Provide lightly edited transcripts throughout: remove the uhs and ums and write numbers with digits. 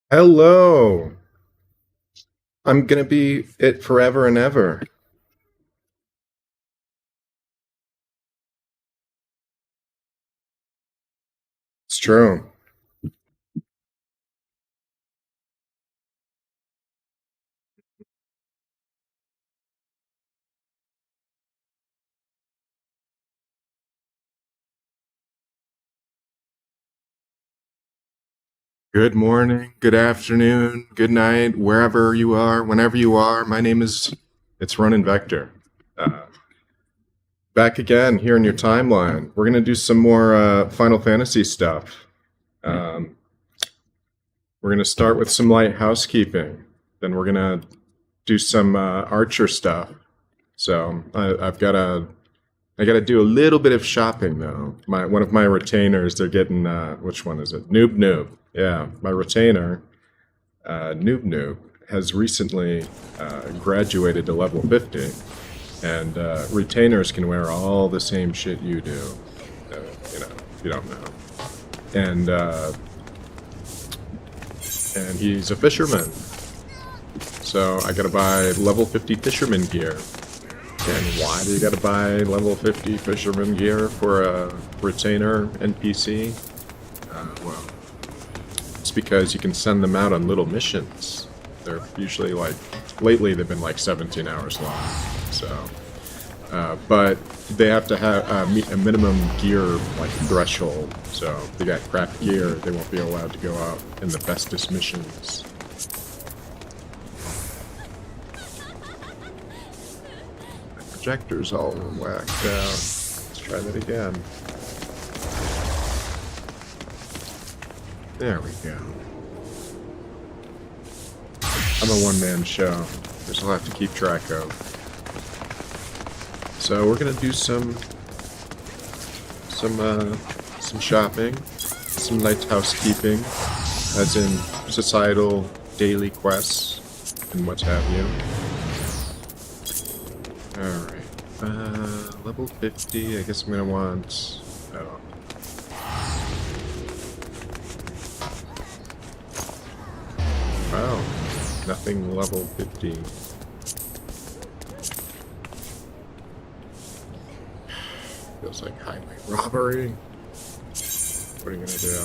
Hello. I'm gonna be it forever and ever. It's true. Good morning, good afternoon, good night, wherever you are, whenever you are. My name is it's Ronan Vector. Uh, Back again here in your timeline. We're gonna do some more Final Fantasy stuff. Um, we're gonna start with some light housekeeping. Then we're gonna do some Archer stuff. So I got to do a little bit of shopping though. One of my retainers, they're getting which one is it? Noob Noob. Yeah, my retainer, Noob Noob, has recently graduated to level 50, and retainers can wear all the same shit you do. If you don't know. And he's a fisherman, so I got to buy level 50 fisherman gear. And why do you gotta buy level 50 fisherman gear for a retainer NPC? Well, it's because you can send them out on little missions. They're usually lately they've been like 17 hours long. So, but they have to have meet a minimum gear threshold. So if they got crap gear, they won't be allowed to go out in the bestest missions. Projector's all whacked out. Let's try that again. There we go. I'm a one-man show. There's a lot to keep track of. So we're gonna do some shopping, some light housekeeping, as in societal daily quests and what have you. Alright. Level 50, I guess I'm gonna want... Oh. Wow. Nothing level 50. Feels like highway robbery. What are you gonna do?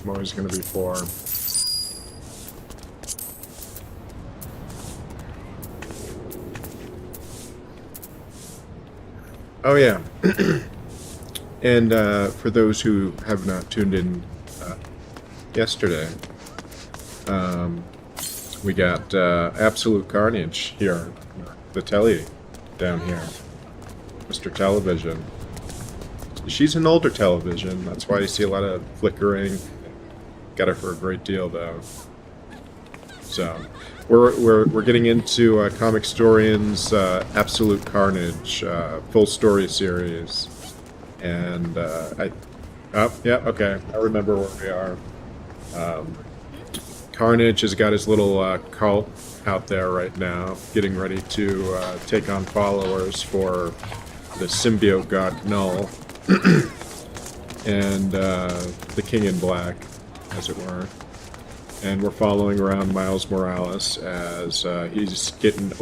I'm always gonna be poor. Oh yeah, and for those who have not tuned in yesterday, we got Absolute Carnage here, the telly down here, Mr. Television. She's an older television, that's why you see a lot of flickering. Got her for a great deal though. So we're getting into Comicstorian's Absolute Carnage full story series, and okay, I remember where we are. Carnage has got his little cult out there right now, getting ready to take on followers for the symbiote god Null and the King in Black, as it were. And we're following around Miles Morales as he's getting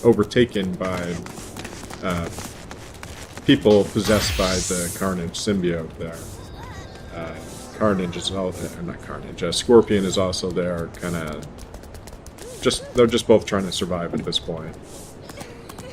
overtaken by people possessed by the Carnage symbiote there. Carnage is also, not Carnage, Scorpion is also there, they're just both trying to survive at this point.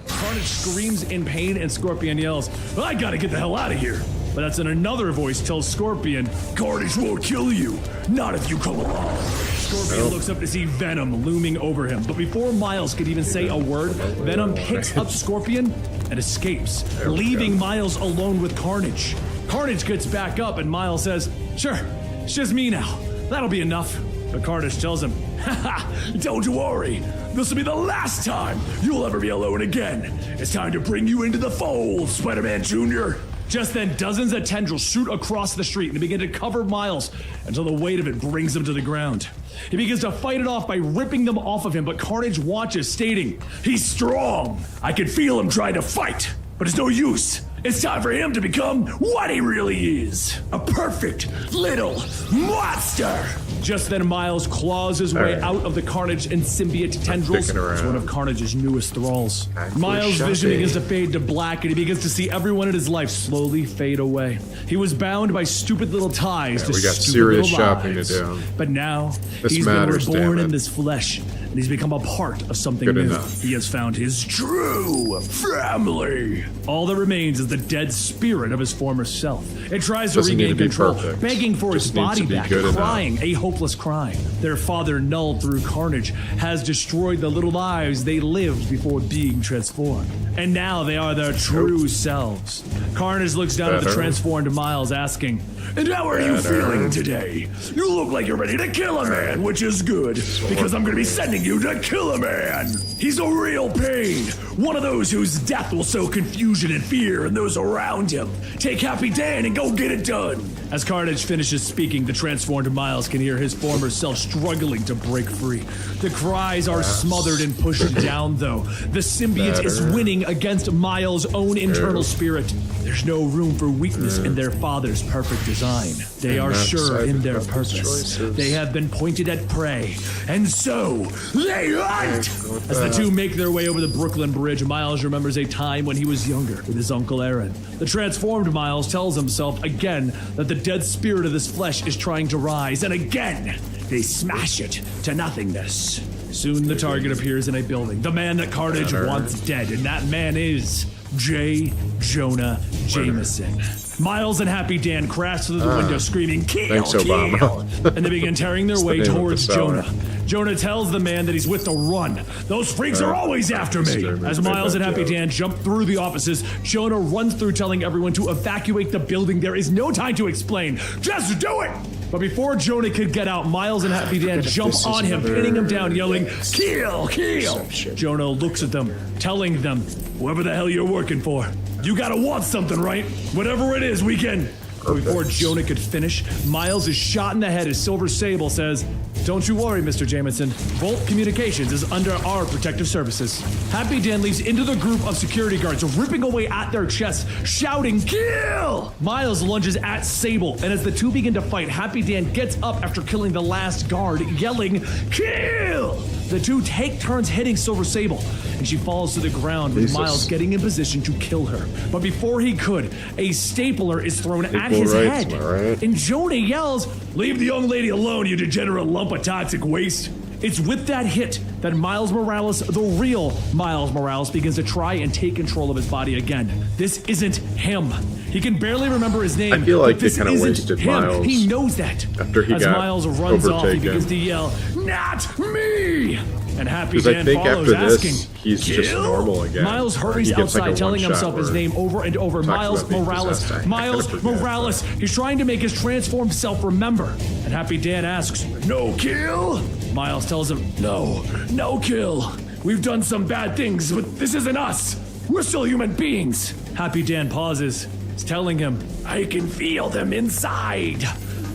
Carnage screams in pain and Scorpion yells, "I gotta get the hell out of here!" But that's when another voice tells Scorpion, "Carnage won't kill you, not if you come along." Scorpion looks up to see Venom looming over him, but before Miles could even say a word, Venom picks up Scorpion and escapes, leaving Miles alone with Carnage. Carnage gets back up and Miles says, "Sure, it's just me now. That'll be enough." But Carnage tells him, "Haha, don't worry. This will be the last time you'll ever be alone again. It's time to bring you into the fold, Spider-Man Jr." Just then, dozens of tendrils shoot across the street and begin to cover Miles until the weight of it brings him to the ground. He begins to fight it off by ripping them off of him, but Carnage watches, stating, "He's strong. I can feel him trying to fight, but it's no use. It's time for him to become what he really is. A perfect little monster." Just then, Miles claws his way out of the Carnage and symbiote tendrils as one of Carnage's newest thralls. Miles' vision begins to fade to black, and he begins to see everyone in his life slowly fade away. He was bound by stupid little ties to we got stupid serious little shopping lives. to do. But now, This he's matters, been reborn damn it. in this flesh, and he's become a part of something Good new. enough. He has found his true family. All that remains is the dead spirit of his former self. It tries to Doesn't need regain to be control, perfect. begging for Just his needs body to be back, good enough. crying a hopeless cry. Their father, Null, through Carnage, has destroyed the little lives they lived before being transformed. And now they are their true selves. Carnage looks down at the Better. transformed Miles, asking, "And how are you feeling today? You look like you're ready to kill a man, which is good, because I'm gonna be sending you to kill a man. He's a real pain, one of those whose death will sow confusion and fear in those around him. Take Happy Dan and go get it done." As Carnage finishes speaking, the transformed Miles can hear his former self struggling to break free. The cries are smothered and pushed down, though. The symbiote is winning against Miles' own internal spirit. There's no room for weakness in their father's perfect design. They are that's sure in their Cyberpunk's purpose. choices. They have been pointed at prey, and so they hunt! As the two make their way over the Brooklyn Bridge, Miles remembers a time when he was younger with his Uncle Aaron. The transformed Miles tells himself again that the dead spirit of this flesh is trying to rise, and again, they smash it to nothingness. Soon the target appears in a building, the man that Carnage wants dead, and that man is J. Jonah Jameson. Miles and Happy Dan crash through the window screaming, "Kill, Thanks, kill!" Obama. And they begin tearing their the way name of the towards seller. Jonah. Jonah tells the man that he's with to run. "Those freaks are always after me." Exterminate As Miles and that Happy joke. Dan jump through the offices, Jonah runs through telling everyone to evacuate the building. There is no time to explain. Just do it! But before Jonah could get out, Miles and Happy Dan jump this is on him, another- pinning him down, yelling, "Kill, kill!" Some shit. Jonah looks at them, telling them, "Whoever the hell you're working for, you gotta want something, right? Whatever it is, we can." But before Jonah could finish, Miles is shot in the head as Silver Sable says, "Don't you worry, Mr. Jameson. Volt Communications is under our protective services." Happy Dan leaps into the group of security guards, ripping away at their chests, shouting, "Kill!" Miles lunges at Sable, and as the two begin to fight, Happy Dan gets up after killing the last guard, yelling, "Kill!" The two take turns hitting Silver Sable, and she falls to the ground with Jesus. Miles getting in position to kill her. But before he could, a stapler is thrown at Equal his rights, head. am I right? And Jonah yells, "Leave the young lady alone, you degenerate lump of toxic waste." It's with that hit that Miles Morales, the real Miles Morales, begins to try and take control of his body again. This isn't him. He can barely remember his name. I feel like but they this kinda isn't wasted him. Miles He knows that. after he As got Miles runs off, he overtaken. begins to yell, "Not me!" And Happy Because I Dan think follows, after this, asking, he's just "Kill?" normal again. Miles hurries He gets like outside, a telling one-shot himself his where name over and over. talks Miles about being Morales. possessed. I kinda Miles forget Morales. He's trying to make his transformed self remember. And Happy Dan asks, "No kill?" Miles tells him, "No, no kill. We've done some bad things, but this isn't us. We're still human beings." Happy Dan pauses. He's telling him, "I can feel them inside.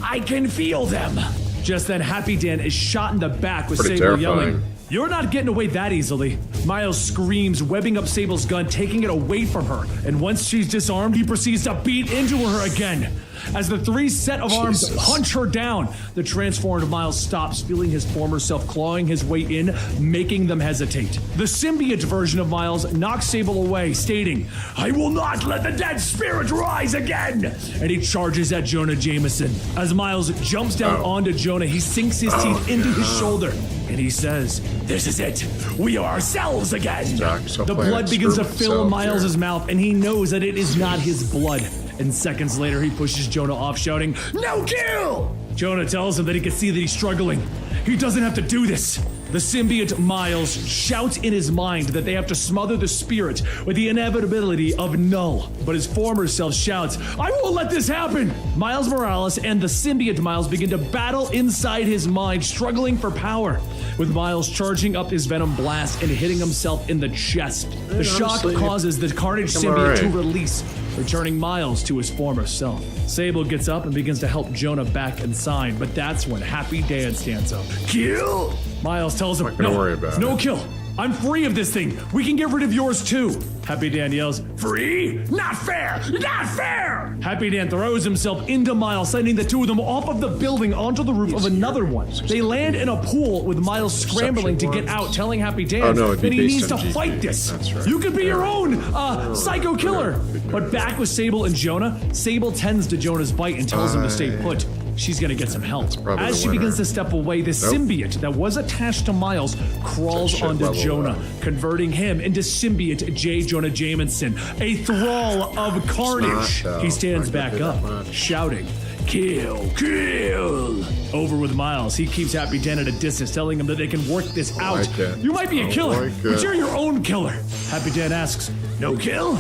I can feel them." Just then, Happy Dan is shot in the back with Pretty Sable terrifying. yelling, "You're not getting away that easily." Miles screams, webbing up Sable's gun, taking it away from her. And once she's disarmed, he proceeds to beat into her again. As the three set of arms Jesus. punch her down, the transformed Miles stops, feeling his former self clawing his way in, making them hesitate. The symbiote version of Miles knocks Sable away, stating, "I will not let the dead spirit rise again!" And he charges at Jonah Jameson. As Miles jumps down onto Jonah, he sinks his teeth into his shoulder, and he says, "This is it. We are ourselves again." So The playing blood begins to screw fill himself Miles' here. mouth, and he knows that it is not his blood. And seconds later, he pushes Jonah off, shouting, "No kill!" Jonah tells him that he can see that he's struggling. He doesn't have to do this. The symbiote Miles shouts in his mind that they have to smother the spirit with the inevitability of Null. But his former self shouts, "I won't let this happen!" Miles Morales and the symbiote Miles begin to battle inside his mind, struggling for power, with Miles charging up his venom blast and hitting himself in the chest. The shock honestly, causes the Carnage I'm symbiote to alright. release, returning Miles to his former self. Sable gets up and begins to help Jonah back inside, but that's when Happy Dan stands up. "Kill?" Miles tells him, Not gonna "No, worry about no it." kill. I'm free of this thing. We can get rid of yours too. Happy Dan yells, free? Not fair! Not fair! Happy Dan throws himself into Miles, sending the two of them off of the building onto the roof of another one. They land in a pool with Miles scrambling to get out, telling Happy Dan that he needs to fight this. Right. You could be your own psycho killer. But back with Sable and Jonah, Sable tends to Jonah's bite and tells him to stay put. She's gonna get some help. As she begins to step away, the symbiote that was attached to Miles crawls onto Jonah, converting him into symbiote J. Jonah Jameson, a thrall of carnage. He stands back up, shouting, kill, kill. Over with Miles, he keeps Happy Dan at a distance, telling him that they can work this out. You might be a killer, but you're your own killer. Happy Dan asks, no kill?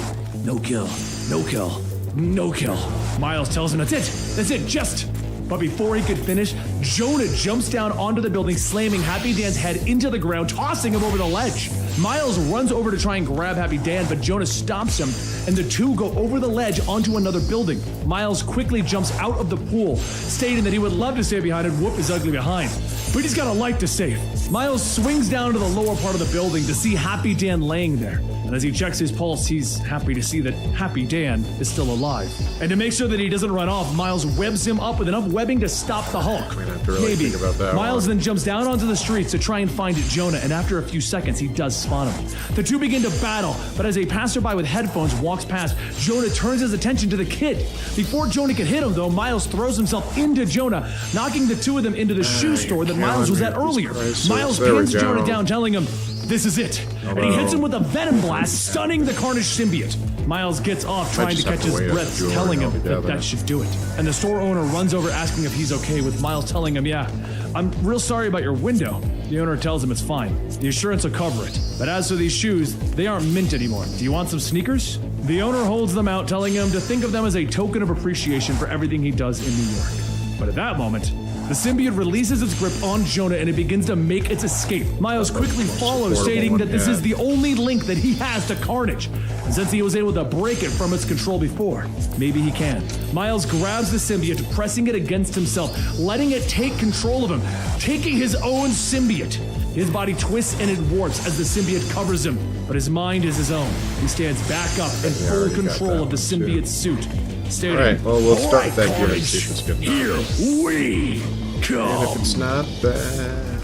No kill, no kill, no kill. Miles tells him that's it, just. But before he could finish, Jonah jumps down onto the building, slamming Happy Dan's head into the ground, tossing him over the ledge. Miles runs over to try and grab Happy Dan, but Jonah stops him, and the two go over the ledge onto another building. Miles quickly jumps out of the pool, stating that he would love to stay behind and whoop his ugly behind, but he's got a life to save. Miles swings down to the lower part of the building to see Happy Dan laying there. And as he checks his pulse, he's happy to see that Happy Dan is still alive. And to make sure that he doesn't run off, Miles webs him up with enough webbing to stop the Hulk. Maybe. Miles then jumps down onto the streets to try and find Jonah, and after a few seconds, he does spot him. The two begin to battle, but as a passerby with headphones walks past, Jonah turns his attention to the kid. Before Jonah can hit him, though, Miles throws himself into Jonah, knocking the two of them into the shoe store that Miles was at earlier. Miles pins Jonah down, telling him, this is it. And he hits him with a venom blast, stunning the Carnage symbiote. Miles gets off trying to catch his breath, telling him that should do it. And the store owner runs over asking if he's okay, with Miles telling him, yeah, I'm real sorry about your window. The owner tells him it's fine. The insurance will cover it. But as for these shoes, they aren't mint anymore. Do you want some sneakers? The owner holds them out, telling him to think of them as a token of appreciation for everything he does in New York. But at that moment, the symbiote releases its grip on Jonah and it begins to make its escape. Miles quickly follows, stating that this is the only link that he has to Carnage. And since he was able to break it from its control before, maybe he can. Miles grabs the symbiote, pressing it against himself, letting it take control of him, taking his own symbiote. His body twists and it warps as the symbiote covers him, but his mind is his own. He stands back up in full control of the symbiote's suit. Stating, alright, well, we'll start with that gear and see if it's good enough. Here we come. And if it's not bad,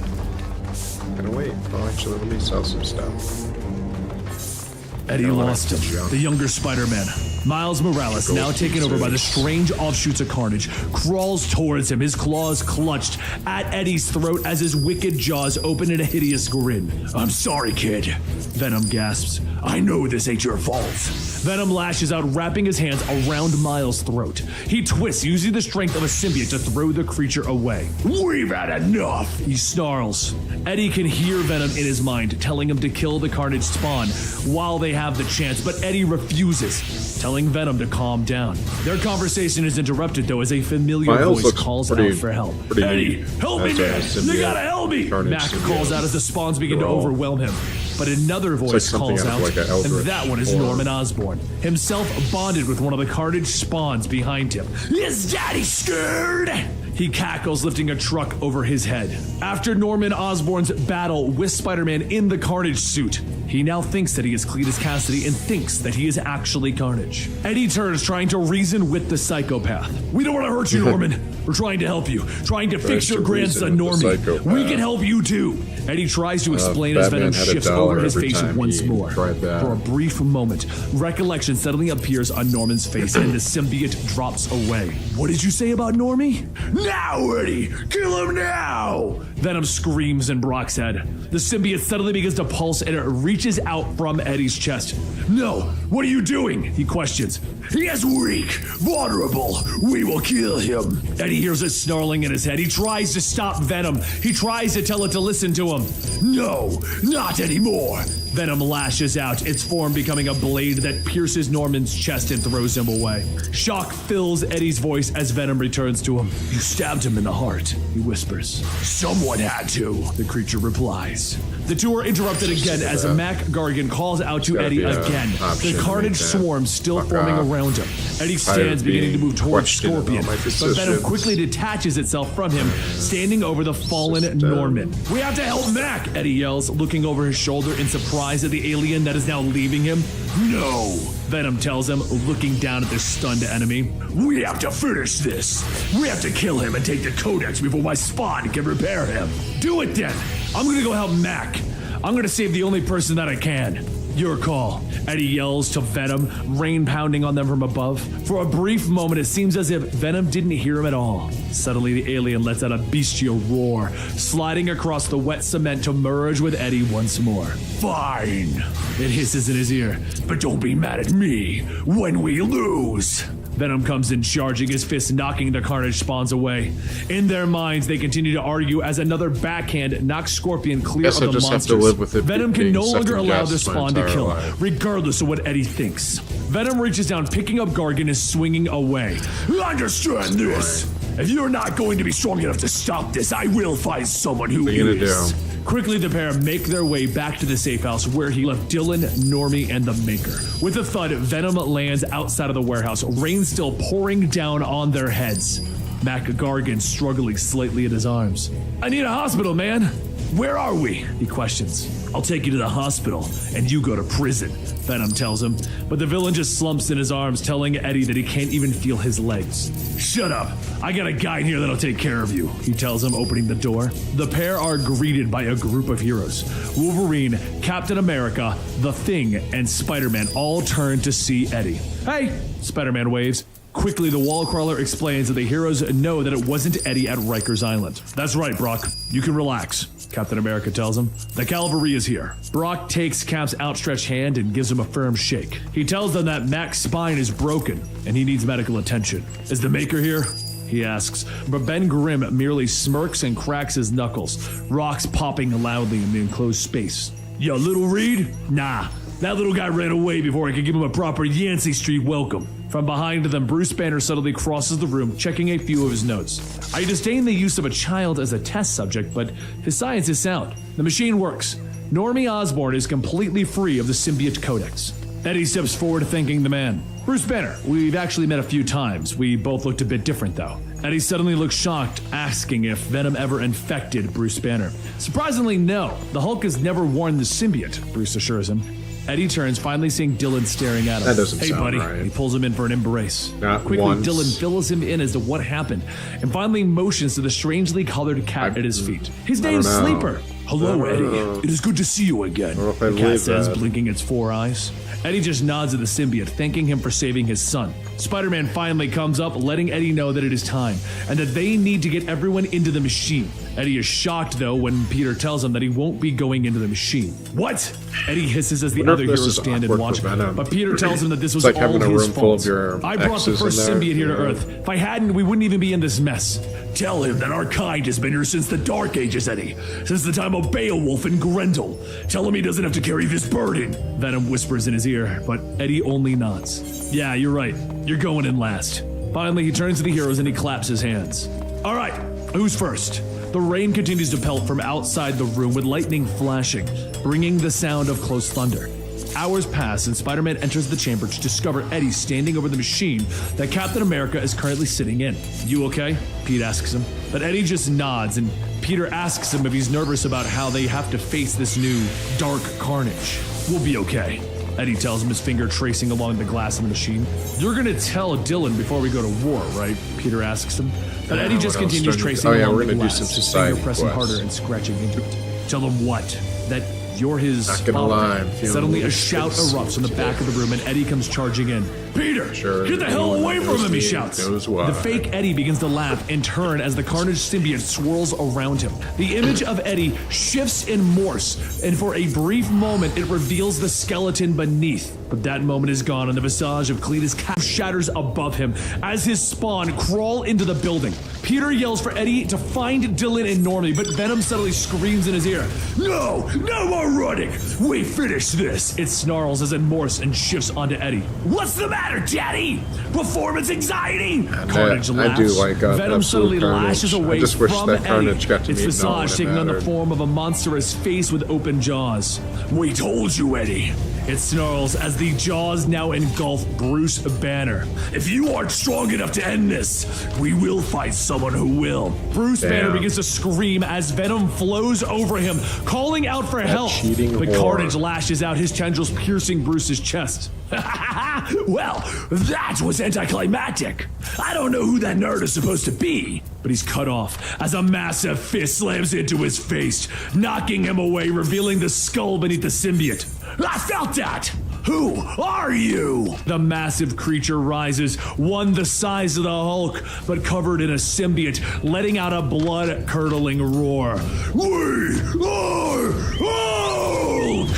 I'm gonna wait. Oh, actually, let me sell some stuff. Eddie lost him, the younger Spider-Man. Miles Morales, now taken over by the strange offshoots of Carnage, crawls towards him, his claws clutched at Eddie's throat as his wicked jaws open in a hideous grin. I'm sorry, kid. Venom gasps. I know this ain't your fault. Venom lashes out, wrapping his hands around Miles' throat. He twists, using the strength of a symbiote to throw the creature away. We've had enough, he snarls. Eddie can hear Venom in his mind, telling him to kill the Carnage spawn while they have the chance, but Eddie refuses, telling Venom to calm down. Their conversation is interrupted, though, as a familiar voice calls out for help. Eddie, help me, man! You gotta help me! Mac calls out as the spawns begin to overwhelm him. But another voice calls out, and that one is Norman Osborn, himself bonded with one of the Carnage spawns behind him. Is Daddy scared? He cackles, lifting a truck over his head. After Norman Osborn's battle with Spider-Man in the Carnage suit, he now thinks that he is Cletus Cassidy and thinks that he is actually Carnage. Eddie turns, trying to reason with the psychopath. We don't want to hurt you, Norman. We're trying to help you, trying to fix your grandson, Normie. We can help you too. Eddie tries to explain as Venom shifts over his face once more. For a brief moment, recollection suddenly appears on Norman's face and the symbiote drops away. What did you say about Normie? Now, Eddie! Kill him now! Venom screams in Brock's head. The symbiote suddenly begins to pulse and it reaches out from Eddie's chest. No! What are you doing? He questions. He is weak, vulnerable. We will kill him. Eddie hears it snarling in his head. He tries to stop Venom. He tries to tell it to listen to him. No, not anymore. Venom lashes out, its form becoming a blade that pierces Norman's chest and throws him away. Shock fills Eddie's voice as Venom returns to him. You stabbed him in the heart, he whispers. Someone Someone had to, the creature replies. The two are interrupted again as Mac Gargan calls out to Eddie again. The carnage swarm still forming around him. Eddie stands beginning to move towards Scorpion, but Venom quickly detaches itself from him, standing over the fallen Norman. We have to help Mac, Eddie yells, looking over his shoulder in surprise at the alien that is now leaving him. No, Venom tells him, looking down at the stunned enemy. We have to finish this. We have to kill him and take the Codex before my spawn can repair him. Do it then. I'm gonna go help Mac. I'm gonna save the only person that I can. Your call, Eddie yells to Venom, rain pounding on them from above. For a brief moment, it seems as if Venom didn't hear him at all. Suddenly, the alien lets out a bestial roar, sliding across the wet cement to merge with Eddie once more. Fine, it hisses in his ear, but don't be mad at me when we lose. Venom comes in charging, his fist knocking the carnage spawns away. In their minds, they continue to argue as another backhand knocks Scorpion clear of the monsters. Have to live with it. Venom can no longer allow the spawn to kill, regardless of what Eddie thinks. Venom reaches down, picking up Gargan and swinging away. Understand this! If you're not going to be strong enough to stop this, I will find someone who is. Quickly, the pair make their way back to the safe house where he left Dylan, Normie, and the Maker. With a thud, Venom lands outside of the warehouse, rain still pouring down on their heads. Mac Gargan struggling slightly in his arms. I need a hospital, man. Where are we? He questions. I'll take you to the hospital, and you go to prison, Venom tells him. But the villain just slumps in his arms, telling Eddie that he can't even feel his legs. Shut up. I got a guy in here that'll take care of you, he tells him, opening the door. The pair are greeted by a group of heroes. Wolverine, Captain America, The Thing, and Spider-Man all turn to see Eddie. Hey, Spider-Man waves. Quickly, the wall crawler explains that the heroes know that it wasn't Eddie at Rikers Island. That's right, Brock. You can relax, Captain America tells him. The cavalry is here. Brock takes Cap's outstretched hand and gives him a firm shake. He tells them that Mac's spine is broken and he needs medical attention. Is the Maker here? He asks, but Ben Grimm merely smirks and cracks his knuckles, rocks popping loudly in the enclosed space. Yo, little Reed? Nah, that little guy ran away before I could give him a proper Yancey Street welcome. From behind them, Bruce Banner suddenly crosses the room, checking a few of his notes. I disdain the use of a child as a test subject, but his science is sound. The machine works. Normie Osborn is completely free of the symbiote codex. Eddie steps forward, thanking the man. Bruce Banner, we've actually met a few times. We both looked a bit different, though. Eddie suddenly looks shocked, asking if Venom ever infected Bruce Banner. Surprisingly, no. The Hulk has never worn the symbiote, Bruce assures him. Eddie turns, finally seeing Dylan staring at him. That doesn't hey, sound buddy. right. He pulls him in for an embrace. Not Quickly, once. Dylan fills him in as to what happened, and finally motions to the strangely colored cat at his feet. His name's Sleeper. Hello, Eddie. It is good to see you again, the cat says, blinking its 4 eyes. Eddie just nods at the symbiote, thanking him for saving his son. Spider-Man finally comes up, letting Eddie know that it is time, and that they need to get everyone into the machine. Eddie is shocked, though, when Peter tells him that he won't be going into the machine. What? Eddie hisses as the other heroes stand and watch, but Peter tells him that this was all his fault. I brought the first symbiote here to Earth. If I hadn't, we wouldn't even be in this mess. Tell him that our kind has been here since the Dark Ages, Eddie. Since the time of Beowulf and Grendel. Tell him he doesn't have to carry this burden. Venom whispers in his ear, but Eddie only nods. Yeah, you're right. You're going in last. Finally, he turns to the heroes and he claps his hands. All right, who's first? The rain continues to pelt from outside the room with lightning flashing, bringing the sound of close thunder. Hours pass and Spider-Man enters the chamber to discover Eddie standing over the machine that Captain America is currently sitting in. You okay? Pete asks him. But Eddie just nods and Peter asks him if he's nervous about how they have to face this new dark carnage. We'll be okay, Eddie tells him, his finger tracing along the glass of the machine. You're gonna tell Dylan before we go to war, right? Peter asks him. But Eddie just continues tracing along the glass, his finger pressing harder and scratching into it. Tell him what? That you're his father. Suddenly a shout erupts from the back of the room and Eddie comes charging in. Peter, get the hell away from him, he shouts. The fake Eddie begins to laugh and turn as the Carnage symbiote swirls around him. The image of Eddie shifts in Morse, and for a brief moment it reveals the skeleton beneath. But that moment is gone and the visage of Cletus Cap shatters above him as his spawn crawl into the building. Peter yells for Eddie to find Dylan and Normie, but Venom suddenly screams in his ear, No more more running. We finish this. It snarls as it morphs and shifts onto Eddie. What's the matter, Daddy? Performance anxiety? Carnage laughs. I do like Venom suddenly Carnage. lashes away I just wish from that Eddie. Carnage got to its meet visage Nolan taking on the mattered. form of a monstrous face with open jaws. We told you, Eddie. It snarls as the jaws now engulf Bruce Banner. If you aren't strong enough to end this, we will find someone who will. Bruce Banner begins to scream as Venom flows over him, calling out for help. But Carnage lashes out, his tendrils piercing Bruce's chest. Well, that was anticlimactic. I don't know who that nerd is supposed to be, but he's cut off as a massive fist slams into his face, knocking him away, revealing the skull beneath the symbiote. I felt that! Who are you? The massive creature rises, one the size of the Hulk, but covered in a symbiote, letting out a blood-curdling roar. We are Hulk!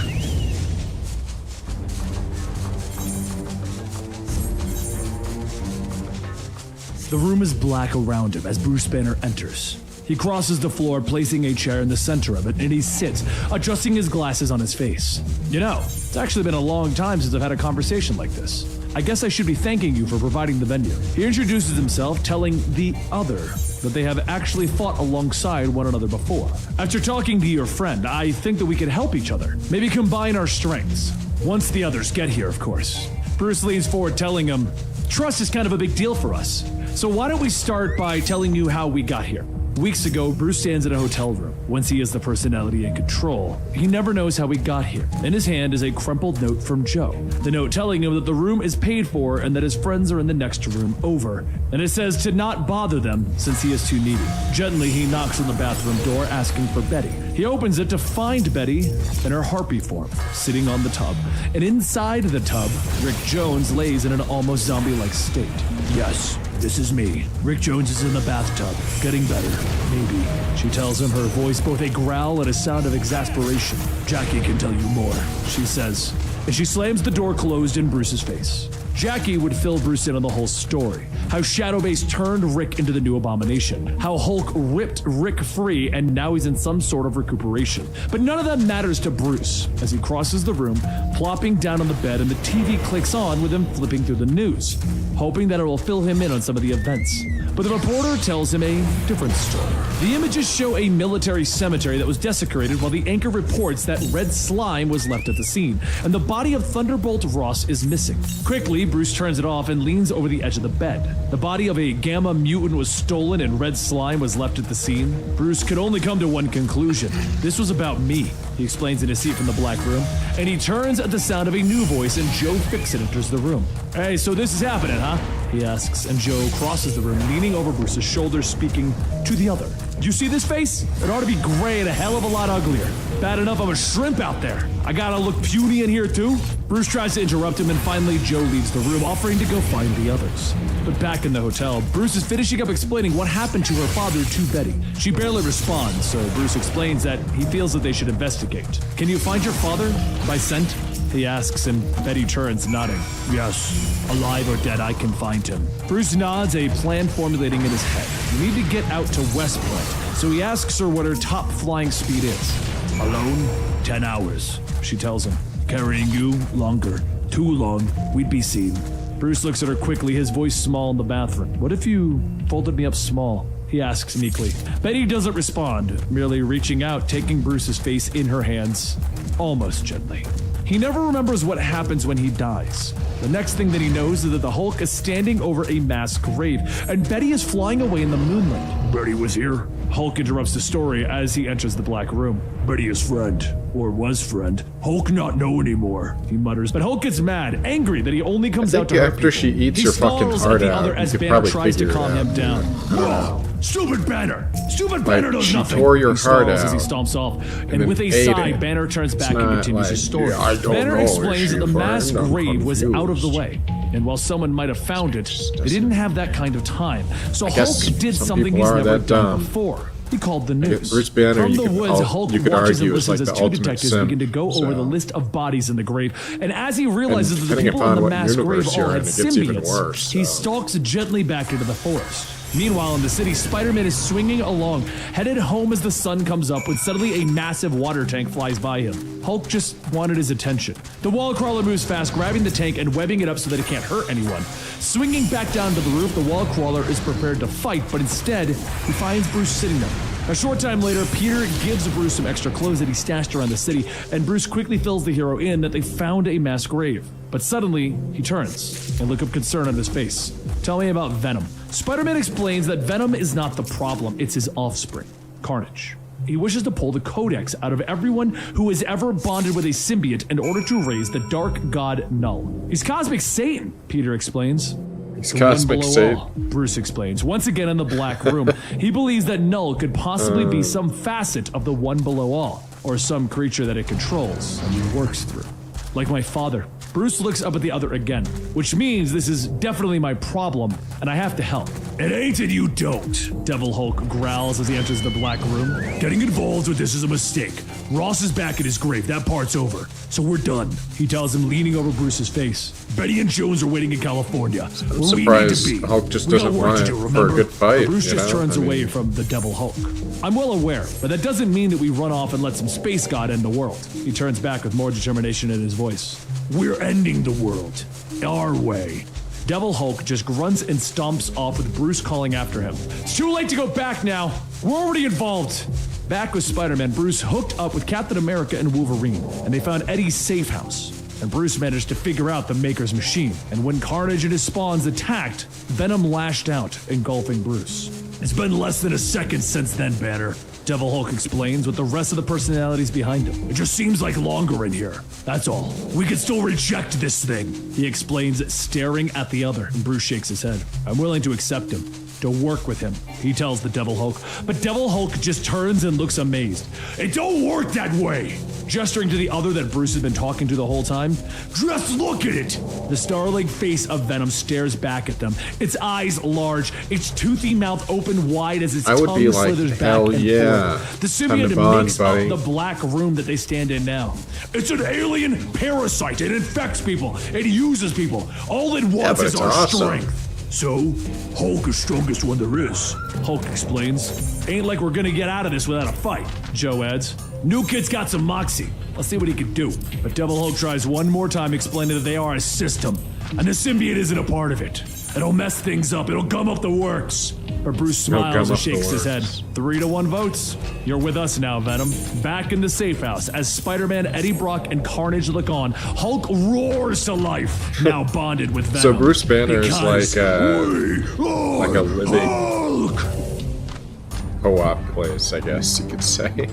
The room is black around him as Bruce Banner enters. He crosses the floor, placing a chair in the center of it, and he sits, adjusting his glasses on his face. You know, it's actually been a long time since I've had a conversation like this. I guess I should be thanking you for providing the venue. He introduces himself, telling the other that they have actually fought alongside one another before. After talking to your friend, I think that we could help each other. Maybe combine our strengths. Once the others get here, of course. Bruce leans forward, telling him, trust is kind of a big deal for us. So why don't we start by telling you how we got here? Weeks ago, Bruce stands in a hotel room. Once he has the personality and control, he never knows how he got here. In his hand is a crumpled note from Joe. The note telling him that the room is paid for and that his friends are in the next room over. And it says to not bother them since he is too needy. Gently, he knocks on the bathroom door asking for Betty. He opens it to find Betty in her harpy form, sitting on the tub. And inside the tub, Rick Jones lays in an almost zombie-like state. Yes. This is me. Rick Jones is in the bathtub, getting better, maybe. She tells him, her voice both a growl and a sound of exasperation. Jackie can tell you more, she says, as she slams the door closed in Bruce's face. Jackie would fill Bruce in on the whole story. How Shadowbase turned Rick into the new abomination. How Hulk ripped Rick free and now he's in some sort of recuperation. But none of that matters to Bruce as he crosses the room, plopping down on the bed, and the TV clicks on with him flipping through the news, hoping that it will fill him in on some of the events. But the reporter tells him a different story. The images show a military cemetery that was desecrated while the anchor reports that red slime was left at the scene, and the body of Thunderbolt Ross is missing. Quickly, Bruce turns it off and leans over the edge of the bed. The body of a Gamma mutant was stolen and red slime was left at the scene. Bruce could only come to one conclusion. This was about me, he explains in his seat from the black room, and he turns at the sound of a new voice and Joe Fixit enters the room. Hey, so this is happening, huh? He asks, and Joe crosses the room, leaning over Bruce's shoulder, speaking to the other. You see this face? It ought to be gray and a hell of a lot uglier. Bad enough I'm a shrimp out there. I gotta look puny in here too? Bruce tries to interrupt him, and finally Joe leaves the room, offering to go find the others. But back in the hotel, Bruce is finishing up explaining what happened to her father to Betty. She barely responds, so Bruce explains that he feels that they should investigate. Can you find your father? By scent? He asks, and Betty turns, nodding. Yes, alive or dead, I can find him. Bruce nods, a plan formulating in his head. You need to get out to West Point, so he asks her what her top flying speed is. Alone? 10 hours, she tells him. Carrying you? Longer. Too long. We'd be seen. Bruce looks at her quickly, his voice small in the bathroom. What if you folded me up small? He asks meekly. Betty doesn't respond, merely reaching out, taking Bruce's face in her hands, almost gently. He never remembers what happens when he dies. The next thing that he knows is that the Hulk is standing over a mass grave, and Betty is flying away in the moonlight. Betty was here. Hulk interrupts the story as he enters the black room. Betty is friend, or was friend. Hulk not know anymore, he mutters. But Hulk gets mad, angry that he only comes out to hurt after she eats your fucking heart out, as you could Banner probably tries to figure it calm out. him down. Whoa, stupid Banner! Stupid Banner knows she nothing. tore your He heart stalls out as he stomps off, and then with a ate sigh, it. Banner turns back and not continues like, his story. yeah, I don't Banner know, explains is that the she a mass friend? I'm grave was out of the confused. way, and while someone might have found it, they didn't have that kind of time. So guess Hulk did some something people he's are never that done dumb. before. He called the news. Bruce Banner, From you the could woods, al- Hulk you could watches argue and is listens like as the two ultimate detectives simp, begin to go over the so. list of bodies in the grave. And as he realizes that the depending people in upon the what mass grave universe all you're had in, it gets even symbiotes, worse, he so. stalks gently back into the forest. Meanwhile, in the city, Spider-Man is swinging along, headed home as the sun comes up when suddenly a massive water tank flies by him. Hulk just wanted his attention. The wall crawler moves fast, grabbing the tank and webbing it up so that it can't hurt anyone. Swinging back down to the roof, the wall crawler is prepared to fight, but instead, he finds Bruce sitting there. A short time later, Peter gives Bruce some extra clothes that he stashed around the city, and Bruce quickly fills the hero in that they found a mass grave. But suddenly, he turns, a look of concern on his face. Tell me about Venom. Spider-Man explains that Venom is not the problem, it's his offspring, Carnage. He wishes to pull the codex out of everyone who has ever bonded with a symbiote in order to raise the dark god Null. He's Cosmic Satan, Peter explains. He's Cosmic Satan, Bruce explains. Once again in the Black Room, he believes that Null could possibly be some facet of the One Below All, or some creature that it controls and works through. Like my father. Bruce looks up at the other again, which means this is definitely my problem, and I have to help. It ain't and you don't, Devil Hulk growls as he enters the Black Room. Getting involved with this is a mistake. Ross is back at his grave, that part's over. So we're done, he tells him, leaning over Bruce's face. Betty and Jones are waiting in California. I'm surprised Hulk just doesn't run for a good fight. But Bruce just turns away from the Devil Hulk. I'm well aware, but that doesn't mean that we run off and let some space god end the world. He turns back with more determination in his voice. We're ending the world. Our way. Devil Hulk just grunts and stomps off with Bruce calling after him. It's too late to go back now. We're already involved. Back with Spider-Man, Bruce hooked up with Captain America and Wolverine, and they found Eddie's safe house. And Bruce managed to figure out the Maker's machine. And when Carnage and his spawns attacked, Venom lashed out, engulfing Bruce. It's been less than a second since then, Banner. Devil Hulk explains with the rest of the personalities behind him. It just seems like longer in here. That's all. We can still reject this thing, he explains, staring at the other, and Bruce shakes his head. I'm willing to accept him, to work with him, he tells the Devil Hulk. But Devil Hulk just turns and looks amazed. It don't work that way, gesturing to the other that Bruce has been talking to the whole time. Just look at it! The star-like face of Venom stares back at them, its eyes large, its toothy mouth open wide as its tongue slithers back and forth. The symbiote makes up the Black Room that they stand in now. It's an alien parasite. It infects people. It uses people. All it wants is our strength. So, Hulk is strongest one there is, Hulk explains. Ain't like we're gonna get out of this without a fight, Joe adds. New kid's got some moxie. Let's see what he can do. But Devil Hulk tries one more time, explaining that they are a system, and the symbiote isn't a part of it. It'll mess things up. It'll gum up the works. But Bruce smiles and shakes his head. 3-1 votes. You're with us now, Venom. Back in the safe house, as Spider-Man, Eddie Brock, and Carnage look on, Hulk roars to life, now bonded with Venom. So Bruce Banner is like a living co-op place, I guess you could say.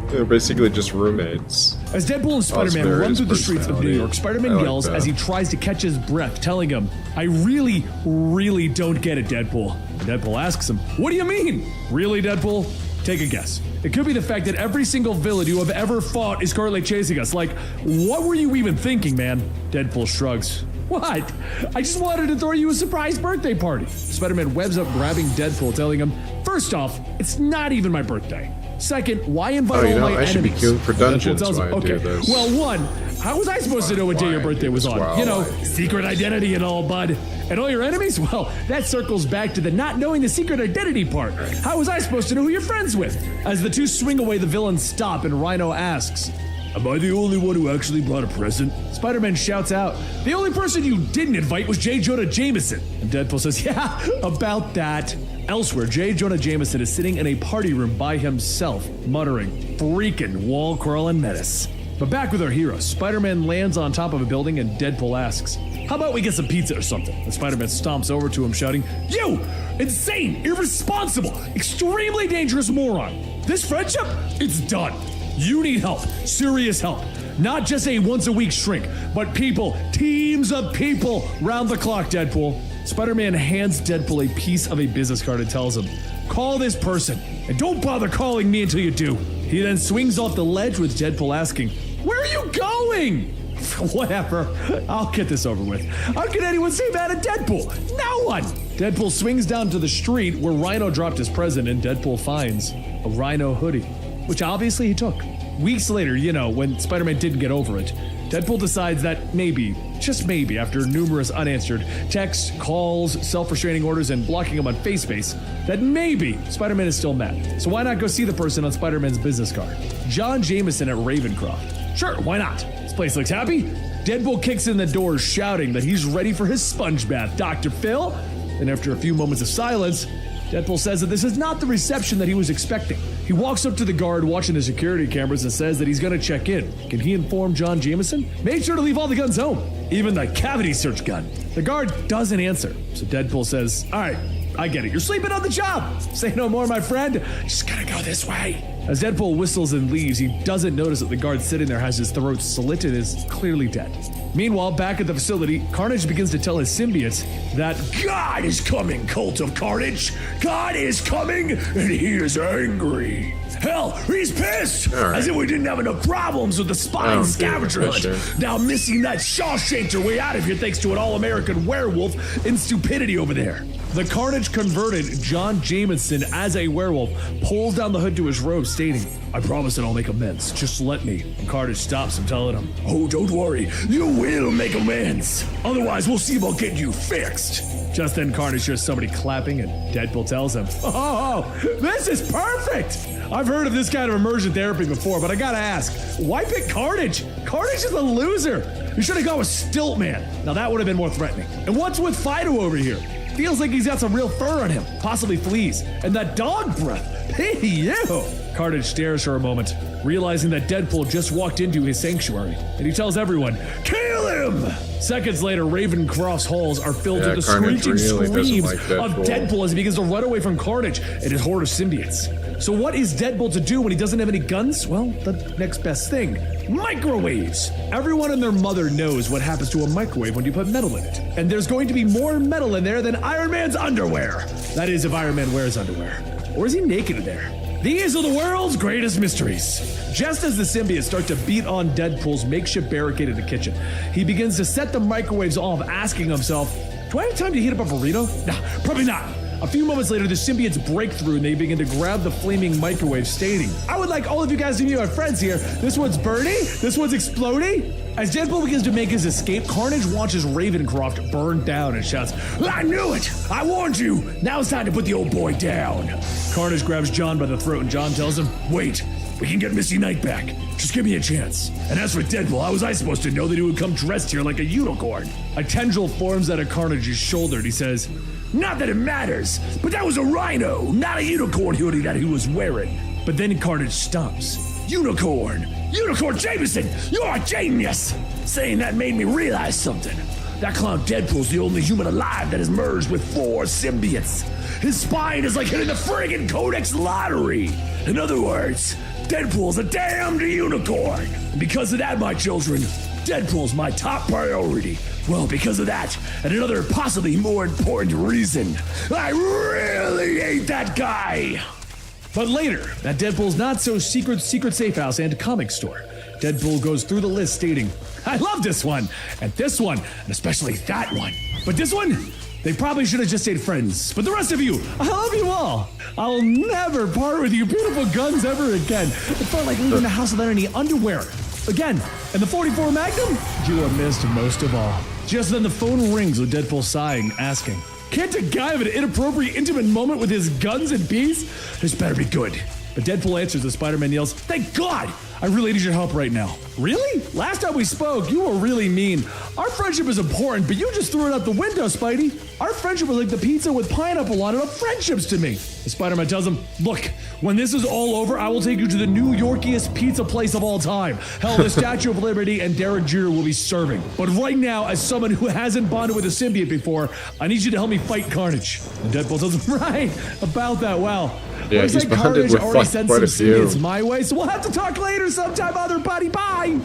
They're basically just roommates. As Deadpool and Spider-Man run through the streets of New York, Spider-Man yells as he tries to catch his breath, telling him, I really, really don't get it, Deadpool. And Deadpool asks him, what do you mean? Really, Deadpool? Take a guess. It could be the fact that every single villain you have ever fought is currently chasing us. Like, what were you even thinking, man? Deadpool shrugs. What? I just wanted to throw you a surprise birthday party. Spider-Man webs up, grabbing Deadpool, telling him, first off, it's not even my birthday. Second, why invite all my enemies? I should be queuing for dungeons while I do this. Well, one, how was I supposed to know what day your birthday was on? You know, secret identity and all, bud. And all your enemies? Well, that circles back to the not knowing the secret identity part. How was I supposed to know who you're friends with? As the two swing away, the villains stop and Rhino asks, am I the only one who actually brought a present? Spider-Man shouts out, the only person you didn't invite was J. Jonah Jameson. And Deadpool says, yeah, about that. Elsewhere, J. Jonah Jameson is sitting in a party room by himself, muttering, freaking wall-crawling menace. But back with our hero, Spider-Man lands on top of a building and Deadpool asks, how about we get some pizza or something? And Spider-Man stomps over to him shouting, you! Insane! Irresponsible! Extremely dangerous moron! This friendship? It's done! You need help. Serious help. Not just a once-a-week shrink, but people, teams of people, round the clock, Deadpool. Spider-Man hands Deadpool a piece of a business card and tells him, call this person, and don't bother calling me until you do. He then swings off the ledge with Deadpool asking, where are you going? Whatever, I'll get this over with. How can anyone say that at Deadpool? No one! Deadpool swings down to the street where Rhino dropped his present and Deadpool finds a Rhino hoodie, which obviously he took. Weeks later, when Spider-Man didn't get over it, Deadpool decides that maybe, just maybe, after numerous unanswered texts, calls, self-restraining orders, and blocking him on FaceSpace, that maybe Spider-Man is still mad. So why not go see the person on Spider-Man's business card? John Jameson at Ravencroft. Sure, why not? This place looks happy. Deadpool kicks in the door, shouting that he's ready for his sponge bath, Dr. Phil. And after a few moments of silence, Deadpool says that this is not the reception that he was expecting. He walks up to the guard watching the security cameras and says that he's gonna check in. Can he inform John Jameson? Make sure to leave all the guns home, even the cavity search gun. The guard doesn't answer, so Deadpool says, all right, I get it. You're sleeping on the job. Say no more, my friend. Just gotta go this way. As Deadpool whistles and leaves, he doesn't notice that the guard sitting there has his throat slit and is clearly dead. Meanwhile, back at the facility, Carnage begins to tell his symbiotes that God is coming, Cult of Carnage. God is coming, and he is angry. Hell, he's pissed! Right. As if we didn't have enough problems with the spy and scavenger hunt. Now missing that Shawshanked way out of here thanks to an all-American werewolf and stupidity over there. The Carnage converted John Jameson as a werewolf pulls down the hood to his robe, stating, I promise that I'll make amends. Just let me. And Carnage stops him, telling him, oh, don't worry. You will make amends. Otherwise, we'll see about getting you fixed. Just then, Carnage hears somebody clapping, and Deadpool tells him, oh, this is perfect. I've heard of this kind of immersion therapy before, but I gotta ask, why pick Carnage? Carnage is a loser. You should have gone with Stiltman. Now that would have been more threatening. And what's with Fido over here? Feels like he's got some real fur on him, possibly fleas, and that dog breath. Hey, you! Carnage stares for a moment, realizing that Deadpool just walked into his sanctuary, and he tells everyone, kill him! Seconds later, Ravencroft's halls are filled with the screeching really screams like of Deadpool as he begins to run away from Carnage and his horde of symbiotes. So what is Deadpool to do when he doesn't have any guns? Well, the next best thing. Microwaves! Everyone and their mother knows what happens to a microwave when you put metal in it. And there's going to be more metal in there than Iron Man's underwear. That is, if Iron Man wears underwear. Or is he naked in there? These are the world's greatest mysteries. Just as the symbiotes start to beat on Deadpool's makeshift barricade in the kitchen, he begins to set the microwaves off, asking himself, do I have time to heat up a burrito? Nah, probably not. A few moments later, the symbiotes break through and they begin to grab the flaming microwave, stating, I would like all of you guys to meet my friends here. This one's burning, this one's exploding. As Deadpool begins to make his escape, Carnage watches Ravencroft burn down and shouts, I knew it! I warned you! Now it's time to put the old boy down. Carnage grabs John by the throat and John tells him, wait, we can get Misty Knight back. Just give me a chance. And as for Deadpool, how was I supposed to know that he would come dressed here like a unicorn? A tendril forms out of Carnage's shoulder and he says, not that it matters, but that was a rhino, not a unicorn hoodie that he was wearing. But then Carnage stops. Unicorn! Unicorn Jameson! You're a genius! Saying that made me realize something. That clown Deadpool's the only human alive that has merged with 4 symbiotes. His spine is like hitting the friggin' Codex lottery. In other words, Deadpool's a damned unicorn. And because of that, my children, Deadpool's my top priority. Well, because of that, and another possibly more important reason, I really hate that guy. But later, at Deadpool's not-so-secret safe house and comic store, Deadpool goes through the list stating, I love this one, and especially that one. But this one, they probably should have just stayed friends. But the rest of you, I love you all. I'll never part with your beautiful guns ever again. It felt like leaving the house without any underwear. Again, and the 44 Magnum, you are missed most of all. Just then the phone rings with Deadpool sighing, asking, can't a guy have an inappropriate intimate moment with his guns in peace? This better be good. But Deadpool answers as Spider-Man yells, thank God! I really need your help right now. Really? Last time we spoke, you were really mean. Our friendship is important, but you just threw it out the window, Spidey. Our friendship was like the pizza with pineapple on it of friendships to me. The Spider-Man tells him, look, when this is all over, I will take you to the New Yorkiest pizza place of all time. Hell, the Statue of Liberty and Derek Jeter will be serving. But right now, as someone who hasn't bonded with a symbiote before, I need you to help me fight Carnage. And Deadpool tells him, right, about that, well. Yeah, looks he's like bonded Carnage with already sent quite some a few. symbiotes my way, so we'll have to talk later sometime, other buddy. Bye!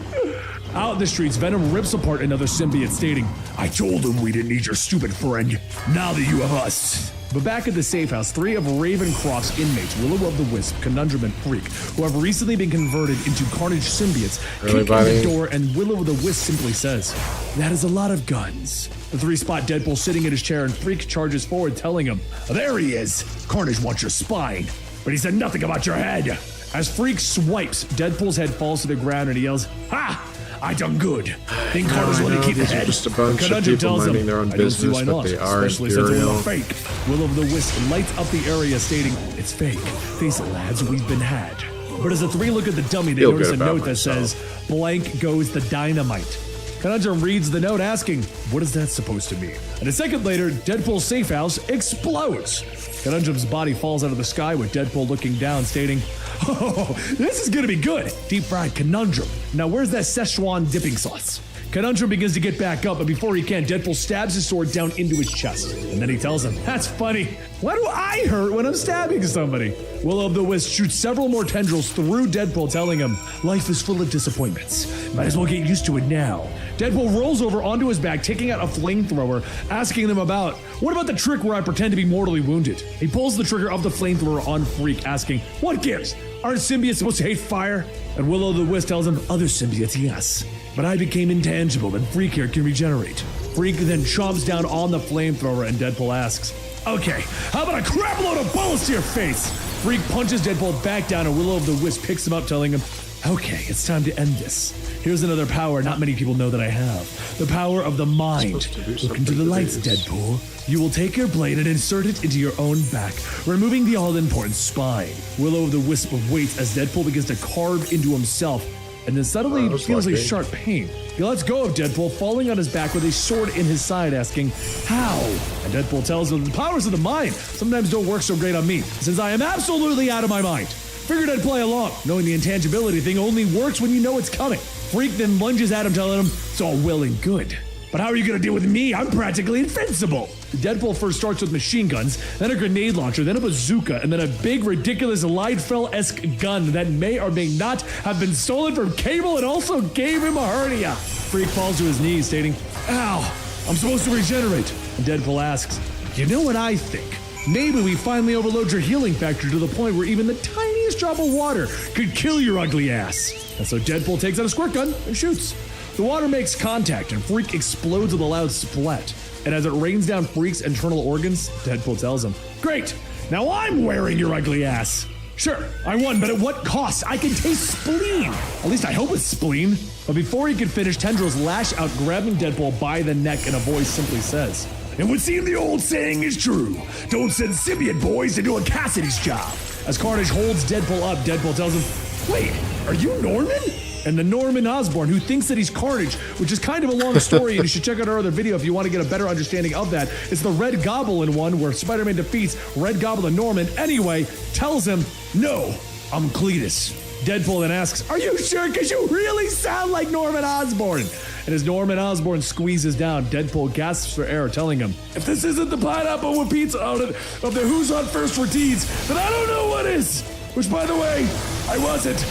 Out in the streets, Venom rips apart another symbiote, stating, I told him we didn't need your stupid friend. Now that you have us. But back at the safe house, 3 of Ravencroft's inmates, Will-O-Wisp, Conundrum, and Freak, who have recently been converted into Carnage symbiotes, kick in the door, and Will-O-Wisp simply says, that is a lot of guns. The 3 spot Deadpool sitting in his chair, and Freak charges forward, telling him, there he is. Carnage wants your spine, but he said nothing about your head. As Freak swipes, Deadpool's head falls to the ground and he yells, "Ha! I done good. Think Carter's going to keep the These are head." just a bunch of Conundrum people tells him, minding their own "I don't see business, why but not, they are especially since it's Imperial." all fake." Will-O-the-Wisp lights up the area stating, "It's fake. Face it, lads, we've been had." But as the three look at the dummy, they Feel notice a good about note that says, "Blank goes the dynamite." Conundrum reads the note asking, "What is that supposed to mean?" And a second later, Deadpool's safe house explodes. Conundrum's body falls out of the sky with Deadpool looking down, stating, "Oh, this is gonna be good. Deep fried Conundrum. Now where's that Szechuan dipping sauce?" Conundrum begins to get back up, but before he can, Deadpool stabs his sword down into his chest. And then he tells him, "That's funny. Why do I hurt when I'm stabbing somebody?" Will-O-the-Wisp shoots several more tendrils through Deadpool, telling him, "Life is full of disappointments. Might as well get used to it now." Deadpool rolls over onto his back, taking out a flamethrower, asking them about, "What about the trick where I pretend to be mortally wounded?" He pulls the trigger of the flamethrower on Freak, asking, "What gives? Aren't symbiotes supposed to hate fire?" And Will-O-the-Wisp tells him, "Other symbiotes, yes. But I became intangible, and Freak here can regenerate." Freak then chomps down on the flamethrower, and Deadpool asks, "Okay, how about a crap load of bullets to your face?" Freak punches Deadpool back down, and Will-O-the-Wisp picks him up, telling him, "Okay, it's time to end this. Here's another power not many people know that I have. The power of the mind. Look into the lights, Deadpool. You will take your blade and insert it into your own back, removing the all-important spine." Will-O-the-Wisp waits as Deadpool begins to carve into himself, and then suddenly he feels a sharp pain. He lets go of Deadpool, falling on his back with a sword in his side, asking, "How?" And Deadpool tells him, "The powers of the mind sometimes don't work so great on me, since I am absolutely out of my mind. Figured I'd play along, knowing the intangibility thing only works when you know it's coming." Freak then lunges at him, telling him, "It's all well and good, but how are you gonna deal with me? I'm practically invincible." Deadpool first starts with machine guns, then a grenade launcher, then a bazooka, and then a big, ridiculous Liefeld-esque gun that may or may not have been stolen from Cable and also gave him a hernia. Freak falls to his knees, stating, "Ow, I'm supposed to regenerate." And Deadpool asks, "You know what I think? Maybe we finally overload your healing factor to the point where even the tiniest drop of water could kill your ugly ass." And so Deadpool takes out a squirt gun and shoots. The water makes contact and Freak explodes with a loud splat. And as it rains down Freak's internal organs, Deadpool tells him, "Great, now I'm wearing your ugly ass." "Sure, I won, but at what cost? I can taste spleen. At least I hope it's spleen." But before he could finish, tendrils lash out, grabbing Deadpool by the neck, and a voice simply says, "It would seem the old saying is true. Don't send symbiote boys to do a Cassidy's job." As Carnage holds Deadpool up, Deadpool tells him, "Wait, are you Norman?" And the Norman Osborn, who thinks that he's Carnage, which is kind of a long story, and you should check out our other video if you want to get a better understanding of that. It's the Red Goblin one where Spider-Man defeats Red Goblin Norman. Anyway, tells him, "No, I'm Cletus." Deadpool then asks, "Are you sure? Because you really sound like Norman Osborn." And as Norman Osborn squeezes down, Deadpool gasps for air, telling him, "If this isn't the pineapple with pizza on it of the Who's on First for Teens, then I don't know what is." Which, by the way, I wasn't.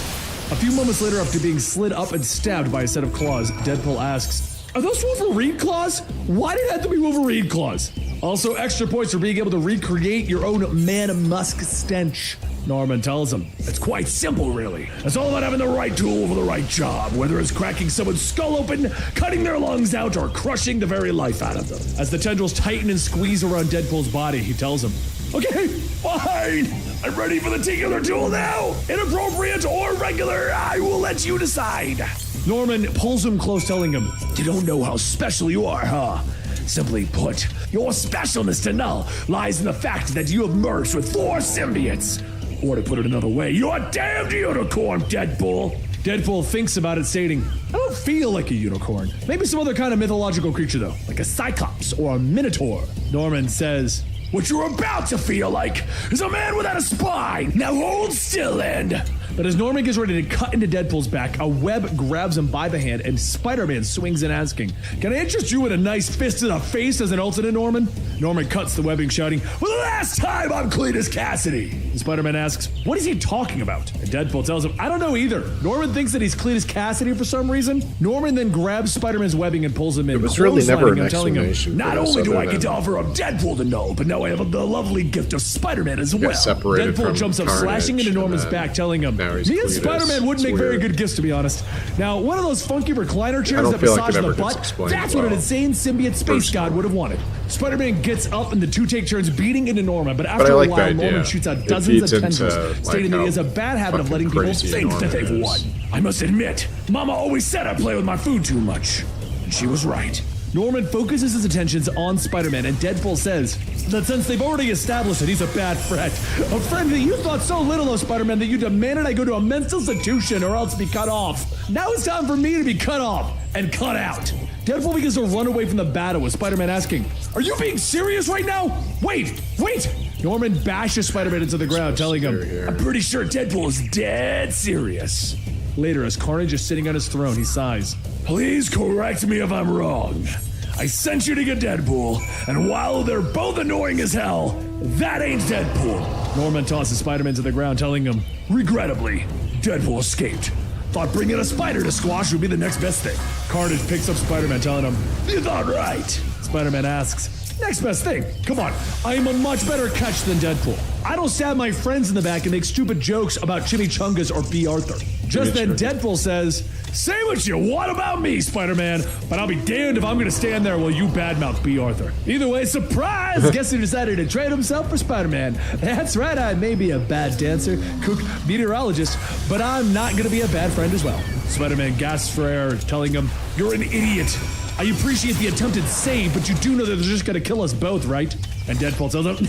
A few moments later, after being slid up and stabbed by a set of claws, Deadpool asks, "Are those Wolverine claws? Why did it have to be Wolverine claws?" Also, extra points for being able to recreate your own man musk stench. Norman tells him, "It's quite simple, really. It's all about having the right tool for the right job, whether it's cracking someone's skull open, cutting their lungs out, or crushing the very life out of them." As the tendrils tighten and squeeze around Deadpool's body, he tells him, "Okay, fine. I'm ready for the singular tool now. Inappropriate or regular, I will let you decide." Norman pulls him close, telling him, "You don't know how special you are, huh? Simply put, your specialness to Null lies in the fact that you have merged with 4 symbiotes. Or to put it another way, you're a damned unicorn, Deadpool." Deadpool thinks about it, stating, "I don't feel like a unicorn. Maybe some other kind of mythological creature, though, like a cyclops or a minotaur." Norman says, "What you're about to feel like is a man without a spine. Now hold still and..." But as Norman gets ready to cut into Deadpool's back, a web grabs him by the hand and Spider-Man swings in, asking, "Can I interest you in a nice fist to the face as an alternate, Norman?" Norman cuts the webbing, shouting, "For the last time, I'm Cletus Cassidy." And Spider-Man asks, "What is he talking about?" And Deadpool tells him, "I don't know either." Norman thinks that he's Cletus Cassidy for some reason. Norman then grabs Spider-Man's webbing and pulls him in. It was really never an telling him, explanation. "Not only do I get to offer up Deadpool to Null, but now I have the lovely gift of Spider-Man as well." separated Deadpool from jumps up, Carnage, slashing into and Norman's then back, telling him, now now he's Me and Cletus. Spider-Man wouldn't make very good gifts, to be honest. Now, one of those funky recliner chairs don't that feel like massage it the ever gets butt, explained that's what an well. insane symbiote space god would have wanted. Spider-Man gets up and the two take turns beating into Norman, but after I like a the while, idea. Norman shoots out It dozens feeds of into, tendrils, like, stating that he how has a bad habit of fucking letting people crazy think that Norman they've is. won. I must admit, Mama always said I play with my food too much. And she was right. Norman focuses his attentions on Spider-Man, and Deadpool says that since they've already established that he's a bad friend, a friend that you thought so little of, Spider-Man, that you demanded I go to a mental institution or else be cut off. Now it's time for me to be cut off and cut out. Deadpool begins to run away from the battle with Spider-Man asking, "Are you being serious right now? Wait! Norman bashes Spider-Man into the ground, telling him, "I'm pretty sure Deadpool is dead serious." Later, as Carnage is sitting on his throne, he sighs. "Please correct me if I'm wrong. I sent you to get Deadpool, and while they're both annoying as hell, that ain't Deadpool." Norman tosses Spider-Man to the ground, telling him, "Regrettably, Deadpool escaped. Thought bringing a spider to squash would be the next best thing." Carnage picks up Spider-Man, telling him, "You thought right." Spider-Man asks, "Next best thing? Come on, I am a much better catch than Deadpool. I don't stab my friends in the back and make stupid jokes about chimichangas or B. Arthur." Just then, Deadpool says, "Say what you want about me, Spider-Man, but I'll be damned if I'm gonna stand there while you badmouth B. Arthur." Either way, surprise! Guess who decided to trade himself for Spider-Man? That's right, I may be a bad dancer, cook, meteorologist, but I'm not gonna be a bad friend as well. Spider-Man gasps for air, telling him, "You're an idiot. I appreciate the attempted save, but you do know that they're just gonna kill us both, right?" And Deadpool tells him,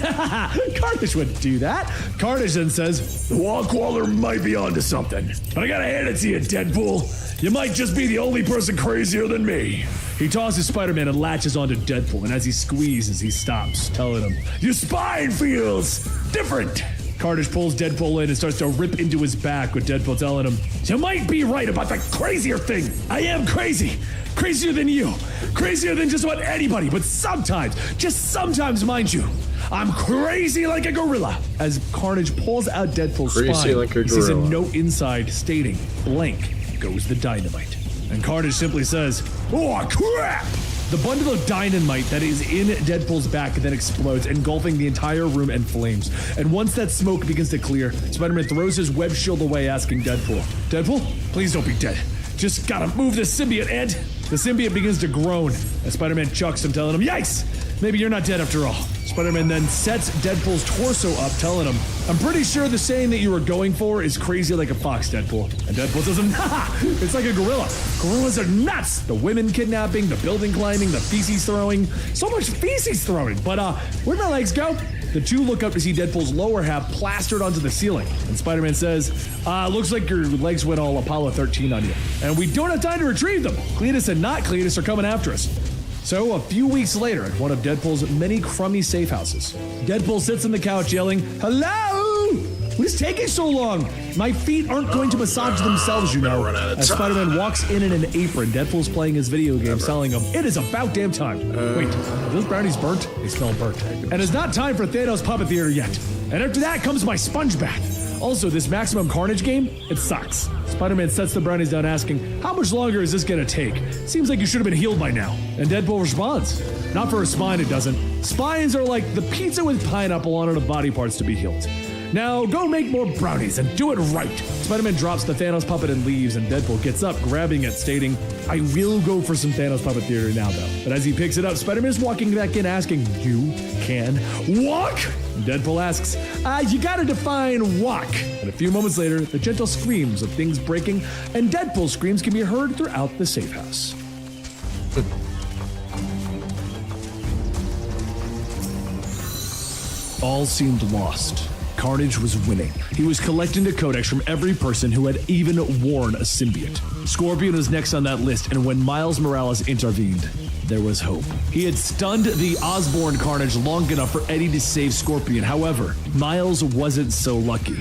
"Carnage wouldn't do that." Carnage then says, "The wall crawler might be onto something, but I gotta hand it to you, Deadpool. You might just be the only person crazier than me." He tosses Spider-Man and latches onto Deadpool, and as he squeezes, he stops, telling him, "Your spine feels different." Carnage pulls Deadpool in and starts to rip into his back, with Deadpool telling him, "You might be right about the crazier thing. I am crazy. Crazier than you. Crazier than just about anybody. But sometimes, just sometimes, mind you, I'm crazy like a gorilla." As Carnage pulls out Deadpool's Crazy spine, like a he sees a gorilla. note inside stating, "Blank goes the dynamite." And Carnage simply says, "Oh, crap!" The bundle of dynamite that is in Deadpool's back then explodes, engulfing the entire room in flames. And once that smoke begins to clear, Spider-Man throws his web shield away, asking Deadpool, "Deadpool, please don't be dead. Just gotta move this symbiote, Ed." The symbiote begins to groan as Spider-Man chucks him, telling him, "Yikes! Maybe you're not dead after all." Spider-Man then sets Deadpool's torso up, telling him, "I'm pretty sure the saying that you were going for is crazy like a fox, Deadpool." And Deadpool tells him, "Haha, it's like a gorilla. Gorillas are nuts. The women kidnapping, the building climbing, the feces throwing. So much feces throwing. But where'd my legs go?" The two look up to see Deadpool's lower half plastered onto the ceiling. And Spider-Man says, "Looks like your legs went all Apollo 13 on you. And we don't have time to retrieve them. Cletus and not Cletus are coming after us." So, a few weeks later, at one of Deadpool's many crummy safe houses, Deadpool sits on the couch yelling, "Hello! What is taking so long? My feet aren't going to massage themselves, you know." As Spider-Man walks in an apron, Deadpool's playing his video game, telling him, "It is about damn time." Wait, are those brownies burnt? They smell burnt. And it's not time for Thanos Puppet Theater yet. And after that comes my sponge bath. Also, this Maximum Carnage game, it sucks. Spider-Man sets the brownies down, asking, "How much longer is this gonna take? Seems like you should have been healed by now." And Deadpool responds, "Not for a spine, it doesn't. Spines are like the pizza with pineapple on it of body parts to be healed. Now go make more brownies and do it right." Spider-Man drops the Thanos puppet and leaves, and Deadpool gets up, grabbing it, stating, "I will go for some Thanos Puppet Theater now, though." But as he picks it up, Spider-Man is walking back in, asking, "You can walk?" And Deadpool asks, "You gotta define walk." And a few moments later, the gentle screams of things breaking, and Deadpool's screams can be heard throughout the safe house. All seemed lost. Carnage was winning. He was collecting the codex from every person who had even worn a symbiote. Scorpion was next on that list, and when Miles Morales intervened, there was hope. He had stunned the Osborn Carnage long enough for Eddie to save Scorpion. However, Miles wasn't so lucky.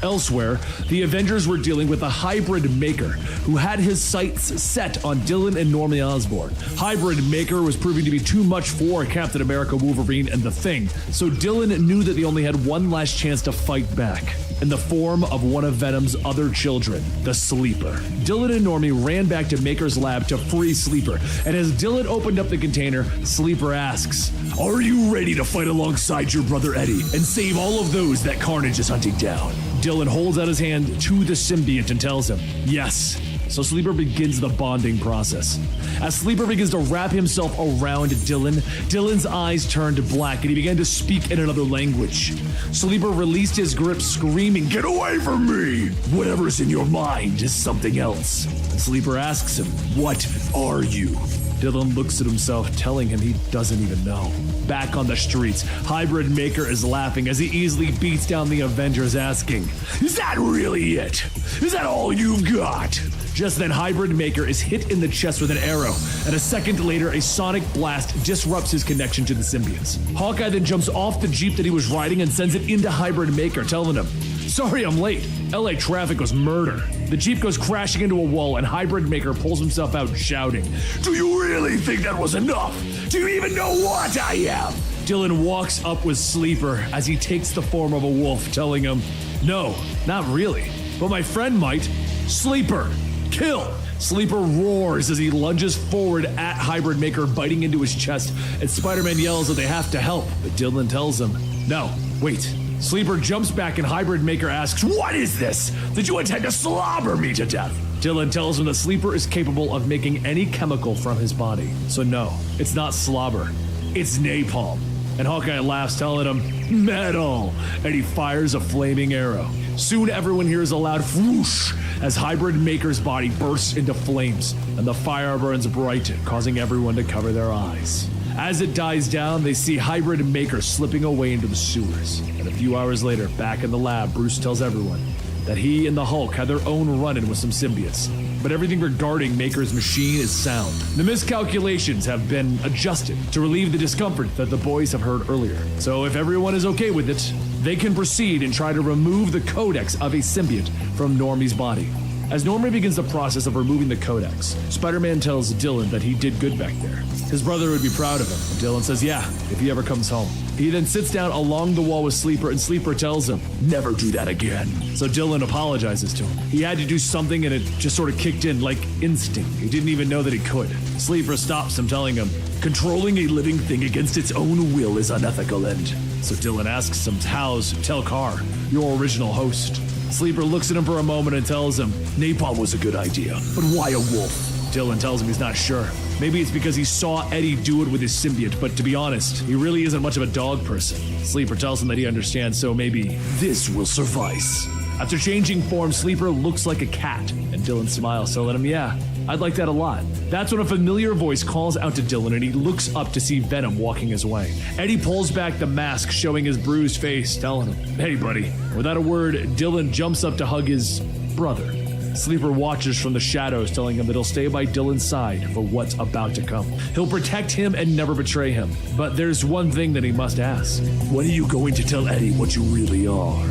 Elsewhere, the Avengers were dealing with a hybrid Maker who had his sights set on Dylan and Norman Osborn. Hybrid Maker was proving to be too much for Captain America, Wolverine, and the Thing, so Dylan knew that they only had one last chance to fight back, in the form of one of Venom's other children, the Sleeper. Dylan and Normie ran back to Maker's lab to free Sleeper, and as Dylan opened up the container, Sleeper asks, "Are you ready to fight alongside your brother Eddie and save all of those that Carnage is hunting down?" Dylan holds out his hand to the symbiote and tells him, yes. So Sleeper begins the bonding process. As Sleeper begins to wrap himself around Dylan, Dylan's eyes turned black and he began to speak in another language. Sleeper released his grip, screaming, "Get away from me! Whatever's in your mind is something else." And Sleeper asks him, "What are you?" Dylan looks at himself, telling him he doesn't even know. Back on the streets, Hybrid Maker is laughing as he easily beats down the Avengers, asking, "Is that really it? Is that all you've got?" Just then, Hybrid Maker is hit in the chest with an arrow, and a second later, a sonic blast disrupts his connection to the symbiotes. Hawkeye then jumps off the Jeep that he was riding and sends it into Hybrid Maker, telling him, "Sorry I'm late. LA traffic was murder." The Jeep goes crashing into a wall, and Hybrid Maker pulls himself out, shouting, "Do you really think that was enough? Do you even know what I am?" Dylan walks up with Sleeper as he takes the form of a wolf, telling him, "No, not really, but my friend might. Sleeper, kill!" Sleeper roars as he lunges forward at Hybrid Maker, biting into his chest, and Spider-Man yells that they have to help, but Dylan tells him, "No, wait." Sleeper jumps back and Hybrid Maker asks, "What is this? Did you intend to slobber me to death?" Dylan tells him that Sleeper is capable of making any chemical from his body. So no, it's not slobber, it's napalm. And Hawkeye laughs, telling him, "Metal!" and he fires a flaming arrow. Soon everyone hears a loud whoosh as Hybrid Maker's body bursts into flames, and the fire burns bright, causing everyone to cover their eyes. As it dies down, they see Hybrid Maker slipping away into the sewers. And a few hours later, back in the lab, Bruce tells everyone that he and the Hulk had their own run-in with some symbiotes. But everything regarding Maker's machine is sound. The miscalculations have been adjusted to relieve the discomfort that the boys have heard earlier. So if everyone is okay with it, they can proceed and try to remove the codex of a symbiote from Normie's body. As Normie begins the process of removing the codex, Spider-Man tells Dylan that he did good back there. His brother would be proud of him. And Dylan says, yeah, if he ever comes home. He then sits down along the wall with Sleeper, and Sleeper tells him, never do that again. So Dylan apologizes to him. He had to do something and it just sort of kicked in like instinct. He didn't even know that he could. Sleeper stops him, telling him, controlling a living thing against its own will is unethical, and so Dylan asks him, how's Telkar, your original host? Sleeper looks at him for a moment and tells him, napalm was a good idea, but why a wolf? Dylan tells him he's not sure. Maybe it's because he saw Eddie do it with his symbiote, but to be honest, he really isn't much of a dog person. Sleeper tells him that he understands, so maybe this will suffice. After changing form, Sleeper looks like a cat, and Dylan smiles, telling him, yeah, I'd like that a lot. That's when a familiar voice calls out to Dylan, and he looks up to see Venom walking his way. Eddie pulls back the mask, showing his bruised face, telling him, hey buddy. Without a word, Dylan jumps up to hug his brother. Sleeper watches from the shadows, telling him that he'll stay by Dylan's side for what's about to come. He'll protect him and never betray him. But there's one thing that he must ask. When are you going to tell Eddie what you really are?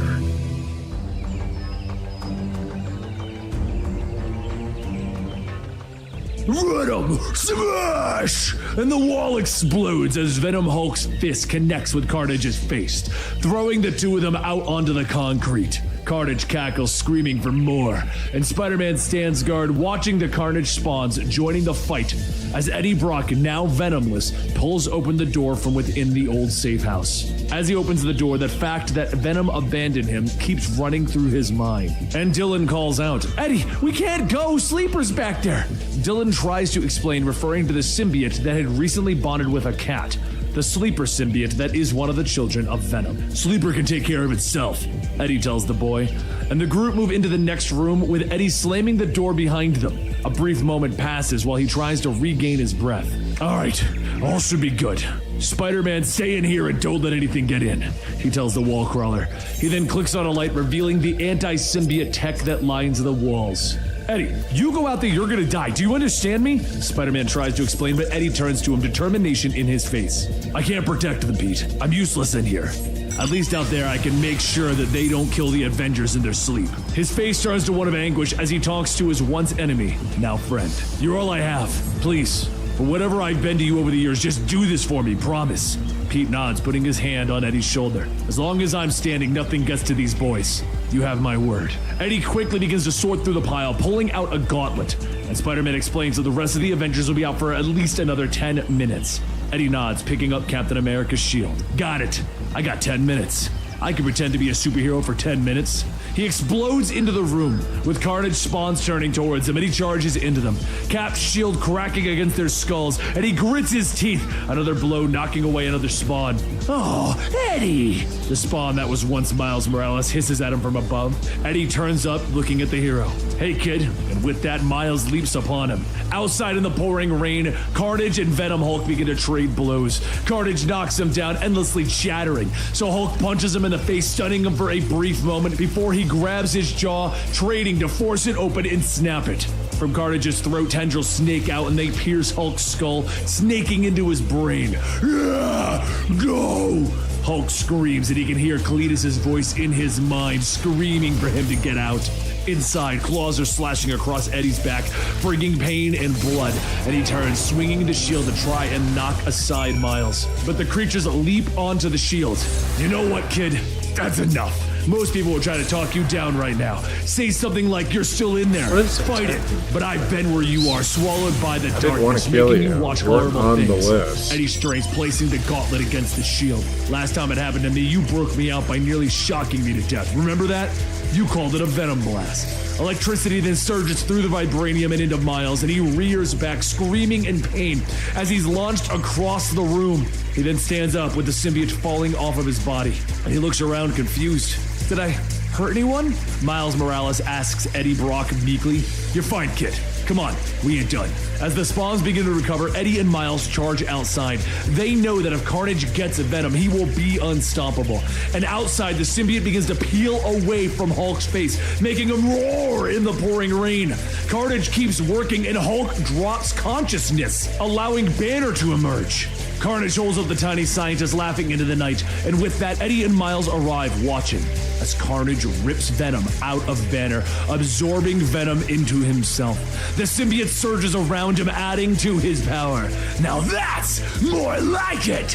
Venom, smash! And the wall explodes as Venom Hulk's fist connects with Carnage's face, throwing the two of them out onto the concrete. Carnage cackles, screaming for more, and Spider-Man stands guard, watching the Carnage spawns joining the fight as Eddie Brock, now venomless, pulls open the door from within the old safe house. As he opens the door, the fact that Venom abandoned him keeps running through his mind. And Dylan calls out, Eddie, we can't go, Sleeper's back there. Dylan tries to explain, referring to the symbiote that had recently bonded with a cat. The Sleeper symbiote that is one of the children of Venom. Sleeper can take care of itself, Eddie tells the boy. And the group move into the next room with Eddie slamming the door behind them. A brief moment passes while he tries to regain his breath. All right, all should be good. Spider-Man, stay in here and don't let anything get in, he tells the wall crawler. He then clicks on a light, revealing the anti-symbiote tech that lines the walls. Eddie, you go out there, you're gonna die. Do you understand me? Spider-Man tries to explain, but Eddie turns to him, determination in his face. I can't protect them, Pete. I'm useless in here. At least out there, I can make sure that they don't kill the Avengers in their sleep. His face turns to one of anguish as he talks to his once enemy, now friend. You're all I have. Please, for whatever I've been to you over the years, just do this for me, promise. Pete nods, putting his hand on Eddie's shoulder. As long as I'm standing, nothing gets to these boys. You have my word. Eddie quickly begins to sort through the pile, pulling out a gauntlet. And Spider-Man explains that the rest of the Avengers will be out for at least another 10 minutes. Eddie nods, picking up Captain America's shield. Got it. I got 10 minutes. I could pretend to be a superhero for 10 minutes. He explodes into the room, with Carnage spawns turning towards him, and he charges into them. Cap's shield cracking against their skulls, and he grits his teeth. Another blow knocking away another spawn. Oh, Eddie! The spawn that was once Miles Morales hisses at him from above. Eddie turns up, looking at the hero. Hey, kid. And with that, Miles leaps upon him. Outside in the pouring rain, Carnage and Venom Hulk begin to trade blows. Carnage knocks him down, endlessly chattering. So Hulk punches him in the face, stunning him for a brief moment before he grabs his jaw, trading to force it open and snap it. From Carnage's throat, tendrils snake out and they pierce Hulk's skull, snaking into his brain. Yeah, go! Hulk screams and he can hear Cletus's voice in his mind, screaming for him to get out. Inside, claws are slashing across Eddie's back, bringing pain and blood, and he turns, swinging the shield to try and knock aside Miles. But the creatures leap onto the shield. You know what, kid? That's enough. Most people will try to talk you down right now. Say something like you're still in there. Fight it. But I've been where you are, swallowed by the darkness, making you watch horrible things. Eddie strains, placing the gauntlet against the shield. Last time it happened to me, you broke me out by nearly shocking me to death. Remember that? You called it a venom blast. Electricity then surges through the vibranium and into Miles, and he rears back, screaming in pain as he's launched across the room. He then stands up with the symbiote falling off of his body, and he looks around confused. Did I hurt anyone? Miles Morales asks Eddie Brock meekly. You're fine, kid. Come on, we ain't done. As the spawns begin to recover, Eddie and Miles charge outside. They know that if Carnage gets Venom, he will be unstoppable. And outside, the symbiote begins to peel away from Hulk's face, making him roar in the pouring rain. Carnage keeps working and Hulk drops consciousness, allowing Banner to emerge. Carnage holds up the tiny scientist, laughing into the night, and with that, Eddie and Miles arrive, watching as Carnage rips Venom out of Banner, absorbing Venom into himself. The symbiote surges around him, adding to his power. Now that's more like it!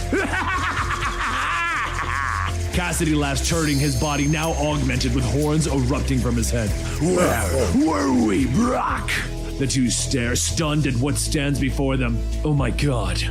Cassidy laughs, turning his body, now augmented with horns erupting from his head. Where were we, Brock? The two stare, stunned at what stands before them. Oh my god.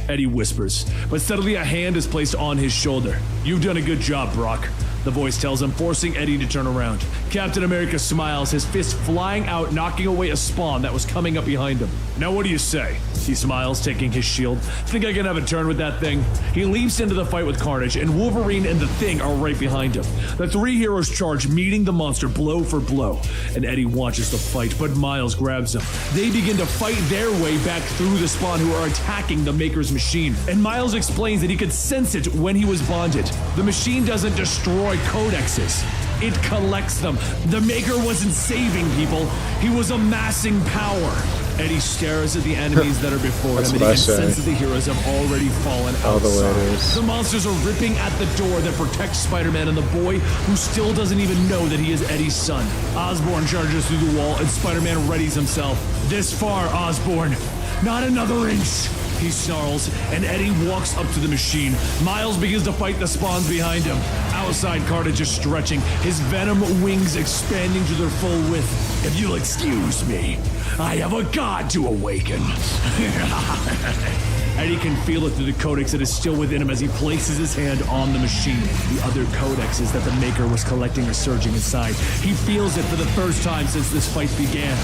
Eddie whispers, but suddenly a hand is placed on his shoulder. You've done a good job, Brock. The voice tells him, forcing Eddie to turn around. Captain America smiles, his fist flying out, knocking away a spawn that was coming up behind him. Now what do you say? He smiles, taking his shield. Think I can have a turn with that thing? He leaps into the fight with Carnage, and Wolverine and the Thing are right behind him. The three heroes charge, meeting the monster blow for blow. And Eddie watches the fight, but Miles grabs him. They begin to fight their way back through the spawn who are attacking the Maker's machine. And Miles explains that he could sense it when he was bonded. The machine doesn't destroy codexes. It collects them. The Maker wasn't saving people. He was amassing power. Eddie stares at the enemies that are before him, and he can sense that the heroes have already fallen outside. The monsters are ripping at the door that protects Spider-Man and the boy, who still doesn't even know that he is Eddie's son. Osborn charges through the wall, and Spider-Man readies himself. This far, Osborn. Not another inch. He snarls, and Eddie walks up to the machine. Miles begins to fight the spawns behind him. Outside, Carnage is stretching, his venom wings expanding to their full width. If you'll excuse me, I have a god to awaken. Eddie can feel it through the codex that is still within him as he places his hand on the machine. The other codexes that the Maker was collecting are surging inside. He feels it for the first time since this fight began.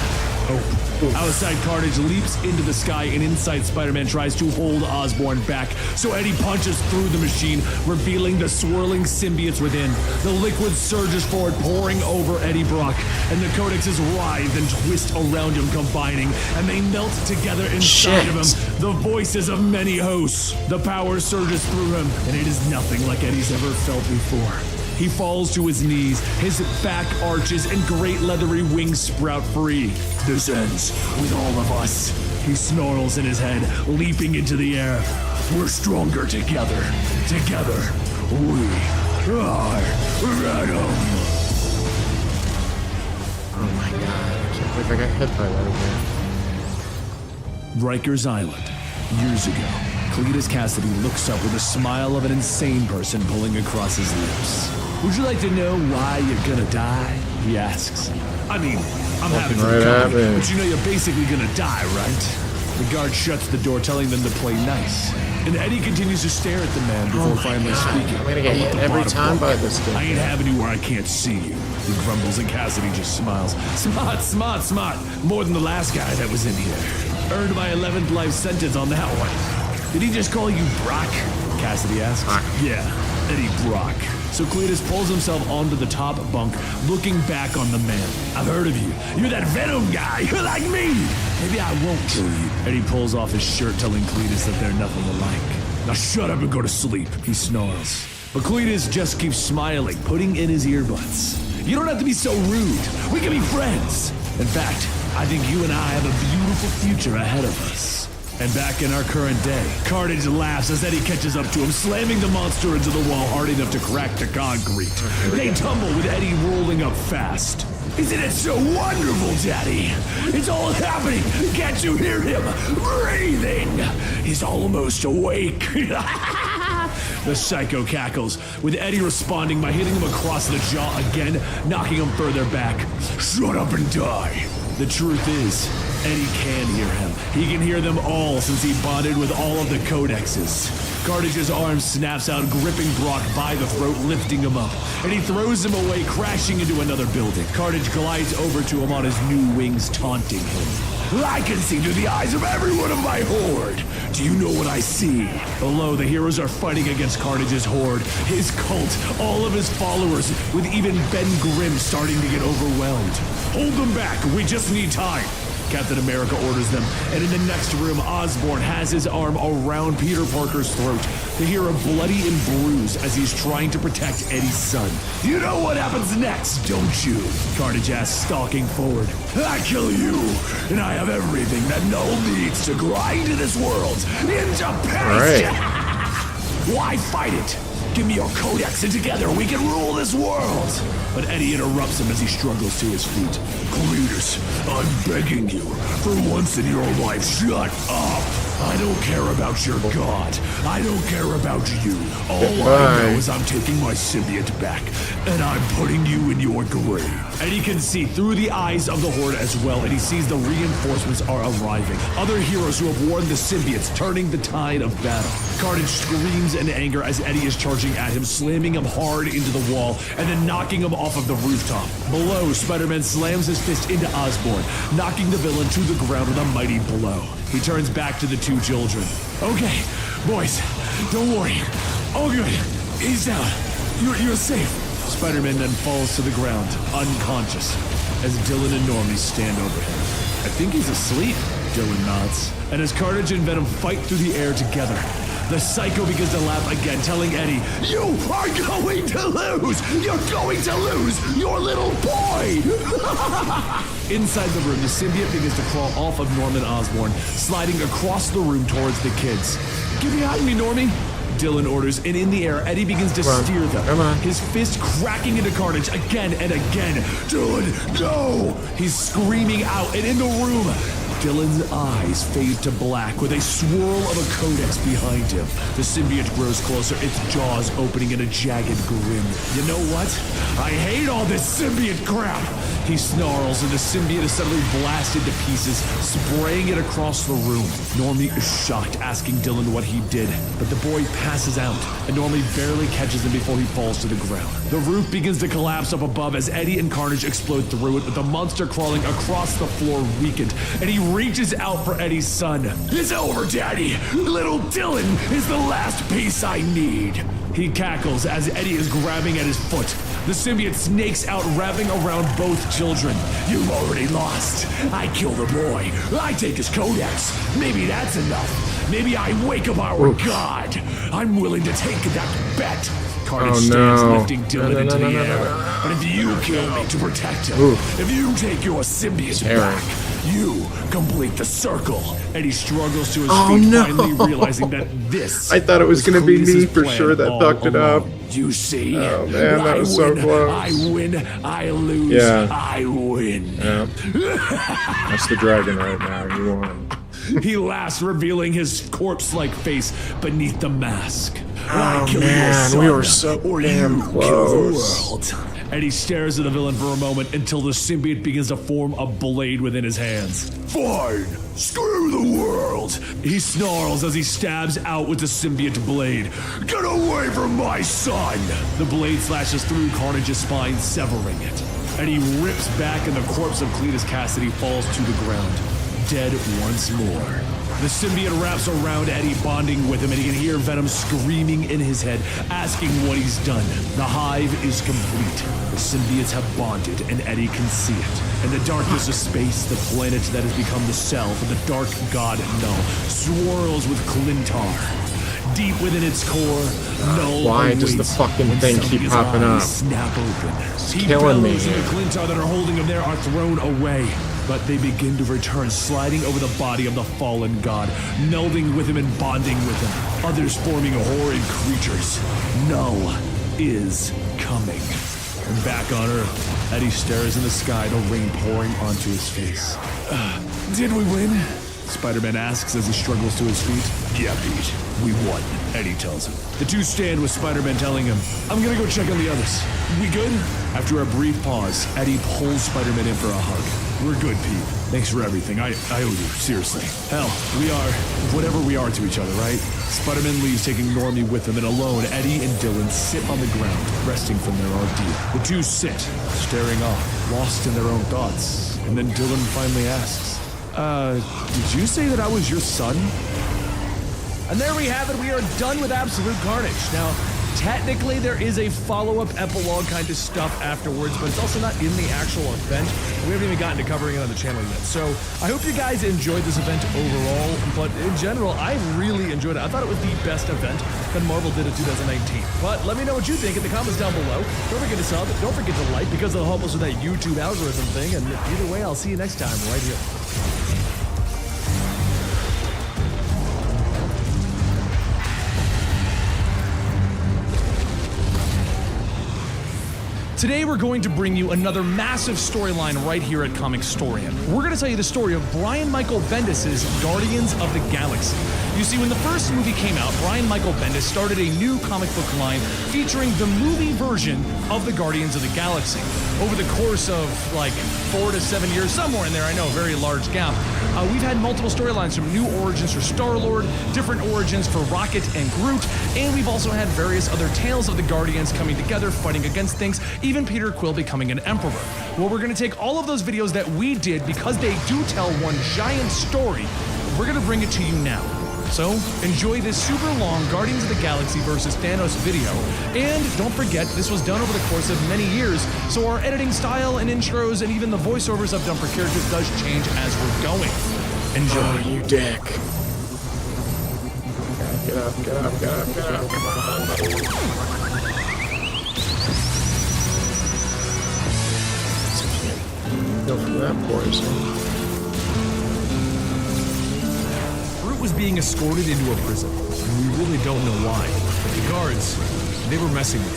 Outside, Carnage leaps into the sky, and inside, Spider-Man tries to hold Osborn back, so Eddie punches through the machine, revealing the swirling symbiotes within. The liquid surges forward, pouring over Eddie Brock, and the codexes writhe and twist around him, combining, and they melt together inside of him. The voices of many hosts. The power surges through him, and it is nothing like Eddie's ever felt before. He falls to his knees, his back arches, and great leathery wings sprout free. This ends with all of us. He snarls in his head, leaping into the air. We're stronger together. Together, we are Venom. Oh my god, I can't believe I got hit by that again. Rikers Island. Years ago, Cletus Cassidy looks up with a smile of an insane person pulling across his lips. Would you like to know why you're gonna die? He asks. I mean, I'm happy for the company, but you know you're basically gonna die, right? The guard shuts the door, telling them to play nice. And Eddie continues to stare at the man before finally speaking. I'm gonna get hit every time by this I thing. ain't having you where I can't see you. He grumbles and Cassidy just smiles. Smart. More than the last guy that was in here. Earned my 11th life sentence on that one. Did he just call you Brock? Cassidy asks. Brock. Yeah, Eddie Brock. So Cletus pulls himself onto the top bunk, looking back on the man. I've heard of you. You're that Venom guy. You're like me. Maybe I won't kill you. Eddie pulls off his shirt, telling Cletus that they're nothing alike. Now shut up and go to sleep, he snarls. But Cletus just keeps smiling, putting in his earbuds. You don't have to be so rude. We can be friends. In fact, I think you and I have a beautiful future ahead of us. And back in our current day, Carnage laughs as Eddie catches up to him, slamming the monster into the wall hard enough to crack the concrete. They tumble with Eddie rolling up fast. Isn't it so wonderful, Daddy? It's all happening. Can't you hear him breathing? He's almost awake. The psycho cackles, with Eddie responding by hitting him across the jaw again, knocking him further back. Shut up and die. The truth is, Eddie can hear him. He can hear them all since he bonded with all of the codexes. Carnage's arm snaps out, gripping Brock by the throat, lifting him up. And he throws him away, crashing into another building. Carnage glides over to him on his new wings, taunting him. I can see through the eyes of every one of my horde. Do you know what I see? Below, the heroes are fighting against Carnage's horde, his cult, all of his followers, with even Ben Grimm starting to get overwhelmed. Hold them back, we just need time. Captain America orders them, and in the next room, Osborn has his arm around Peter Parker's throat. They hear a bloody and bruise as he's trying to protect Eddie's son. You know what happens next, don't you? Carnage asks, stalking forward. I kill you, and I have everything that Null needs to grind this world into paste. Why fight it? Give me your codex, and together we can rule this world. But Eddie interrupts him as he struggles to his feet. Cletus, I'm begging you, for once in your life, shut up. I don't care about your god. I don't care about you. All I know is I'm taking my symbiote back, and I'm putting you in your grave. Eddie can see through the eyes of the Horde as well, and he sees the reinforcements are arriving. Other heroes who have worn the symbiotes, turning the tide of battle. Carnage screams in anger as Eddie is charging at him, slamming him hard into the wall, and then knocking him off of the rooftop. Below, Spider-Man slams his fist into Osborn, knocking the villain to the ground with a mighty blow. He turns back to the two children. Okay, boys, don't worry. All good. He's down. You're safe. Spider-Man then falls to the ground, unconscious, as Dylan and Normie stand over him. I think he's asleep, Dylan nods. And as Carnage and Venom fight through the air together, the Psycho begins to laugh again, telling Eddie, you are going to lose! You're going to lose, your little boy! Inside the room, the symbiote begins to crawl off of Norman Osborn, sliding across the room towards the kids. Get behind me, Normie! Dylan orders, and in the air, Eddie begins to steer them. Come on. His fist cracking into Carnage again and again. Dylan, no! He's screaming out, and in the room, Dylan's eyes fade to black with a swirl of a codex behind him. The symbiote grows closer, its jaws opening in a jagged grin. You know what? I hate all this symbiote crap! He snarls, and the symbiote is suddenly blasted to pieces, spraying it across the room. Normie is shocked, asking Dylan what he did, but the boy passes out, and Normie barely catches him before he falls to the ground. The roof begins to collapse up above as Eddie and Carnage explode through it, with the monster crawling across the floor weakened, and he reaches out for Eddie's son. It's over, Daddy! Little Dylan is the last piece I need! He cackles as Eddie is grabbing at his foot. The symbiote snakes out, wrapping around both children. You've already lost. I kill the boy. I take his codex. Maybe that's enough. Maybe I wake up our god. I'm willing to take that bet. Carnage stands, lifting Dylan into the air. But if you kill me to protect him, if you take your symbiote back, you complete the circle. Eddie struggles to his feet, finally realizing that this. I thought it was going to be me for sure that fucked it up. You see? Oh man, that was so close. I win, I lose, I win. Yeah. That's the dragon right now. You won. He laughs, revealing his corpse-like face beneath the mask. Oh man, we were so damn close. Eddie stares at the villain for a moment until the symbiote begins to form a blade within his hands. Fine, screw the world! He snarls as he stabs out with the symbiote blade. Get away from my son! The blade slashes through Carnage's spine, severing it. Eddie rips back and the corpse of Cletus Cassidy falls to the ground, dead once more. The symbiote wraps around Eddie, bonding with him, and he can hear Venom screaming in his head, asking what he's done. The hive is complete. The symbiotes have bonded, and Eddie can see it. In the darkness of space, the planet that has become the cell for the dark god Null swirls with Clintar. Deep within its core, Null Why does the fucking thing keep popping up? Snap open. It's killing me. And the Clintar that are holding him there are thrown away. But they begin to return, sliding over the body of the fallen god, melding with him and bonding with him. Others forming horrid creatures. Null is coming. And back on Earth, Eddie stares in the sky, the rain pouring onto his face. Did we win? Spider-Man asks as he struggles to his feet. Yeah, Pete. We won, Eddie tells him. The two stand with Spider-Man telling him, I'm gonna go check on the others. We good? After a brief pause, Eddie pulls Spider-Man in for a hug. We're good, Pete. Thanks for everything. I owe you, seriously. Hell, we are whatever we are to each other, right? Spider-Man leaves, taking Normie with him, and alone, Eddie and Dylan sit on the ground, resting from their ordeal. The two sit, staring off, lost in their own thoughts. And then Dylan finally asks, did you say that I was your son? And there we have it. We are done with Absolute Carnage. Now, technically, there is a follow-up epilogue kind of stuff afterwards, but it's also not in the actual event. We haven't even gotten to covering it on the channel yet. So I hope you guys enjoyed this event overall, but in general, I really enjoyed it. I thought it was the best event that Marvel did in 2019. But let me know what you think in the comments down below. Don't forget to sub, don't forget to like, because it'll help us with that YouTube algorithm thing. And either way, I'll see you next time right here. Today we're going to bring you another massive storyline right here at Comicstorian. We're going to tell you the story of Brian Michael Bendis' Guardians of the Galaxy. You see, when the first movie came out, Brian Michael Bendis started a new comic book line featuring the movie version of the Guardians of the Galaxy. Over the course of like 4 to 7 years, somewhere in there, I know, a very large gap, we've had multiple storylines from new origins for Star-Lord, different origins for Rocket and Groot, and we've also had various other tales of the Guardians coming together, fighting against things, even Peter Quill becoming an emperor. Well, we're going to take all of those videos that we did because they do tell one giant story. We're going to bring it to you now. So, enjoy this super long Guardians of the Galaxy versus Thanos video. And don't forget, this was done over the course of many years, so our editing style and intros and even the voiceovers I've done for characters does change as we're going. Enjoy. Oh, you dick. Get up, get up, get up, get up, come on. Go for that poison. Groot was being escorted into a prison, and we really don't know why. But the guards, they were messing with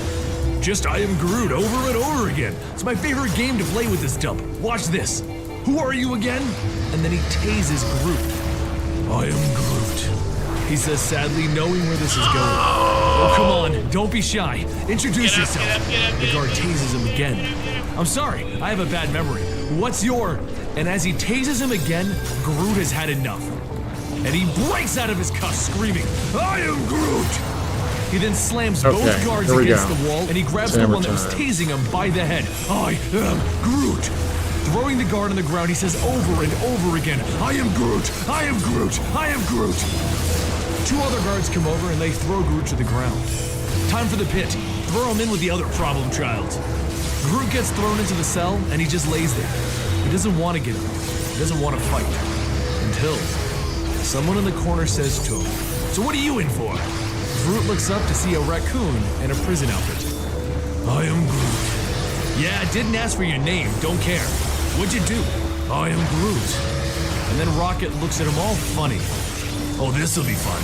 him. Just I am Groot over and over again. It's my favorite game to play with this dump. Watch this. Who are you again? And then he tases Groot. I am Groot, he says sadly, knowing where this is going. Oh, come on, don't be shy. Introduce yourself. The guard tases him again. I'm sorry, I have a bad memory. What's your... And as he tases him again, Groot has had enough. And he breaks out of his cuffs, screaming, I am Groot! He then slams both guards against the wall, and he grabs the one that was tasing him by the head. I am Groot! Throwing the guard on the ground, he says over and over again, I am Groot! I am Groot! I am Groot! 2 other guards come over and they throw Groot to the ground. Time for the pit. Throw him in with the other problem child. Groot gets thrown into the cell, and he just lays there. He doesn't want to get up. He doesn't want to fight. Until someone in the corner says to him, so what are you in for? Groot looks up to see a raccoon in a prison outfit. I am Groot. Yeah, didn't ask for your name, don't care. What'd you do? I am Groot. And then Rocket looks at him all funny. Oh, this'll be fun.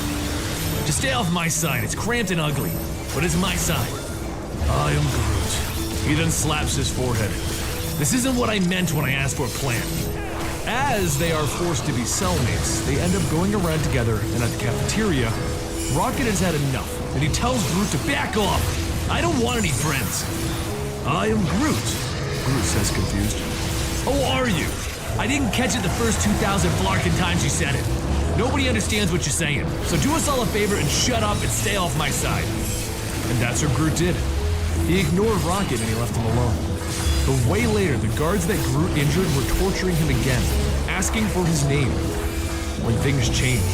Just stay off my side, it's cramped and ugly, but it's my side. I am Groot. He then slaps his forehead. This isn't what I meant when I asked for a plan. As they are forced to be cellmates, they end up going around together, and at the cafeteria, Rocket has had enough, and he tells Groot to back off. I don't want any friends. I am Groot, Groot says confused. Oh, are you? I didn't catch it the first 2,000 flarkin' times you said it. Nobody understands what you're saying, so do us all a favor and shut up and stay off my side. And that's what Groot did. He ignored Rocket and he left him alone. But way later, the guards that Groot injured were torturing him again, asking for his name. When things changed,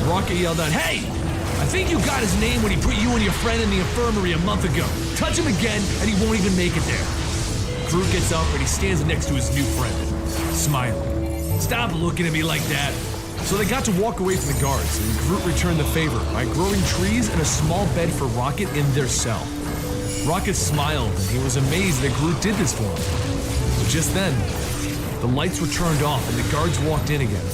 Rocket yelled out, "Hey! I think you got his name when he put you and your friend in the infirmary a month ago. Touch him again and he won't even make it there." Groot gets up and he stands next to his new friend, smiling. "Stop looking at me like that." So they got to walk away from the guards, and Groot returned the favor by growing trees and a small bed for Rocket in their cell. Rocket smiled, and he was amazed that Groot did this for him. But just then, the lights were turned off and the guards walked in again.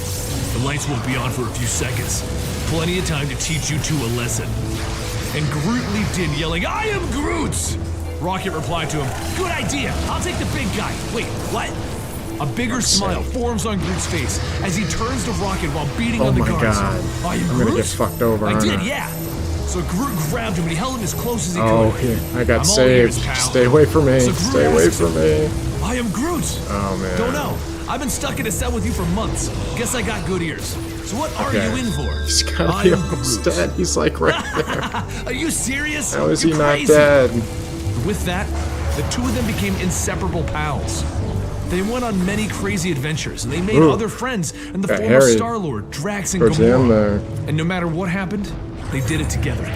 "The lights won't be on for a few seconds. Plenty of time to teach you two a lesson." And Groot leaped in, yelling, "I am Groot!" Rocket replied to him, "Good idea. I'll take the big guy." Wait, what? A bigger smile forms on Groot's face as he turns to Rocket while beating on the guards. God. "Are you I'm Groot?" gonna get fucked over. I did, yeah. So Groot grabbed him and he held him as close as he Oh, could. here. I got "I'm all saved. ears, pal." Stay away from me. So Groot Stay away asked from him, me. "I am Groot." Oh, man. "Don't know. I've been stuck in a cell with you for months. Guess I got good ears. So what are Okay. you in for?" He's gotta "I be am almost Groot." dead. He's like right there. Are you serious? How is he You're not crazy. dead? With that, the two of them became inseparable pals. They went on many crazy adventures, and they made Ooh. other friends in the Got form of Harry. Star-Lord, Drax, and Towards the end Gamora. there. And no matter what happened, they did it together.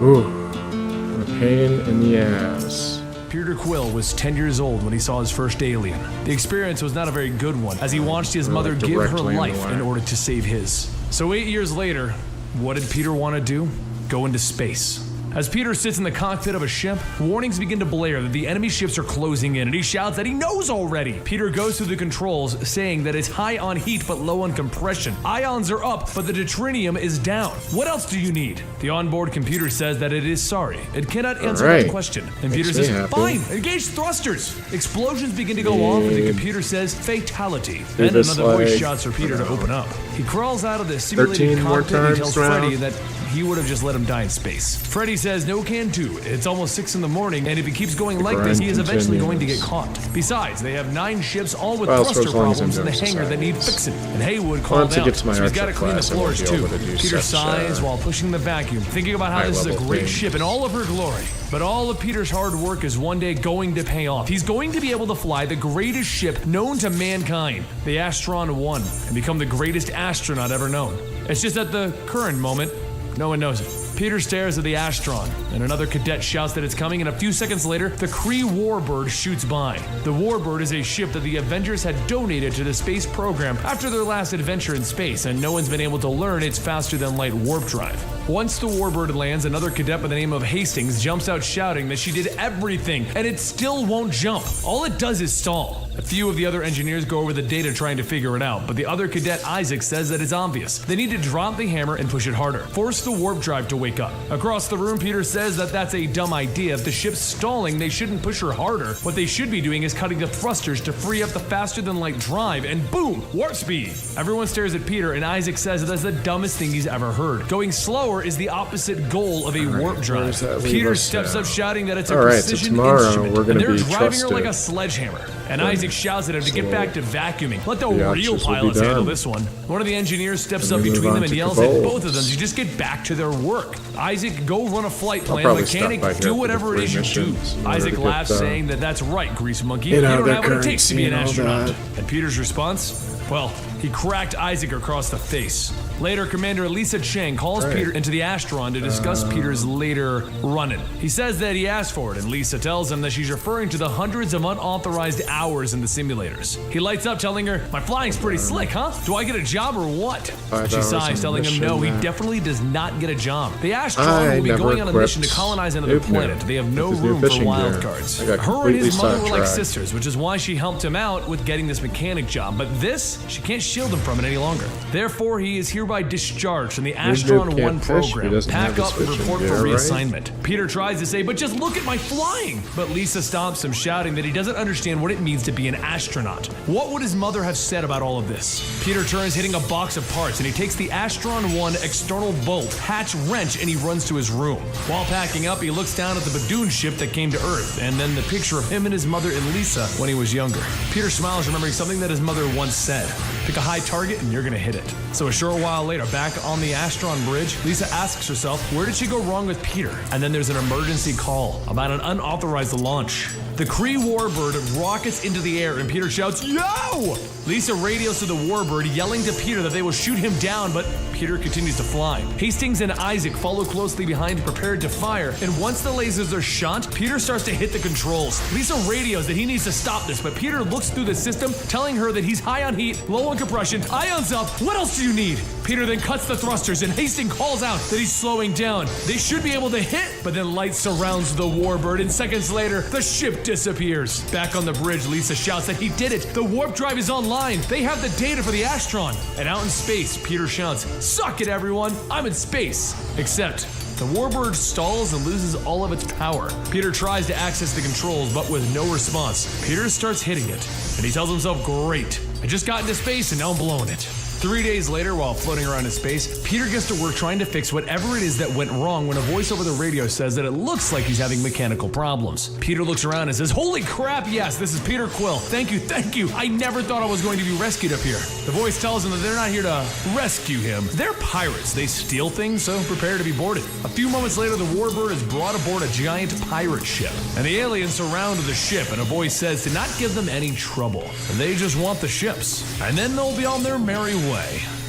Ooh. What a pain in the ass. Peter Quill was 10 years old when he saw his first alien. The experience was not a very good one, as he watched his mother give her directly in the life way. in order to save his. So 8 years later, what did Peter want to do? Go into space. As Peter sits in the cockpit of a ship, warnings begin to blare that the enemy ships are closing in, and he shouts that he knows already. Peter goes through the controls, saying that it's high on heat but low on compression. Ions are up, but the deuterium is down. What else do you need? The onboard computer says that it is sorry. It cannot answer that Alright. question. And Makes Peter me says, happy. "Fine, engage thrusters." Explosions begin to go off, and the computer says, "Fatality." Do Then this another voice like- shouts for Peter to open up. He crawls out of the 13 simulated more cockpit and times tells round. Freddy that he would have just let him die in space. Freddy says no can do. It's almost 6 in the morning, and if he keeps going like this, he is eventually going to get caught. Besides, they have 9 ships, all with Well, thruster as long as I'm problems in the doing hangar that need society. fixing. And Haywood Once called I out, get to my so he's got to archer clean the class, I won't floors be too. able to do Peter such, sighs while pushing the vacuum, thinking about how this is a high-level great things. ship in all of her glory. But all of Peter's hard work is one day going to pay off. He's going to be able to fly the greatest ship known to mankind, the Astron 1, and become the greatest astronaut ever known. It's just at the current moment, no one knows it. Peter stares at the Astron, and another cadet shouts that it's coming, and a few seconds later, the Kree Warbird shoots by. The Warbird is a ship that the Avengers had donated to the space program after their last adventure in space, and no one's been able to learn its faster-than-light warp drive. Once the Warbird lands, another cadet by the name of Hastings jumps out shouting that she did everything, and it still won't jump. All it does is stall. A few of the other engineers go over the data trying to figure it out, but the other cadet, Isaac, says that it's obvious. They need to drop the hammer and push it harder. Force the warp drive to wake up. Across the room, Peter says that that's a dumb idea. If the ship's stalling, they shouldn't push her harder. What they should be doing is cutting the thrusters to free up the faster-than-light drive, and boom, warp speed. Everyone stares at Peter, and Isaac says that that's the dumbest thing he's ever heard. Going slower is the opposite goal of a warp where drive. does that leave Peter us steps now? up shouting that it's a Alright, so precision tomorrow instrument, we're gonna and they're be driving her like trusted. a sledgehammer. And Isaac shouts at him to get back to vacuuming. Let the The real options will be pilots handle done. this one. One of the engineers steps And up we move between them on and to yells at Cabal. both of them to just get back to their work. Isaac, go run a flight plan. probably stop Mechanic, by here do for whatever the it is you free do. missions in order Isaac to get, laughs, saying that that's right, Grease Monkey. You get out don't of have the what it takes to be an currency and all astronaut. that. And Peter's response? Well, he cracked Isaac across the face. Later, Commander Lisa Chang calls Right. Peter into the Astron to discuss Peter's later run-in. He says that he asked for it, and Lisa tells him that she's referring to the hundreds of unauthorized hours in the simulators. He lights up, telling her, "My flying's pretty slick, huh? Do I get a job or what?" 5 She hours sighs, on telling him mission, no, he man. definitely does not get a job. The Astron I will be never going on a mission to equipped colonize another Upner planet. They have no with his new room for fishing wild gear. cards. I got Her and his completely mother were like sidetracked. sisters, which is why she helped him out with getting this mechanic job. But this, she can't shield him from it any longer. Therefore, he is hereby discharged from the Noob Astron can't 1 fish if he program. doesn't Pack have up his and fishing report gear, for right? reassignment. Peter tries to say, but just look at my flying! But Lisa stops him, shouting that he doesn't understand what it means to be an astronaut. What would his mother have said about all of this? Peter turns, hitting a box of parts, and he takes the Astron 1 external bolt, hatch wrench, and he runs to his room. While packing up, he looks down at the Badoon ship that came to Earth, and then the picture of him and his mother and Lisa when he was younger. Peter smiles, remembering something that his mother once said. Pick a high target and you're gonna hit it. So a short while later, back on the Astron bridge, Lisa asks herself, where did she go wrong with Peter? And then there's an emergency call about an unauthorized launch. The Kree warbird rockets into the air and Peter shouts, "Yo!" Lisa radios to the warbird, yelling to Peter that they will shoot him down, but Peter continues to fly. Hastings and Isaac follow closely behind, prepared to fire, and once the lasers are shot, Peter starts to hit the controls. Lisa radios that he needs to stop this, but Peter looks through the system, telling her that he's high on heat, low on compression, ions up, what else do you need? Peter then cuts the thrusters, and Hastings calls out that he's slowing down. They should be able to hit, but then light surrounds the warbird, and seconds later, the ship disappears. Back on the bridge, Lisa shouts that he did it. The warp drive is online. They have the data for the Astron. And out in space, Peter shouts, "Suck it, everyone. I'm in space." Except the warbird stalls and loses all of its power. Peter tries to access the controls, but with no response. Peter starts hitting it, and he tells himself, great, I just got into space and now I'm blowing it. 3 days later, while floating around in space, Peter gets to work trying to fix whatever it is that went wrong when a voice over the radio says that it looks like he's having mechanical problems. Peter looks around and says, holy crap, yes, this is Peter Quill. Thank you. I never thought I was going to be rescued up here. The voice tells him that they're not here to rescue him. They're pirates. They steal things, so prepare to be boarded. A few moments later, the warbird is brought aboard a giant pirate ship, and the aliens surround the ship, and a voice says to not give them any trouble. They just want the ships, and then they'll be on their merry way.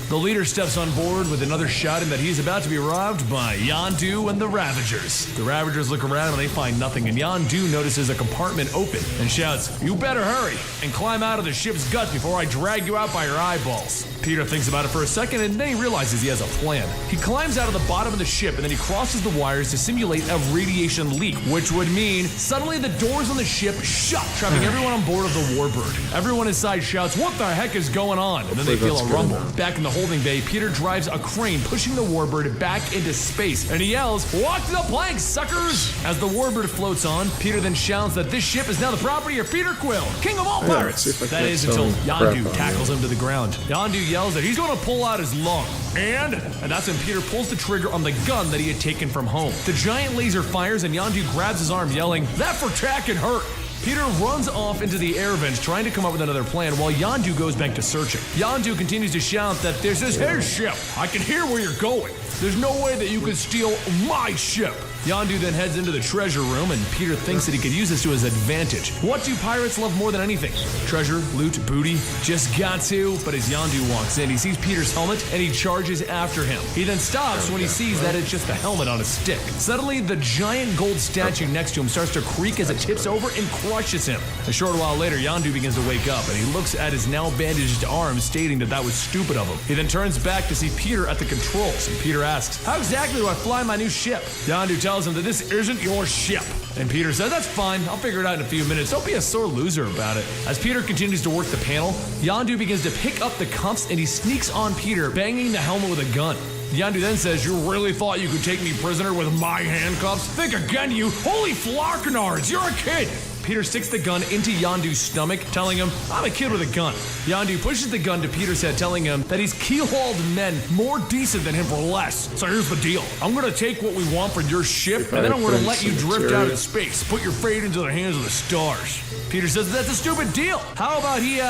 The leader steps on board with another shouting that he's about to be robbed by Yondu and the Ravagers. The Ravagers look around and they find nothing, and Yondu notices a compartment open and shouts, "You better hurry and climb out of the ship's guts before I drag you out by your eyeballs." Peter thinks about it for a second and then he realizes he has a plan. He climbs out of the bottom of the ship and then he crosses the wires to simulate a radiation leak, which would mean suddenly the doors on the ship shut, trapping everyone on board of the warbird. Everyone inside shouts, "What the heck is going on?" And then they feel a rumble. Back in the holding bay, Peter drives a crane pushing the warbird back into space, and he yells, "Walk the plank, suckers!" As the warbird floats on, Peter then shouts that this ship is now the property of Peter Quill, king of all pirates. That is until Yondu tackles him to the ground. Yondu yells that he's going to pull out his lung. And that's when Peter pulls the trigger on the gun that he had taken from home. The giant laser fires and Yondu grabs his arm, yelling, "That for tack can hurt." Peter runs off into the air vents trying to come up with another plan while Yondu goes back to searching. Yondu continues to shout that this is his ship. I can hear where you're going. There's no way that you could steal my ship. Yondu then heads into the treasure room, and Peter thinks that he could use this to his advantage. What do pirates love more than anything? Treasure, loot, booty? Just got to. But as Yondu walks in, he sees Peter's helmet, and he charges after him. He then stops when he sees that it's just a helmet on a stick. Suddenly, the giant gold statue next to him starts to creak as it tips over and crushes him. A short while later, Yondu begins to wake up, and he looks at his now bandaged arm, stating that that was stupid of him. He then turns back to see Peter at the controls, and Peter asks, "How exactly do I fly my new ship?" Yondu tells him that this isn't your ship. And Peter says, "That's fine, I'll figure it out in a few minutes. Don't be a sore loser about it." As Peter continues to work the panel, Yondu begins to pick up the cuffs and he sneaks on Peter, banging the helmet with a gun. Yondu then says, "You really thought you could take me prisoner with my handcuffs? Think again, you holy flarkanards, you're a kid!" Peter sticks the gun into Yondu's stomach, telling him, "I'm a kid with a gun." Yondu pushes the gun to Peter's head, telling him that he's keel-hauled men more decent than him for less. "So here's the deal. I'm gonna take what we want from your ship, and then I'm gonna let you drift out in space. Put your fate into the hands of the stars." Peter says that's a stupid deal. How about he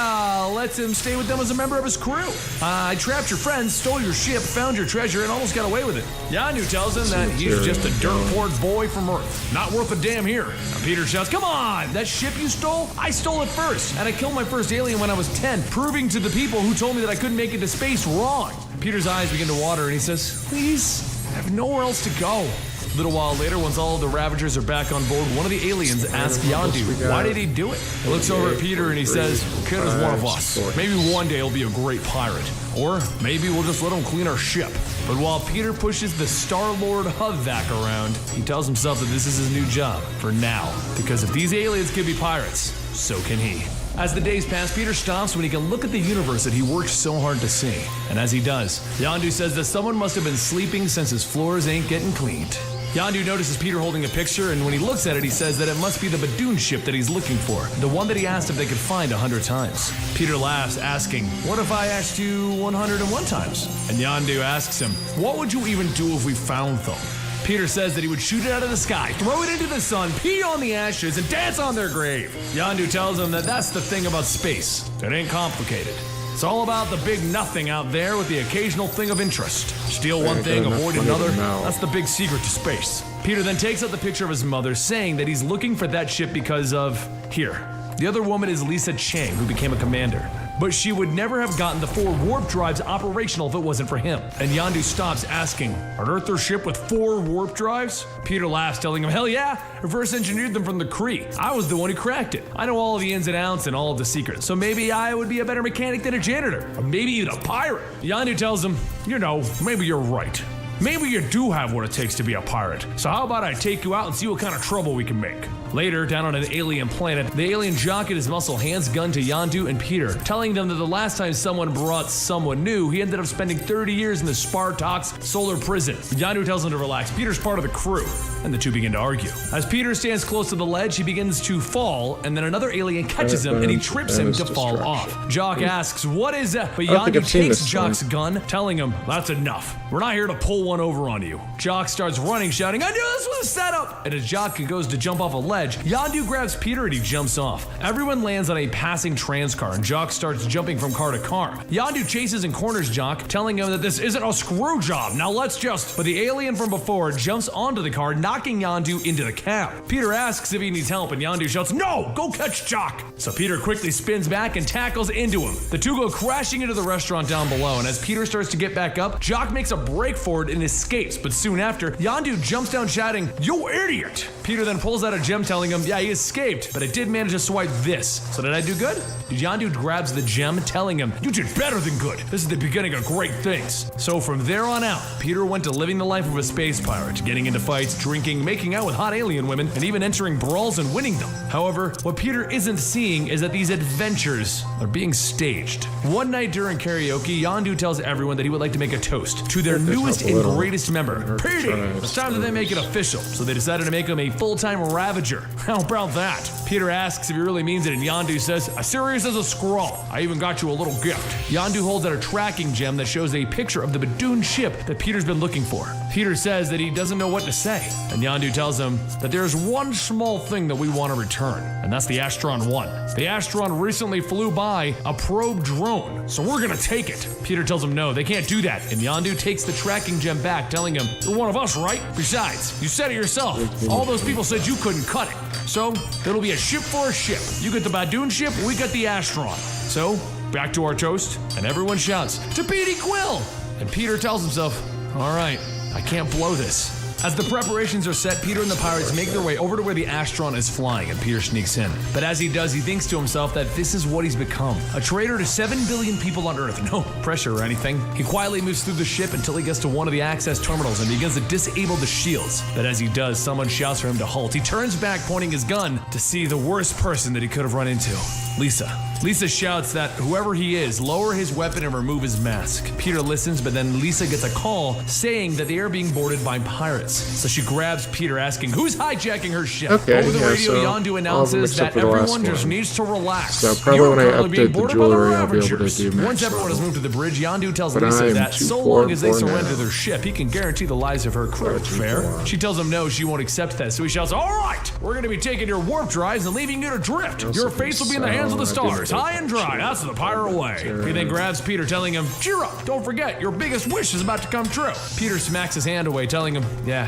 lets him stay with them as a member of his crew? "I trapped your friends, stole your ship, found your treasure, and almost got away with it." Yondu tells him that he's just a dirt-poor boy from Earth. Not worth a damn here. And Peter shouts, "Come on! That ship you stole? I stole it first, and I killed my first alien when I was 10, proving to the people who told me that I couldn't make it to space wrong." Peter's eyes begin to water, and he says, "Please, I have nowhere else to go." A little while later, once all of the Ravagers are back on board, one of the aliens asks Yondu, why did he do it? He looks over at Peter and he says, "Kid is one of us. Maybe one day he'll be a great pirate. Or maybe we'll just let him clean our ship." But while Peter pushes the Star-Lord Huvvac around, he tells himself that this is his new job, for now. Because if these aliens can be pirates, so can he. As the days pass, Peter stops when he can look at the universe that he worked so hard to see. And as he does, Yondu says that someone must have been sleeping since his floors ain't getting cleaned. Yondu notices Peter holding a picture, and when he looks at it, he says that it must be the Badoon ship that he's looking for, the one that he asked if they could find 100 times. Peter laughs, asking, "What if I asked you 101 times?" And Yondu asks him, "What would you even do if we found them?" Peter says that he would shoot it out of the sky, throw it into the sun, pee on the ashes, and dance on their grave. Yondu tells him that that's the thing about space. It ain't complicated. It's all about the big nothing out there with the occasional thing of interest. Steal one thing, avoid another. That's the big secret to space. Peter then takes out the picture of his mother, saying that he's looking for that ship because of... here. The other woman is Lisa Chang, who became a commander. But she would never have gotten the 4 warp drives operational if it wasn't for him. And Yondu stops, asking, "Unearthed their ship with 4 warp drives?" Peter laughs, telling him, "Hell yeah, reverse engineered them from the Kree. I was the one who cracked it. I know all of the ins and outs and all of the secrets, so maybe I would be a better mechanic than a janitor, or maybe even a pirate." Yondu tells him, "You know, maybe you're right. Maybe you do have what it takes to be a pirate. So how about I take you out and see what kind of trouble we can make?" Later, down on an alien planet, the alien jock and his muscle hands gun to Yondu and Peter, telling them that the last time someone brought someone new, he ended up spending 30 years in the Spartox solar prison. Yondu tells him to relax. Peter's part of the crew, and the two begin to argue. As Peter stands close to the ledge, he begins to fall, and then another alien catches him and he trips him to fall off. Jock asks, "What is that?" But Yondu takes Jock's gun, telling him, "That's enough. We're not here to pull one over on you." Jock starts running, shouting, "I knew this was a setup!" And as Jock goes to jump off a ledge, Yondu grabs Peter and he jumps off. Everyone lands on a passing trans car, and Jock starts jumping from car to car. Yondu chases and corners Jock, telling him that this isn't a screw job. Now let's just... But the alien from before jumps onto the car, knocking Yondu into the cab. Peter asks if he needs help, and Yondu shouts, "No! Go catch Jock!" So Peter quickly spins back and tackles into him. The two go crashing into the restaurant down below, and as Peter starts to get back up, Jock makes a break for it and escapes, but soon after, Yondu jumps down shouting, "You idiot!" Peter then pulls out a gem, telling him, "Yeah, he escaped, but I did manage to swipe this. So did I do good?" Yondu grabs the gem, telling him, "You did better than good. This is the beginning of great things." So from there on out, Peter went to living the life of a space pirate, getting into fights, drinking, making out with hot alien women, and even entering brawls and winning them. However, what Peter isn't seeing is that these adventures are being staged. One night during karaoke, Yondu tells everyone that he would like to make a toast to their newest and greatest member, Petey. It's time that they make it official, so they decided to make him a full-time Ravager. How about that? Peter asks if he really means it, and Yondu says, "As serious as a scroll. I even got you a little gift." Yondu holds out a tracking gem that shows a picture of the Badoon ship that Peter's been looking for. Peter says that he doesn't know what to say, and Yondu tells him that there's one small thing that we want to return, and that's the Astron 1. The Astron recently flew by a probe drone, so we're gonna take it. Peter tells him no, they can't do that, and Yondu takes the tracking gem back, telling him, "You're one of us, right? Besides, you said it yourself. All those people said you couldn't cut it. So, it'll be a ship for a ship. You get the Badoon ship, we get the Astron." So, back to our toast, and everyone shouts, "To Petey Quill!" And Peter tells himself, "All right, I can't blow this." As the preparations are set, Peter and the pirates make their way over to where the Astron is flying, and Peter sneaks in. But as he does, he thinks to himself that this is what he's become. A traitor to 7 billion people on Earth. No pressure or anything. He quietly moves through the ship until he gets to one of the access terminals and begins to disable the shields. But as he does, someone shouts for him to halt. He turns back, pointing his gun, to see the worst person that he could have run into. Lisa. Lisa shouts that whoever he is, lower his weapon and remove his mask. Peter listens, but then Lisa gets a call saying that they are being boarded by pirates. So she grabs Peter, asking who's hijacking her ship. Okay, over the radio, so Yondu announces that everyone just needs to relax. So probably when I update the jewelry, I'll be able to do max Once everyone has moved to the bridge, Yondu tells But Lisa I am that too so poor long as they for surrender now. their ship, he can guarantee the lives of her crew. Fair? She tells him no, she won't accept that. So he shouts, "All right, we're going to be taking your warp drives and leaving you to drift. Your face will be in the hands of the stars, high and dry. That's the pirate way." He then grabs Peter, telling him, "Cheer up, don't forget, your biggest wish is about to come true." Peter smacks his hand away, telling him, yeah,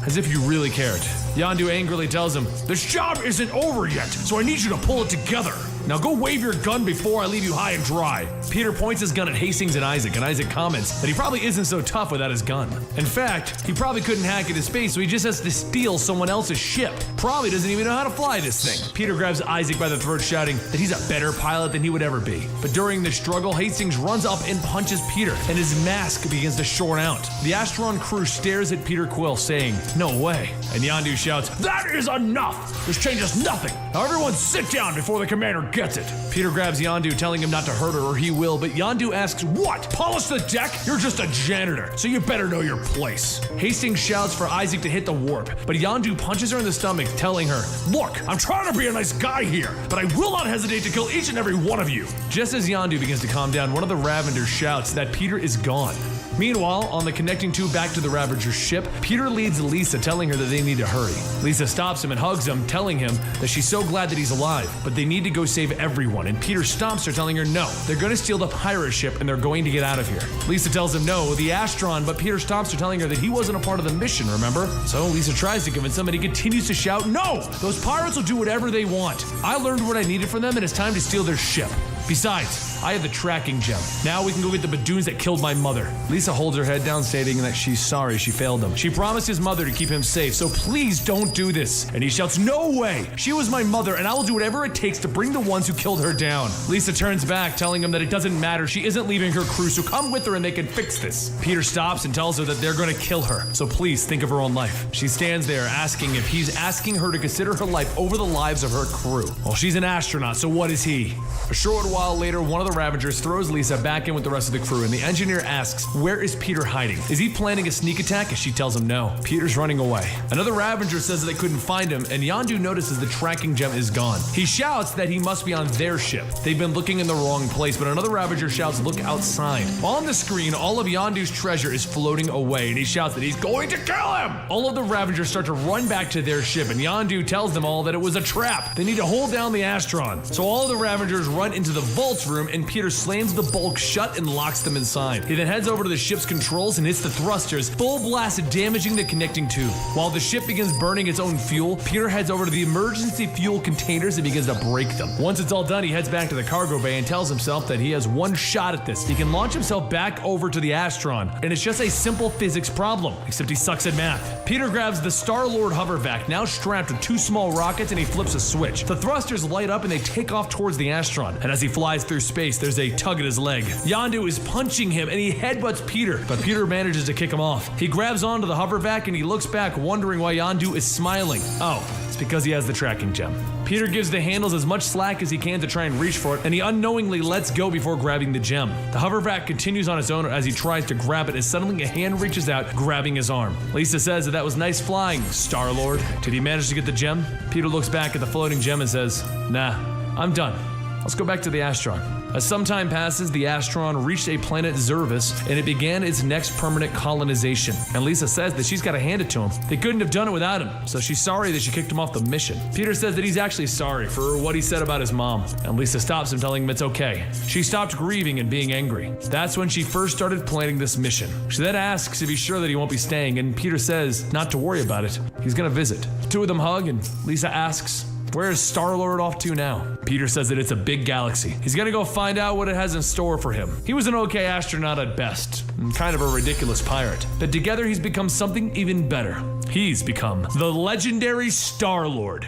as if you really cared. Yondu angrily tells him, "This job isn't over yet, so I need you to pull it together. Now go wave your gun before I leave you high and dry." Peter points his gun at Hastings and Isaac comments that he probably isn't so tough without his gun. In fact, he probably couldn't hack into space, so he just has to steal someone else's ship. Probably doesn't even know how to fly this thing. Peter grabs Isaac by the throat, shouting that he's a better pilot than he would ever be. But during the struggle, Hastings runs up and punches Peter, and his mask begins to shorn out. The Astron crew stares at Peter Quill, saying, "No way." And Yondu shouts, "That is enough! This changes nothing! Now everyone sit down before the commander gets it. Peter grabs Yondu, telling him not to hurt her or he will, but Yondu asks, what? Polish the deck? You're just a janitor, so you better know your place. Hastings shouts for Isaac to hit the warp, but Yondu punches her in the stomach, telling her, look, I'm trying to be a nice guy here, but I will not hesitate to kill each and every one of you. Just as Yondu begins to calm down, one of the Ravagers shouts that Peter is gone. Meanwhile, on the connecting tube back to the Ravager's ship, Peter leads Lisa, telling her that they need to hurry. Lisa stops him and hugs him, telling him that she's so glad that he's alive, but they need to go save everyone, and Peter stops her, telling her no, they're going to steal the pirate ship and they're going to get out of here. Lisa tells him no, the Astron, but Peter stops her, telling her that he wasn't a part of the mission, remember? So Lisa tries to convince him, and he continues to shout, no, those pirates will do whatever they want. I learned what I needed from them, and it's time to steal their ship. Besides, I have the tracking gem. Now we can go get the Badoons that killed my mother. Lisa holds her head down, stating that she's sorry she failed him. She promised his mother to keep him safe, so please don't do this. And he shouts, no way! She was my mother, and I will do whatever it takes to bring the ones who killed her down. Lisa turns back, telling him that it doesn't matter. She isn't leaving her crew, so come with her and they can fix this. Peter stops and tells her that they're gonna kill her, so please think of her own life. She stands there asking if he's asking her to consider her life over the lives of her crew. Well, she's an astronaut, so what is he? A short while later, one of the Ravagers throws Lisa back in with the rest of the crew, and the engineer asks, where is Peter hiding? Is he planning a sneak attack? And she tells him no. Peter's running away. Another Ravager says that they couldn't find him, and Yondu notices the tracking gem is gone. He shouts that he must be on their ship. They've been looking in the wrong place, but another Ravager shouts, look outside. On the screen, all of Yondu's treasure is floating away, and he shouts that he's going to kill him! All of the Ravagers start to run back to their ship, and Yondu tells them all that it was a trap. They need to hold down the Astron. So all of the Ravagers run into the vaults room, and Peter slams the bulk shut and locks them inside. He then heads over to the ship's controls and hits the thrusters, full blast damaging the connecting tube. While the ship begins burning its own fuel, Peter heads over to the emergency fuel containers and begins to break them. Once it's all done, he heads back to the cargo bay and tells himself that he has one shot at this. He can launch himself back over to the Astron, and it's just a simple physics problem, except he sucks at math. Peter grabs the Star-Lord hovervac, now strapped with two small rockets, and he flips a switch. The thrusters light up and they take off towards the Astron, and as he flies through space, there's a tug at his leg. Yondu is punching him and he headbutts Peter, but Peter manages to kick him off. He grabs onto the hovervac and he looks back, wondering why Yondu is smiling. Oh, it's because he has the tracking gem. Peter gives the handles as much slack as he can to try and reach for it, and he unknowingly lets go before grabbing the gem. The hovervac continues on its own as he tries to grab it, as suddenly a hand reaches out, grabbing his arm. Lisa says that was nice flying, Star-Lord. Did he manage to get the gem? Peter looks back at the floating gem and says, nah, I'm done. Let's go back to the Astron. As some time passes, the Astron reached a planet Zervis, and it began its next permanent colonization. And Lisa says that she's got to hand it to him. They couldn't have done it without him, so she's sorry that she kicked him off the mission. Peter says that he's actually sorry for what he said about his mom, and Lisa stops him, telling him it's okay. She stopped grieving and being angry. That's when she first started planning this mission. She then asks if he's sure that he won't be staying, and Peter says not to worry about it. He's gonna visit. The two of them hug, and Lisa asks, where is Star-Lord off to now? Peter says that it's a big galaxy. He's gonna go find out what it has in store for him. He was an okay astronaut at best, and kind of a ridiculous pirate. But together he's become something even better. He's become the legendary Star-Lord.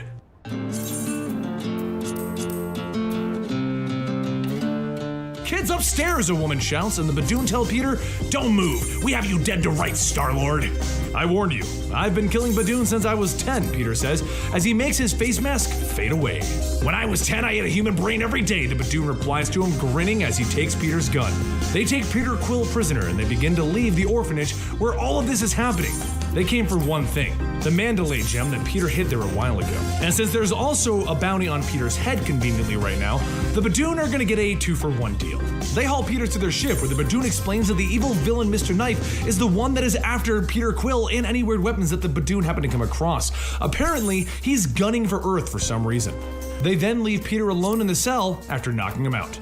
Kids upstairs, a woman shouts, and the Badoon tell Peter, don't move, we have you dead to rights, Star-Lord. I warned you, I've been killing Badoons since I was 10, Peter says, as he makes his face mask fade away. When I was 10, I ate a human brain every day, the Badoon replies to him, grinning as he takes Peter's gun. They take Peter Quill prisoner, and they begin to leave the orphanage where all of this is happening. They came for one thing, the Mandalay gem that Peter hid there a while ago. And since there's also a bounty on Peter's head conveniently right now, the Badoon are gonna get a 2-for-1 deal. They haul Peter to their ship, where the Badoon explains that the evil villain Mr. Knife is the one that is after Peter Quill and any weird weapons that the Badoon happen to come across. Apparently, he's gunning for Earth for some reason. They then leave Peter alone in the cell after knocking him out.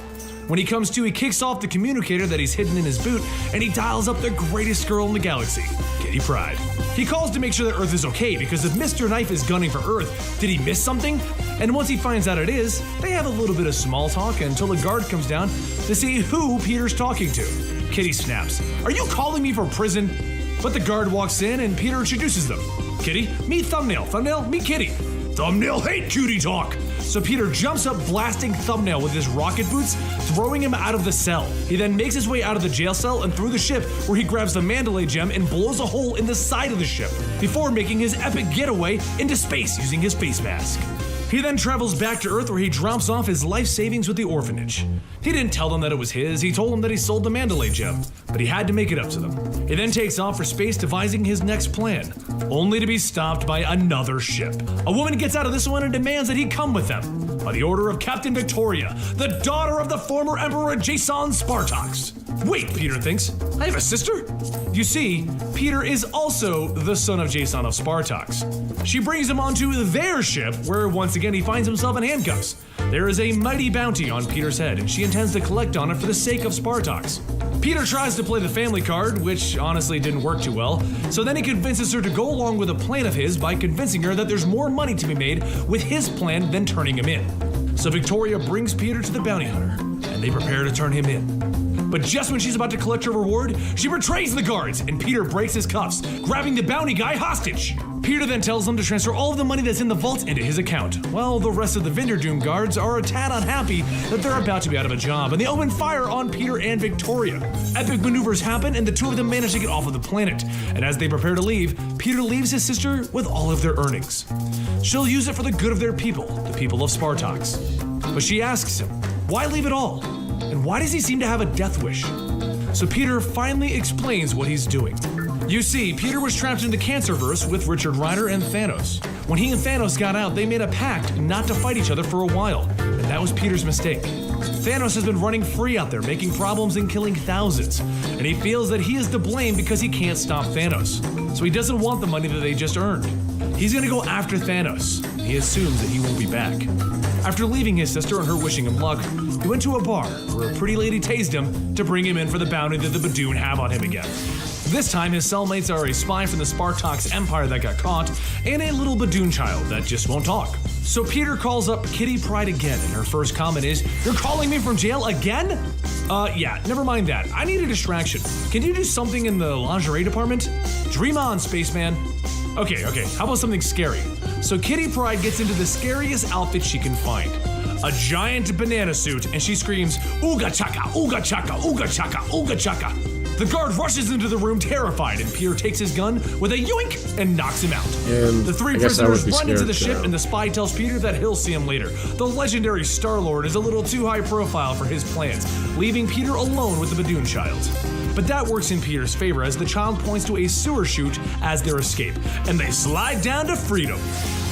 When he comes to, he kicks off the communicator that he's hidden in his boot, and he dials up the greatest girl in the galaxy, Kitty Pryde. He calls to make sure that Earth is okay, because if Mr. Knife is gunning for Earth, did he miss something? And once he finds out it is, they have a little bit of small talk until the guard comes down to see who Peter's talking to. Kitty snaps, "Are you calling me for prison?" But the guard walks in and Peter introduces them. "Kitty, meet Thumbnail. Thumbnail, meet Kitty." "Thumbnail hate cutie talk." So Peter jumps up, blasting Thumbnail with his rocket boots, throwing him out of the cell. He then makes his way out of the jail cell and through the ship, where he grabs the Mandalay gem and blows a hole in the side of the ship, before making his epic getaway into space using his face mask. He then travels back to Earth where he drops off his life savings with the orphanage. He didn't tell them that it was his, he told them that he sold the Mandalay gem, but he had to make it up to them. He then takes off for space devising his next plan, only to be stopped by another ship. A woman gets out of this one and demands that he come with them, by the order of Captain Victoria, the daughter of the former Emperor Jason Spartax. Wait, Peter thinks, I have a sister? You see, Peter is also the son of Jason of Spartax. She brings him onto their ship, where once again he finds himself in handcuffs. There is a mighty bounty on Peter's head, and she intends to collect on it for the sake of Spartax. Peter tries to play the family card, which honestly didn't work too well, so then he convinces her to go along with a plan of his by convincing her that there's more money to be made with his plan than turning him in. So Victoria brings Peter to the bounty hunter, and they prepare to turn him in. But just when she's about to collect her reward, she betrays the guards, and Peter breaks his cuffs, grabbing the bounty guy hostage. Peter then tells them to transfer all of the money that's in the vault into his account, while the rest of the Vinderdoom guards are a tad unhappy that they're about to be out of a job, and they open fire on Peter and Victoria. Epic maneuvers happen, and the two of them manage to get off of the planet, and as they prepare to leave, Peter leaves his sister with all of their earnings. She'll use it for the good of their people, the people of Spartax. But she asks him, why leave it all? And why does he seem to have a death wish? So Peter finally explains what he's doing. You see, Peter was trapped in the Cancerverse with Richard Rider and Thanos. When he and Thanos got out, they made a pact not to fight each other for a while, and that was Peter's mistake. Thanos has been running free out there, making problems and killing thousands, and he feels that he is to blame because he can't stop Thanos. So he doesn't want the money that they just earned. He's gonna go after Thanos. He assumes that he won't be back. After leaving his sister and her wishing him luck, he went to a bar where a pretty lady tased him to bring him in for the bounty that the Badoon have on him again. This time his cellmates are a spy from the Spartax Empire that got caught and a little Badoon child that just won't talk. So Peter calls up Kitty Pryde again, and her first comment is, "You're calling me from jail again?" Yeah, never mind that. I need a distraction. Can you do something in the lingerie department? Dream on, spaceman. Okay, how about something scary? So Kitty Pryde gets into the scariest outfit she can find. A giant banana suit, and she screams, "Ooga chaka, ooga chaka, ooga chaka, ooga chaka." The guard rushes into the room terrified, and Peter takes his gun with a yoink and knocks him out. And The three I guess I prisoners would be run into the scared, ship, too. and the spy tells Peter that he'll see him later. The legendary Star-Lord is a little too high profile for his plans, leaving Peter alone with the Badoon child. But that works in Peter's favor as the child points to a sewer chute as their escape, and they slide down to freedom.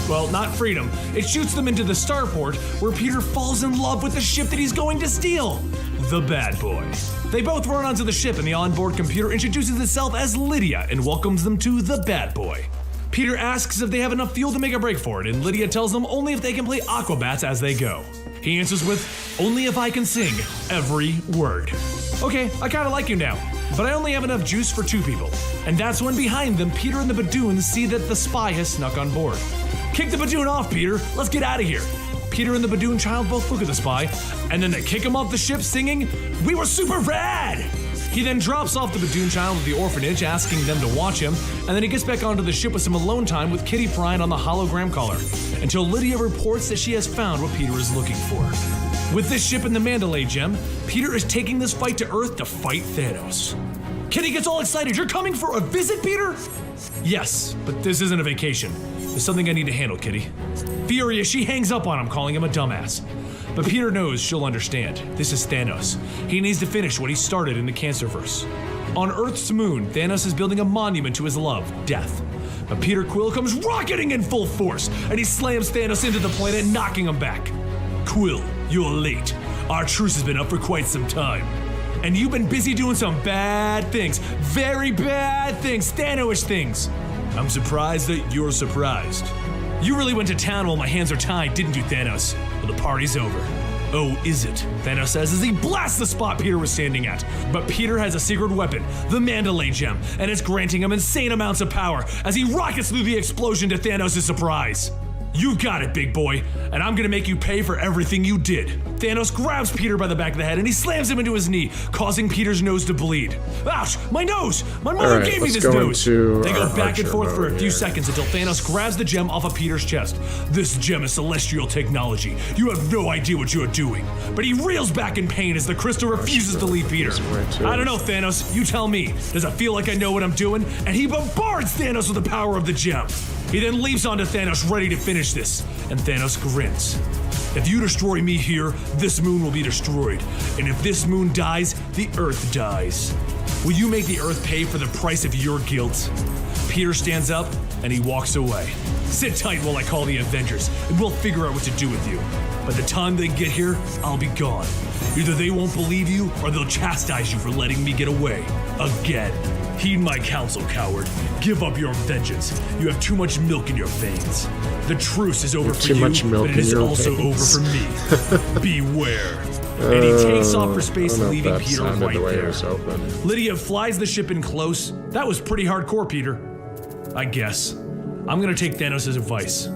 Well, not freedom. It shoots them into the starport, where Peter falls in love with the ship that he's going to steal. The Bad Boy. They both run onto the ship, and the onboard computer introduces itself as Lydia and welcomes them to the Bad Boy. Peter asks if they have enough fuel to make a break for it, and Lydia tells them only if they can play aquabats as they go. He answers with, "Only if I can sing every word." Okay, I kinda like you now, but I only have enough juice for 2 people. And that's when behind them, Peter and the Badoons see that the spy has snuck on board. "Kick the Badoon off, Peter. Let's get out of here." Peter and the Badoon child both look at the spy, and then they kick him off the ship singing, "We were super rad!" He then drops off the Badoon child at the orphanage, asking them to watch him, and then he gets back onto the ship with some alone time with Kitty Pryde on the hologram collar, until Lydia reports that she has found what Peter is looking for. With this ship and the Mandalay gem, Peter is taking this fight to Earth to fight Thanos. Kitty gets all excited. "You're coming for a visit, Peter?" "Yes, but this isn't a vacation. There's something I need to handle, Kitty." Furious, she hangs up on him, calling him a dumbass. But Peter knows she'll understand. This is Thanos. He needs to finish what he started in the Cancerverse. On Earth's moon, Thanos is building a monument to his love, death. But Peter Quill comes rocketing in full force, and he slams Thanos into the planet, knocking him back. "Quill, you're late. Our truce has been up for quite some time. And you've been busy doing some bad things. Very bad things. Thanos things. I'm surprised that you're surprised. You really went to town while my hands are tied, didn't you, Thanos? Well, the party's over." "Oh, is it?" Thanos says as he blasts the spot Peter was standing at. But Peter has a secret weapon, the Mandalay gem, and it's granting him insane amounts of power as he rockets through the explosion to Thanos' surprise. "You've got it, big boy, and I'm gonna make you pay for everything you did." Thanos grabs Peter by the back of the head and he slams him into his knee, causing Peter's nose to bleed. "Ouch, my nose! My mother Alright, gave me let's this go nose!" into They go our back and Archer forth for a mode few here. seconds until Thanos grabs the gem off of Peter's chest. "This gem is celestial technology. You have no idea what you are doing." But he reels back in pain as the crystal refuses to leave Peter. "I don't know, Thanos. You tell me. Does it feel like I know what I'm doing?" And he bombards Thanos with the power of the gem. He then leaps onto Thanos ready to finish this, and Thanos grins. If you destroy me here, this moon will be destroyed, and if this moon dies, the Earth dies. Will you make the Earth pay for the price of your guilt? Peter stands up, and he walks away. Sit tight while I call the Avengers, and we'll figure out what to do with you. By the time they get here, I'll be gone. Either they won't believe you, or they'll chastise you for letting me get away. Again. Heed my counsel, coward. Give up your vengeance. You have too much milk in your veins. The truce is over for you, but it is also over for me. Beware. And he takes off for space, leaving Peter right there. Lydia flies the ship in close. That was pretty hardcore, Peter. I guess. I'm gonna take Thanos' advice.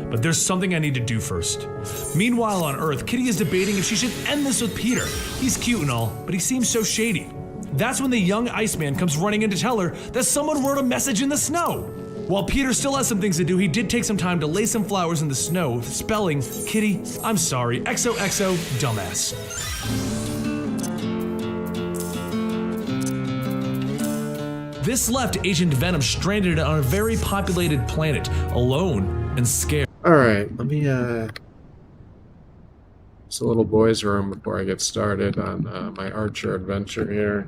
But there's something I need to do first. Meanwhile on Earth, Kitty is debating if she should end this with Peter. He's cute and all, but he seems so shady. That's when the young Iceman comes running in to tell her that someone wrote a message in the snow. While Peter still has some things to do, he did take some time to lay some flowers in the snow, spelling, Kitty, I'm sorry, XOXO, dumbass. This left Agent Venom stranded on a very populated planet, alone and scared. Alright, let me, it's a little boy's room before I get started on my Archer adventure here.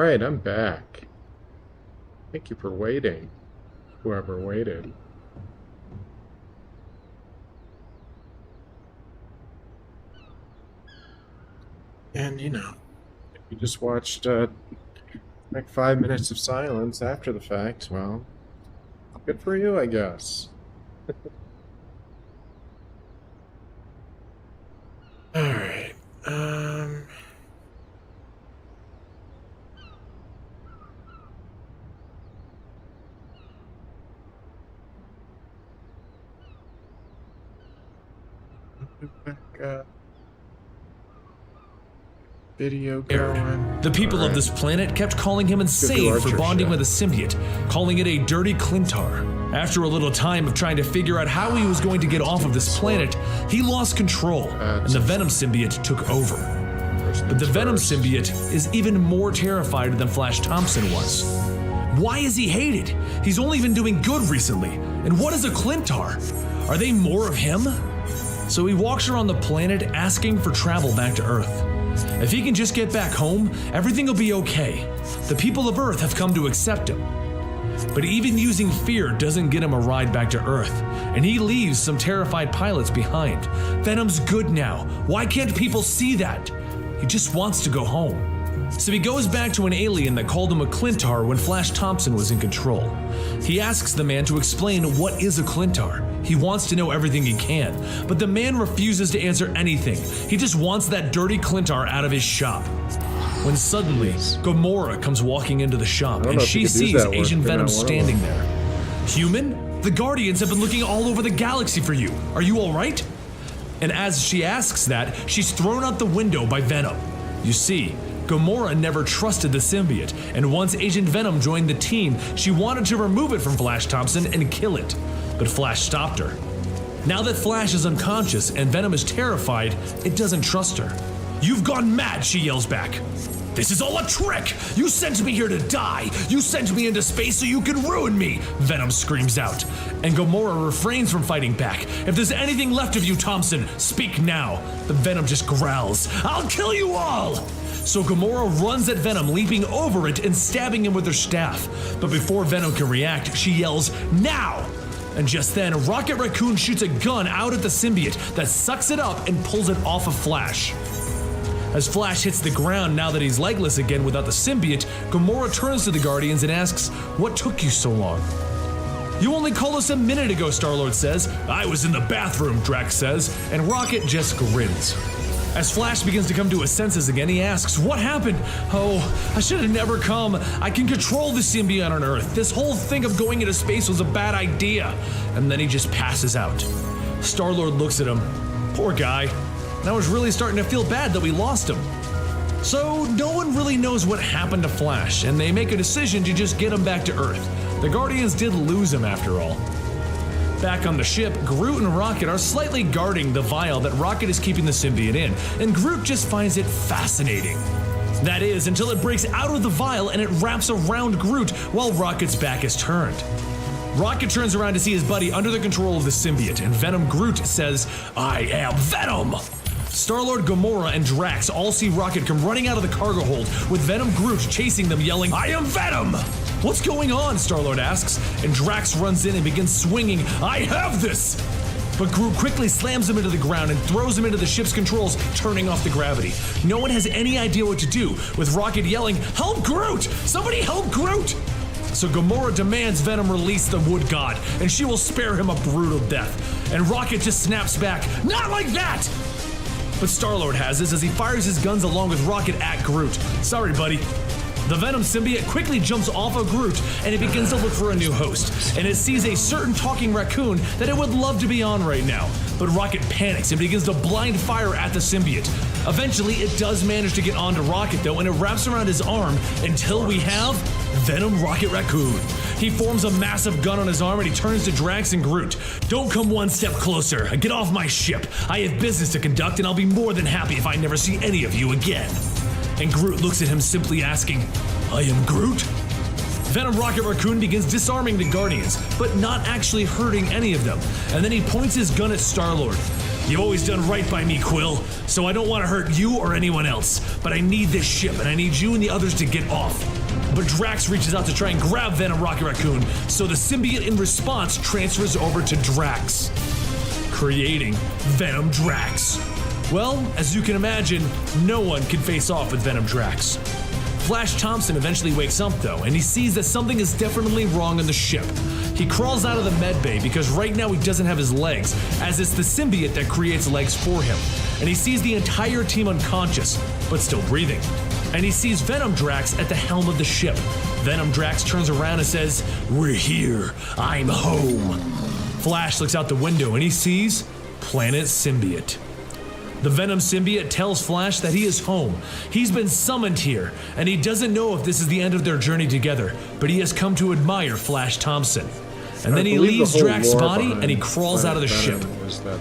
Alright, I'm back. Thank you for waiting, whoever waited. And, you know, if you just watched like 5 minutes of silence after the fact, well, good for you, I guess. Alright, back up. Video going. The people of this planet kept calling him insane for bonding with a symbiote, calling it a dirty Clintar. After a little time of trying to figure out how he was going to get off of this planet, he lost control, and the Venom symbiote took over. But the Venom symbiote is even more terrified than Flash Thompson was. Why is he hated? He's only been doing good recently. And what is a Clintar? Are they more of him? So he walks around the planet asking for travel back to Earth. If he can just get back home, everything will be okay. The people of Earth have come to accept him. But even using fear doesn't get him a ride back to Earth, and he leaves some terrified pilots behind. Venom's good now. Why can't people see that? He just wants to go home. So he goes back to an alien that called him a Clintar when Flash Thompson was in control. He asks the man to explain what is a Clintar. He wants to know everything he can, but the man refuses to answer anything. He just wants that dirty Clintar out of his shop. When suddenly, Gamora comes walking into the shop and she sees Agent Venom standing there. Human? The Guardians have been looking all over the galaxy for you. Are you alright? And as she asks that, she's thrown out the window by Venom. You see, Gamora never trusted the symbiote, and once Agent Venom joined the team, she wanted to remove it from Flash Thompson and kill it. But Flash stopped her. Now that Flash is unconscious and Venom is terrified, it doesn't trust her. "You've gone mad," she yells back. "This is all a trick! You sent me here to die! You sent me into space so you could ruin me!" Venom screams out. And Gamora refrains from fighting back. "If there's anything left of you, Thompson, speak now." The Venom just growls, "I'll kill you all!" So Gamora runs at Venom, leaping over it and stabbing him with her staff. But before Venom can react, she yells, "Now!" And just then, Rocket Raccoon shoots a gun out at the symbiote that sucks it up and pulls it off of Flash. As Flash hits the ground now that he's legless again without the symbiote, Gamora turns to the Guardians and asks, "What took you so long?" "You only called us a minute ago," Star-Lord says. "I was in the bathroom," Drax says, and Rocket just grins. As Flash begins to come to his senses again, he asks, "What happened? Oh, I should have never come. I can control the symbiote on Earth. This whole thing of going into space was a bad idea." And then he just passes out. Star-Lord looks at him. Poor guy. And I was really starting to feel bad that we lost him. So no one really knows what happened to Flash, and they make a decision to just get him back to Earth. The Guardians did lose him after all. Back on the ship, Groot and Rocket are slightly guarding the vial that Rocket is keeping the symbiote in, and Groot just finds it fascinating. That is, until it breaks out of the vial and it wraps around Groot while Rocket's back is turned. Rocket turns around to see his buddy under the control of the symbiote, and Venom Groot says, "I am Venom!" Star-Lord, Gamora, and Drax all see Rocket come running out of the cargo hold, with Venom Groot chasing them, yelling, "I am Venom!" "What's going on?" Star-Lord asks, and Drax runs in and begins swinging, "I have this!" But Groot quickly slams him into the ground and throws him into the ship's controls, turning off the gravity. No one has any idea what to do, with Rocket yelling, "Help Groot! Somebody help Groot!" So Gamora demands Venom release the Wood God, and she will spare him a brutal death. And Rocket just snaps back, "Not like that!" But Star-Lord has this as he fires his guns along with Rocket at Groot. "Sorry, buddy." The Venom symbiote quickly jumps off of Groot, and it begins to look for a new host, and it sees a certain talking raccoon that it would love to be on right now. But Rocket panics and begins to blind fire at the symbiote. Eventually, it does manage to get onto Rocket though, and it wraps around his arm until we have Venom Rocket Raccoon. He forms a massive gun on his arm and he turns to Drax and Groot. "Don't come one step closer. Get off my ship. I have business to conduct, and I'll be more than happy if I never see any of you again." And Groot looks at him, simply asking, "I am Groot?" Venom Rocket Raccoon begins disarming the Guardians, but not actually hurting any of them, and then he points his gun at Star-Lord. You've always done right by me, Quill, so I don't want to hurt you or anyone else. But I need this ship, and I need you and the others to get off. But Drax reaches out to try and grab Venom Rocket Raccoon, so the symbiote in response transfers over to Drax, creating Venom Drax. Well, as you can imagine, no one can face off with Venom Drax. Flash Thompson eventually wakes up though, and he sees that something is definitely wrong on the ship. He crawls out of the med bay because right now he doesn't have his legs, as it's the symbiote that creates legs for him. And he sees the entire team unconscious, but still breathing. And he sees Venom Drax at the helm of the ship. Venom Drax turns around and says, "We're here, I'm home." Flash looks out the window and he sees Planet Symbiote. The Venom symbiote tells Flash that he is home. He's been summoned here, and he doesn't know if this is the end of their journey together, but he has come to admire Flash Thompson. And then he leaves Drax's body and he crawls out of the ship.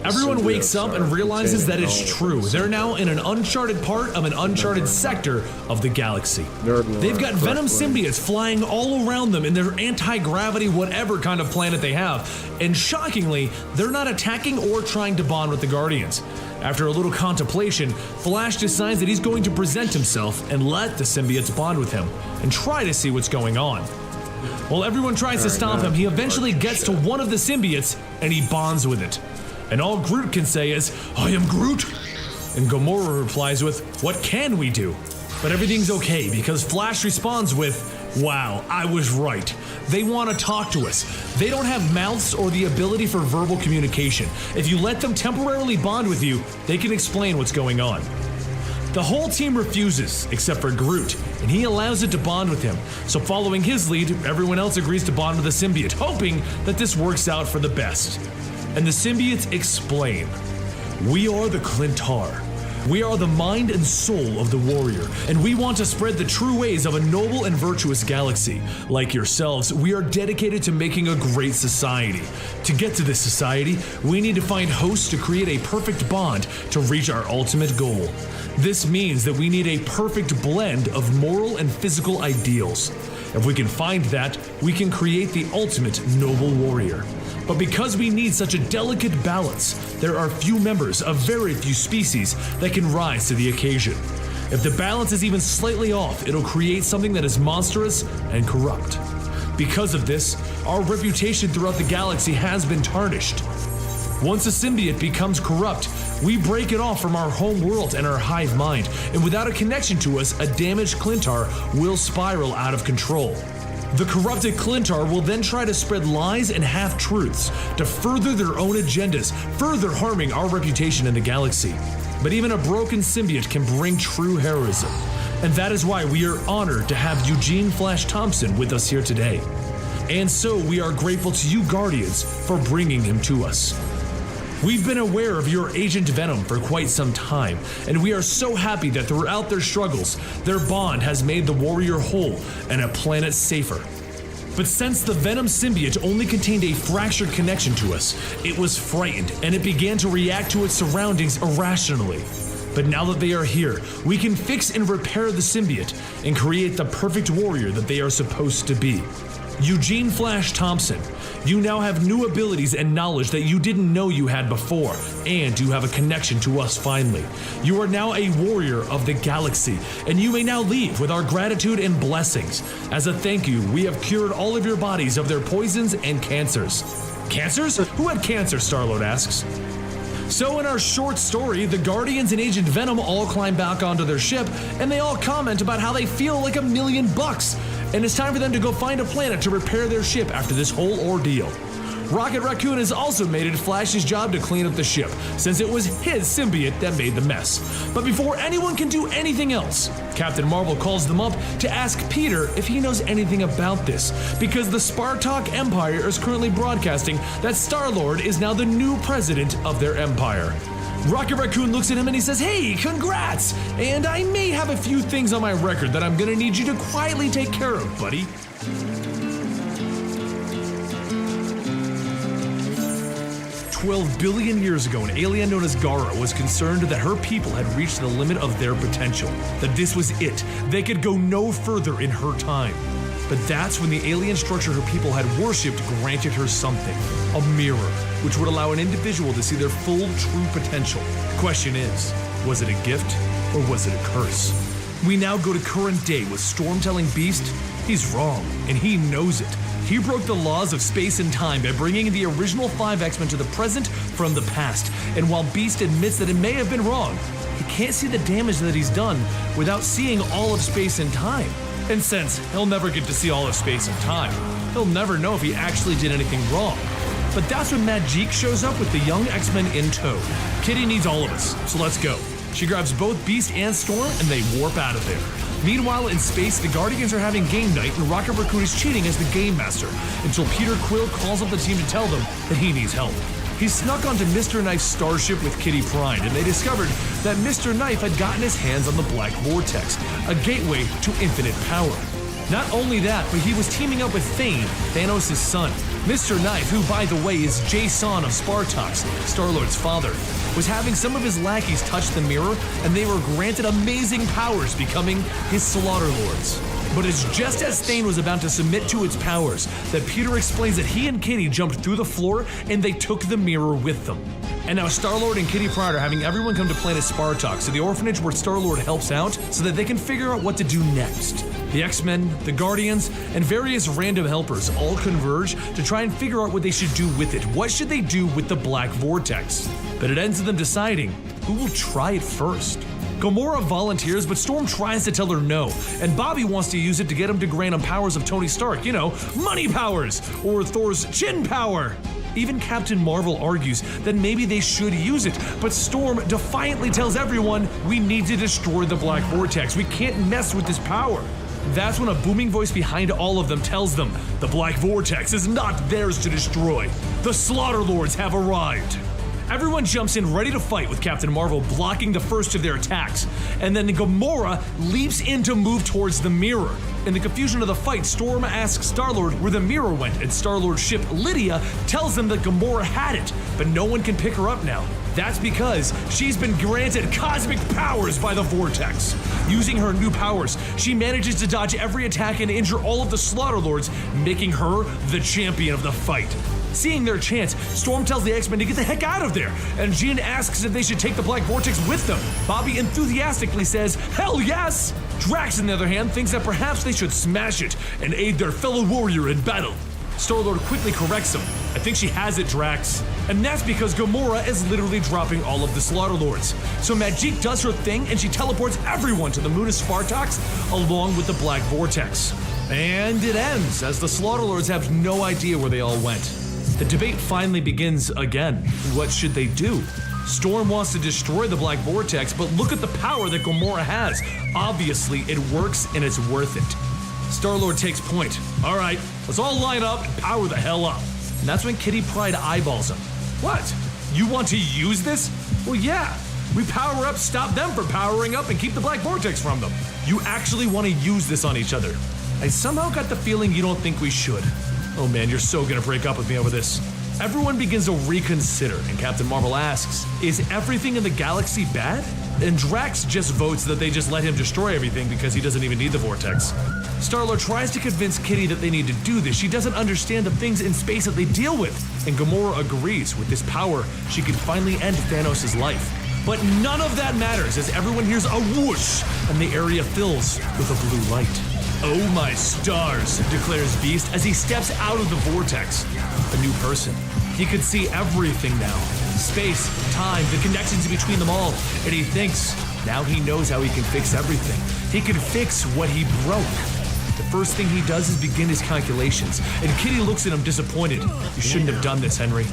Everyone wakes up and realizes that it's true. They're now in an uncharted part of an uncharted sector of the galaxy. They've got Venom symbiotes flying all around them in their anti-gravity whatever kind of planet they have. And shockingly, they're not attacking or trying to bond with the Guardians. After a little contemplation, Flash decides that he's going to present himself and let the symbiotes bond with him and try to see what's going on. While everyone tries to stop him, he eventually gets to one of the symbiotes and he bonds with it. And all Groot can say is, "I am Groot." And Gamora replies with, "What can we do?" But everything's okay because Flash responds with, "Wow, I was right. They want to talk to us. They don't have mouths or the ability for verbal communication. If you let them temporarily bond with you, they can explain what's going on." The whole team refuses, except for Groot, and he allows it to bond with him. So following his lead, everyone else agrees to bond with the symbiote, hoping that this works out for the best. And the symbiotes explain, "We are the Clintar. We are the mind and soul of the warrior, and we want to spread the true ways of a noble and virtuous galaxy. Like yourselves, we are dedicated to making a great society. To get to this society, we need to find hosts to create a perfect bond to reach our ultimate goal. This means that we need a perfect blend of moral and physical ideals. If we can find that, we can create the ultimate noble warrior. But because we need such a delicate balance, there are few members of very few species that can rise to the occasion. If the balance is even slightly off, it'll create something that is monstrous and corrupt. Because of this, our reputation throughout the galaxy has been tarnished. Once a symbiote becomes corrupt, we break it off from our home world and our hive mind, and without a connection to us, a damaged Clintar will spiral out of control. The corrupted Clintar will then try to spread lies and half-truths to further their own agendas, further harming our reputation in the galaxy. But even a broken symbiote can bring true heroism, and that is why we are honored to have Eugene Flash Thompson with us here today. And so we are grateful to you Guardians for bringing him to us. We've been aware of your Agent Venom for quite some time, and we are so happy that throughout their struggles, their bond has made the warrior whole and a planet safer. But since the Venom symbiote only contained a fractured connection to us, it was frightened and it began to react to its surroundings irrationally. But now that they are here, we can fix and repair the symbiote and create the perfect warrior that they are supposed to be. Eugene Flash Thompson, you now have new abilities and knowledge that you didn't know you had before, and you have a connection to us finally. You are now a warrior of the galaxy, and you may now leave with our gratitude and blessings. As a thank you, we have cured all of your bodies of their poisons and cancers. Cancers? Who had cancer? Star-Lord asks. So in our short story, the Guardians and Agent Venom all climb back onto their ship, and they all comment about how they feel like $1 million. And it's time for them to go find a planet to repair their ship after this whole ordeal. Rocket Raccoon has also made it Flash's job to clean up the ship, since it was his symbiote that made the mess. But before anyone can do anything else, Captain Marvel calls them up to ask Peter if he knows anything about this, because the Spartak Empire is currently broadcasting that Star-Lord is now the new president of their empire. Rocket Raccoon looks at him and he says, "Hey, congrats! And I may have a few things on my record that I'm gonna need you to quietly take care of, buddy." $12 billion years ago, an alien known as Gara was concerned that her people had reached the limit of their potential, that this was it. They could go no further in her time. But that's when the alien structure her people had worshipped granted her something. A mirror, which would allow an individual to see their full, true potential. The question is, was it a gift or was it a curse? We now go to current day with Storm telling Beast he's wrong, and he knows it. He broke the laws of space and time by bringing the original 5 X-Men to the present from the past. And while Beast admits that it may have been wrong, he can't see the damage that he's done without seeing all of space and time. And since he'll never get to see all of space and time, he'll never know if he actually did anything wrong. But that's when Magique shows up with the young X-Men in tow. Kitty needs all of us, so let's go. She grabs both Beast and Storm and they warp out of there. Meanwhile, in space, the Guardians are having game night and Rocket Raccoon is cheating as the Game Master until Peter Quill calls up the team to tell them that he needs help. He snuck onto Mr. Knife's starship with Kitty Pryde, and they discovered that Mr. Knife had gotten his hands on the Black Vortex, a gateway to infinite power. Not only that, but he was teaming up with Thane, Thanos' son. Mr. Knife, who by the way is Jason of Spartox, Star-Lord's father, was having some of his lackeys touch the mirror, and they were granted amazing powers, becoming his Slaughter Lords. But it's just as Thane was about to submit to its powers that Peter explains that he and Kitty jumped through the floor and they took the mirror with them. And now Star-Lord and Kitty Pryde are having everyone come to planet Spartox, to the orphanage where Star-Lord helps out so that they can figure out what to do next. The X-Men, the Guardians, and various random helpers all converge to try and figure out what they should do with it. What should they do with the Black Vortex? But it ends with them deciding who will try it first. Gamora volunteers, but Storm tries to tell her no, and Bobby wants to use it to get him to grant him powers of Tony Stark, you know, money powers, or Thor's chin power. Even Captain Marvel argues that maybe they should use it, but Storm defiantly tells everyone we need to destroy the Black Vortex. We can't mess with this power. That's when a booming voice behind all of them tells them the Black Vortex is not theirs to destroy. The Slaughter Lords have arrived. Everyone jumps in ready to fight with Captain Marvel blocking the first of their attacks, and then Gamora leaps in to move towards the mirror. In the confusion of the fight, Storm asks Star-Lord where the mirror went, and Star-Lord's ship, Lydia, tells them that Gamora had it, but no one can pick her up now. That's because she's been granted cosmic powers by the Vortex. Using her new powers, she manages to dodge every attack and injure all of the Slaughter Lords, making her the champion of the fight. Seeing their chance, Storm tells the X-Men to get the heck out of there, and Jean asks if they should take the Black Vortex with them. Bobby enthusiastically says, hell yes! Drax, on the other hand, thinks that perhaps they should smash it and aid their fellow warrior in battle. Star-Lord quickly corrects him. I think she has it, Drax. And that's because Gamora is literally dropping all of the Slaughter Lords. So Magique does her thing and she teleports everyone to the moon of Spartox along with the Black Vortex. And it ends as the Slaughter Lords have no idea where they all went. The debate finally begins again. What should they do? Storm wants to destroy the Black Vortex, but look at the power that Gamora has. Obviously, it works and it's worth it. Star-Lord takes point. All right, let's all line up and power the hell up. And that's when Kitty Pryde eyeballs him. What? You want to use this? Well, yeah. We power up, stop them from powering up, and keep the Black Vortex from them. You actually want to use this on each other. I somehow got the feeling you don't think we should. Oh man, you're so gonna break up with me over this. Everyone begins to reconsider, and Captain Marvel asks, is everything in the galaxy bad? And Drax just votes that they just let him destroy everything because he doesn't even need the Vortex. Star-Lord tries to convince Kitty that they need to do this. She doesn't understand the things in space that they deal with. And Gamora agrees. With this power, she can finally end Thanos' life. But none of that matters as everyone hears a whoosh and the area fills with a blue light. Oh my stars, declares Beast as he steps out of the vortex. A new person. He could see everything now. Space, time, the connections between them all. And he thinks, now he knows how he can fix everything. He can fix what he broke. The first thing he does is begin his calculations. And Kitty looks at him disappointed. You shouldn't have done this, Henry.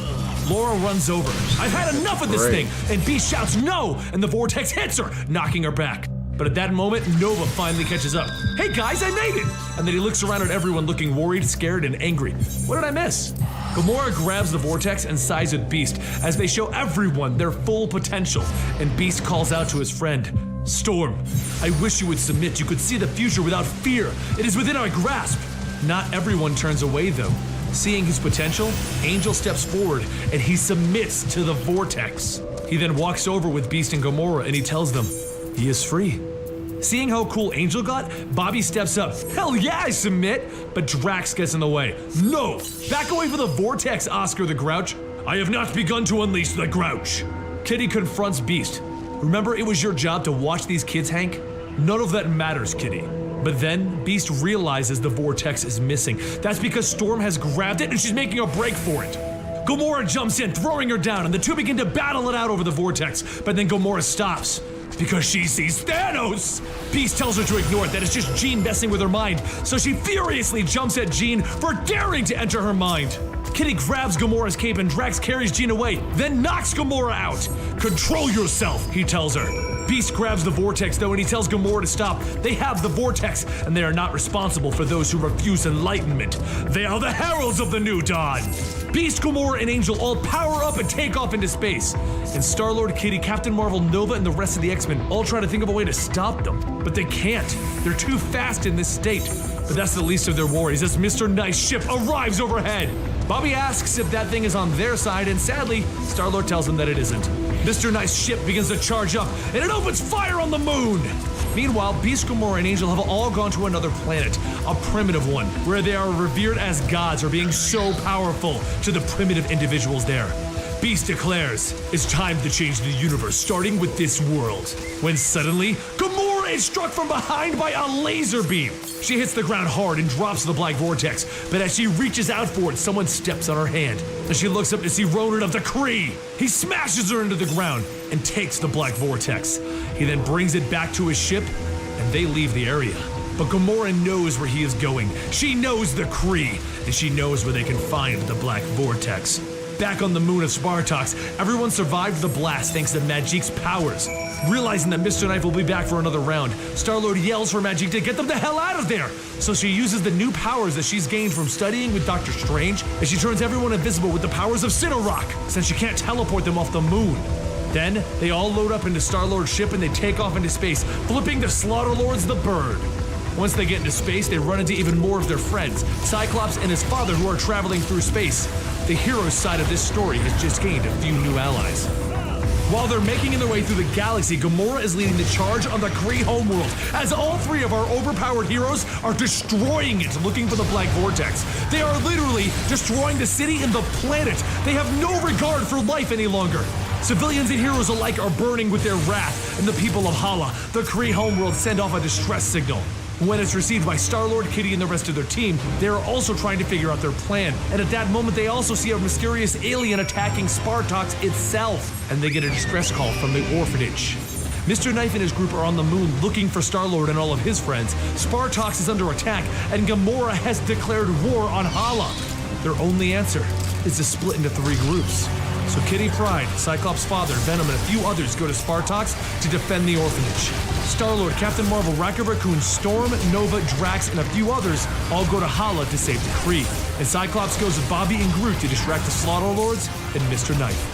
Laura runs over. I've had enough of this thing. And Beast shouts no, and the vortex hits her, knocking her back. But at that moment, Nova finally catches up. Hey guys, I made it! And then he looks around at everyone looking worried, scared, and angry. What did I miss? Gamora grabs the vortex and sides with Beast as they show everyone their full potential. And Beast calls out to his friend, Storm, I wish you would submit. You could see the future without fear. It is within our grasp. Not everyone turns away though. Seeing his potential, Angel steps forward and he submits to the vortex. He then walks over with Beast and Gamora and he tells them, he is free. Seeing how cool Angel got, Bobby steps up. Hell yeah, I submit! But Drax gets in the way. No! Back away from the vortex, Oscar the Grouch. I have not begun to unleash the Grouch. Kitty confronts Beast. Remember, it was your job to watch these kids, Hank? None of that matters, Kitty. But then, Beast realizes the vortex is missing. That's because Storm has grabbed it and she's making a break for it. Gamora jumps in, throwing her down, and the two begin to battle it out over the vortex. But then Gamora stops. Because she sees Thanos! Beast tells her to ignore it, that it's just Jean messing with her mind, so she furiously jumps at Jean for daring to enter her mind. Kitty grabs Gamora's cape and Drax carries Jean away, then knocks Gamora out. Control yourself, he tells her. Beast grabs the vortex though and he tells Gamora to stop. They have the vortex and they are not responsible for those who refuse enlightenment. They are the heralds of the new dawn. Beast, Gamora, and Angel all power up and take off into space. And Star-Lord, Kitty, Captain Marvel, Nova, and the rest of the X-Men all try to think of a way to stop them. But they can't. They're too fast in this state. But that's the least of their worries as Mr. Nice ship arrives overhead. Bobby asks if that thing is on their side, and sadly, Star-Lord tells him that it isn't. Mr. Nice ship begins to charge up, and it opens fire on the moon! Meanwhile, Beast, Gamora, and Angel have all gone to another planet, a primitive one, where they are revered as gods for being so powerful to the primitive individuals there. Beast declares, it's time to change the universe, starting with this world. When suddenly, Gamora is struck from behind by a laser beam. She hits the ground hard and drops the black vortex, but as she reaches out for it, someone steps on her hand. As she looks up to see Ronan of the Kree, he smashes her into the ground and takes the black vortex. He then brings it back to his ship, and they leave the area. But Gamora knows where he is going. She knows the Kree, and she knows where they can find the black vortex. Back on the moon of Spartox, everyone survived the blast thanks to Magik's powers. Realizing that Mr. Knife will be back for another round, Star-Lord yells for Magik to get them the hell out of there! So she uses the new powers that she's gained from studying with Doctor Strange, and she turns everyone invisible with the powers of Sinorok, since she can't teleport them off the moon. Then, they all load up into Star-Lord's ship and they take off into space, flipping the Slaughterlords the bird. Once they get into space, they run into even more of their friends, Cyclops and his father, who are traveling through space. The hero's side of this story has just gained a few new allies. While they're making their way through the galaxy, Gamora is leading the charge on the Kree homeworld, as all three of our overpowered heroes are destroying it, looking for the Black Vortex. They are literally destroying the city and the planet. They have no regard for life any longer. Civilians and heroes alike are burning with their wrath, and the people of Hala, the Kree homeworld, send off a distress signal. When it's received by Star-Lord, Kitty, and the rest of their team, they are also trying to figure out their plan. And at that moment, they also see a mysterious alien attacking Spartox itself, and they get a distress call from the orphanage. Mr. Knife and his group are on the moon looking for Star-Lord and all of his friends. Spartox is under attack, and Gamora has declared war on Hala. Their only answer is to split into 3 groups. So Kitty Pryde, Cyclops' father, Venom, and a few others go to Spartox to defend the orphanage. Star-Lord, Captain Marvel, Rocket Raccoon, Storm, Nova, Drax, and a few others all go to Hala to save the Kree. And Cyclops goes with Bobby and Groot to distract the Slaughterlords and Mr. Knife.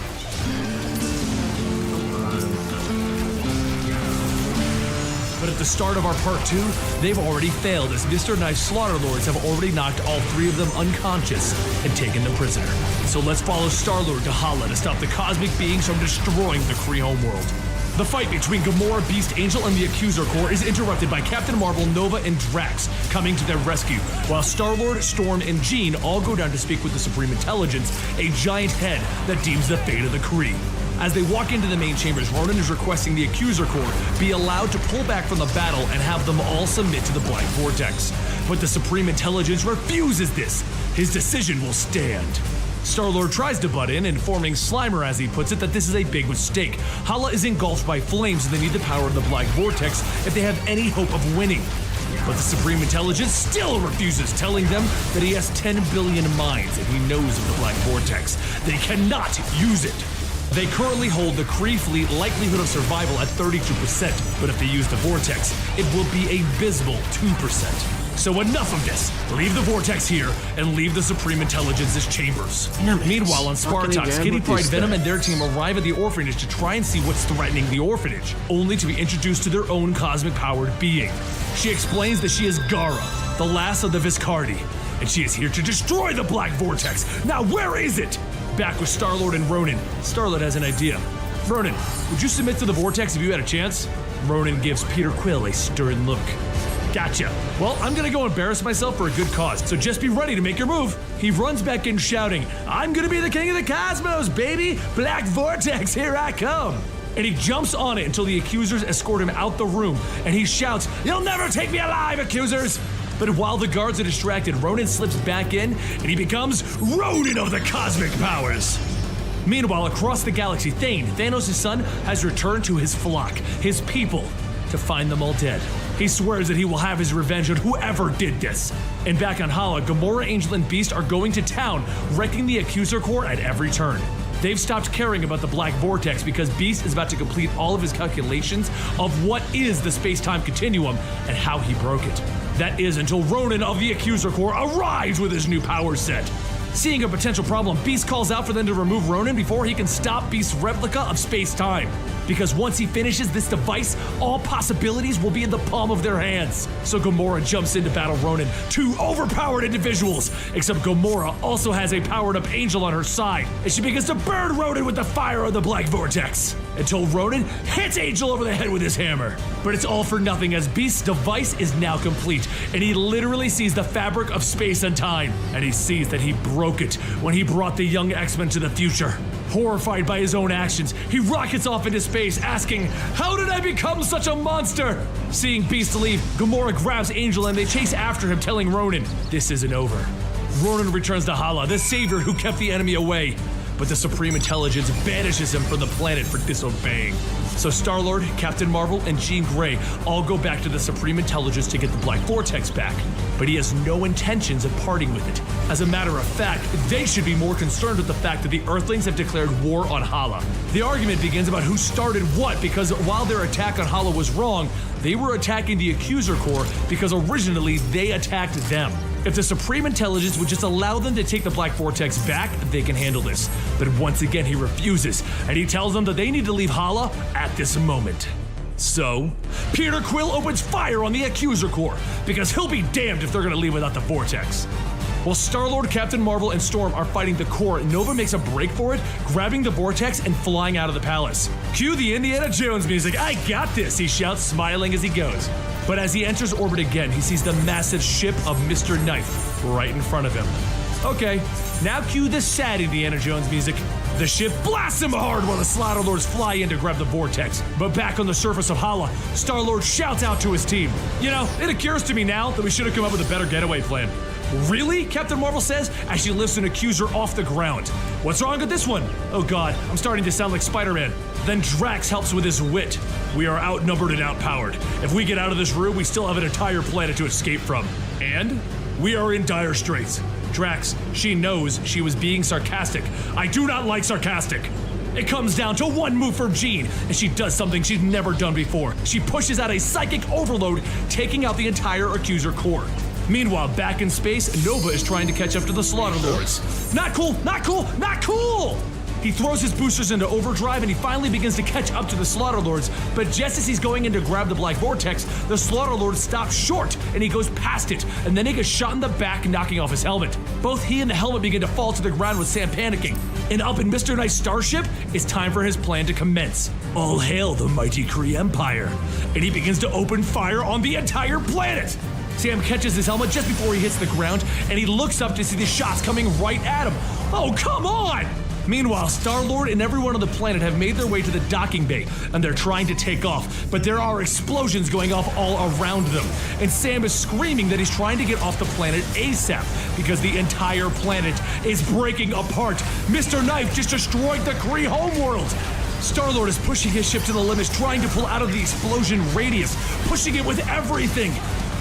But at the start of our part 2, they've already failed as Mr. Knife's Slaughterlords have already knocked all 3 of them unconscious and taken them prisoner. So let's follow Star-Lord to Hala to stop the cosmic beings from destroying the Kree homeworld. The fight between Gamora, Beast, Angel, and the Accuser Corps is interrupted by Captain Marvel, Nova, and Drax coming to their rescue, while Star-Lord, Storm, and Jean all go down to speak with the Supreme Intelligence, a giant head that deems the fate of the Kree. As they walk into the main chambers, Ronan is requesting the Accuser Corps be allowed to pull back from the battle and have them all submit to the Black Vortex. But the Supreme Intelligence refuses this. His decision will stand. Star-Lord tries to butt in, informing Slimer, as he puts it, that this is a big mistake. Hala is engulfed by flames and they need the power of the Black Vortex if they have any hope of winning. But the Supreme Intelligence still refuses, telling them that he has 10 billion minds and he knows of the Black Vortex. They cannot use it. They currently hold the Kree fleet likelihood of survival at 32%, but if they use the Vortex, it will be a abysmal 2%. So enough of this. Leave the Vortex here and leave the Supreme Intelligence's chambers. Meanwhile, on Spartox, Kitty Pryde, Venom, and their team arrive at the orphanage to try and see what's threatening the orphanage, only to be introduced to their own cosmic-powered being. She explains that she is Gara, the last of the Viscardi, and she is here to destroy the Black Vortex. Now where is it? Back with Star-Lord and Ronan, Star-Lord has an idea. Ronan, would you submit to the Vortex if you had a chance? Ronan gives Peter Quill a stern look. Gotcha. Well, I'm gonna go embarrass myself for a good cause, so just be ready to make your move. He runs back in shouting, I'm gonna be the king of the cosmos, baby! Black Vortex, here I come! And he jumps on it until the accusers escort him out the room, and he shouts, You'll never take me alive, accusers! But while the guards are distracted, Ronan slips back in, and he becomes Ronan of the cosmic powers! Meanwhile, across the galaxy, Thane, Thanos' son, has returned to his flock, his people, to find them all dead. He swears that he will have his revenge on whoever did this. And back on Hala, Gamora, Angel, and Beast are going to town, wrecking the Accuser Corps at every turn. They've stopped caring about the Black Vortex because Beast is about to complete all of his calculations of what is the space-time continuum and how he broke it. That is until Ronan of the Accuser Corps arrives with his new power set. Seeing a potential problem, Beast calls out for them to remove Ronan before he can stop Beast's replica of space-time. Because once he finishes this device, all possibilities will be in the palm of their hands. So Gamora jumps in to battle Ronan, two overpowered individuals. Except Gamora also has a powered-up Angel on her side, and she begins to burn Ronan with the fire of the Black Vortex. Until Ronan hits Angel over the head with his hammer. But it's all for nothing as Beast's device is now complete, and he literally sees the fabric of space and time. And he sees that he broke it when he brought the young X-Men to the future. Horrified by his own actions, he rockets off into space asking, How did I become such a monster? Seeing Beast leave, Gamora grabs Angel and they chase after him, telling Ronan, this isn't over. Ronan returns to Hala, the savior who kept the enemy away. But the Supreme Intelligence banishes him from the planet for disobeying. So Star-Lord, Captain Marvel, and Jean Grey all go back to the Supreme Intelligence to get the Black Vortex back. But he has no intentions of parting with it. As a matter of fact, they should be more concerned with the fact that the Earthlings have declared war on Hala. The argument begins about who started what, because while their attack on Hala was wrong, they were attacking the Accuser Corps because originally they attacked them. If the Supreme Intelligence would just allow them to take the Black Vortex back, they can handle this. But once again, he refuses, and he tells them that they need to leave Hala at this moment. So, Peter Quill opens fire on the Accuser Corps, because he'll be damned if they're gonna leave without the Vortex. While Star-Lord, Captain Marvel, and Storm are fighting the Corps, Nova makes a break for it, grabbing the Vortex and flying out of the palace. Cue the Indiana Jones music, I got this, he shouts, smiling as he goes. But as he enters orbit again, he sees the massive ship of Mr. Knife right in front of him. Okay, now cue the sad Indiana Jones music. The ship blasts him hard while the Slaughter Lords fly in to grab the Vortex. But back on the surface of Hala, Star-Lord shouts out to his team. You know, it occurs to me now that we should have come up with a better getaway plan. Really? Captain Marvel says as she lifts an accuser off the ground. What's wrong with this one? Oh god, I'm starting to sound like Spider-Man. Then Drax helps with his wit. We are outnumbered and outpowered. If we get out of this room, we still have an entire planet to escape from. And we are in dire straits. Drax, she knows she was being sarcastic. I do not like sarcastic. It comes down to one move from Jean, and she does something she's never done before. She pushes out a psychic overload, taking out the entire Accuser Corps. Meanwhile, back in space, Nova is trying to catch up to the Slaughter Lords. Not cool, not cool, not cool! He throws his boosters into overdrive and he finally begins to catch up to the Slaughter Lords, but just as he's going in to grab the Black Vortex, the Slaughter Lord stops short and he goes past it, and then he gets shot in the back, knocking off his helmet. Both he and the helmet begin to fall to the ground with Sam panicking, and up in Mr. Knight's starship, it's time for his plan to commence. All hail the mighty Kree Empire, and he begins to open fire on the entire planet! Sam catches his helmet just before he hits the ground, and he looks up to see the shots coming right at him. Oh, come on! Meanwhile, Star-Lord and everyone on the planet have made their way to the docking bay, and they're trying to take off, but there are explosions going off all around them, and Sam is screaming that he's trying to get off the planet ASAP, because the entire planet is breaking apart. Mr. Knife just destroyed the Kree homeworld! Star-Lord is pushing his ship to the limits, trying to pull out of the explosion radius, pushing it with everything,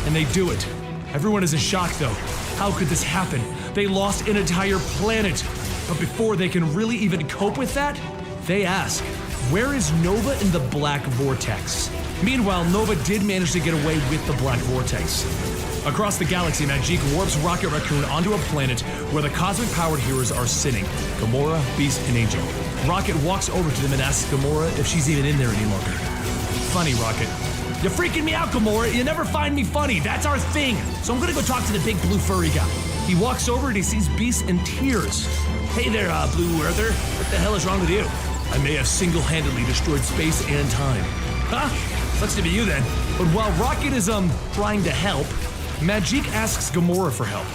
and they do it. Everyone is in shock though. How could this happen? They lost an entire planet. But before they can really even cope with that, they ask, where is Nova and the Black Vortex? Meanwhile, Nova did manage to get away with the Black Vortex. Across the galaxy, Magique warps Rocket Raccoon onto a planet where the cosmic-powered heroes are sitting, Gamora, Beast, and Angel. Rocket walks over to them and asks Gamora if she's even in there any longer. Funny, Rocket. You're freaking me out, Gamora. You never find me funny. That's our thing. So I'm gonna go talk to the big blue furry guy. He walks over and he sees Beast in tears. Hey there, Blue Earther. What the hell is wrong with you? I may have single-handedly destroyed space and time. Huh? Sucks to be you then. But while Rocket is, trying to help, Magique asks Gamora for help.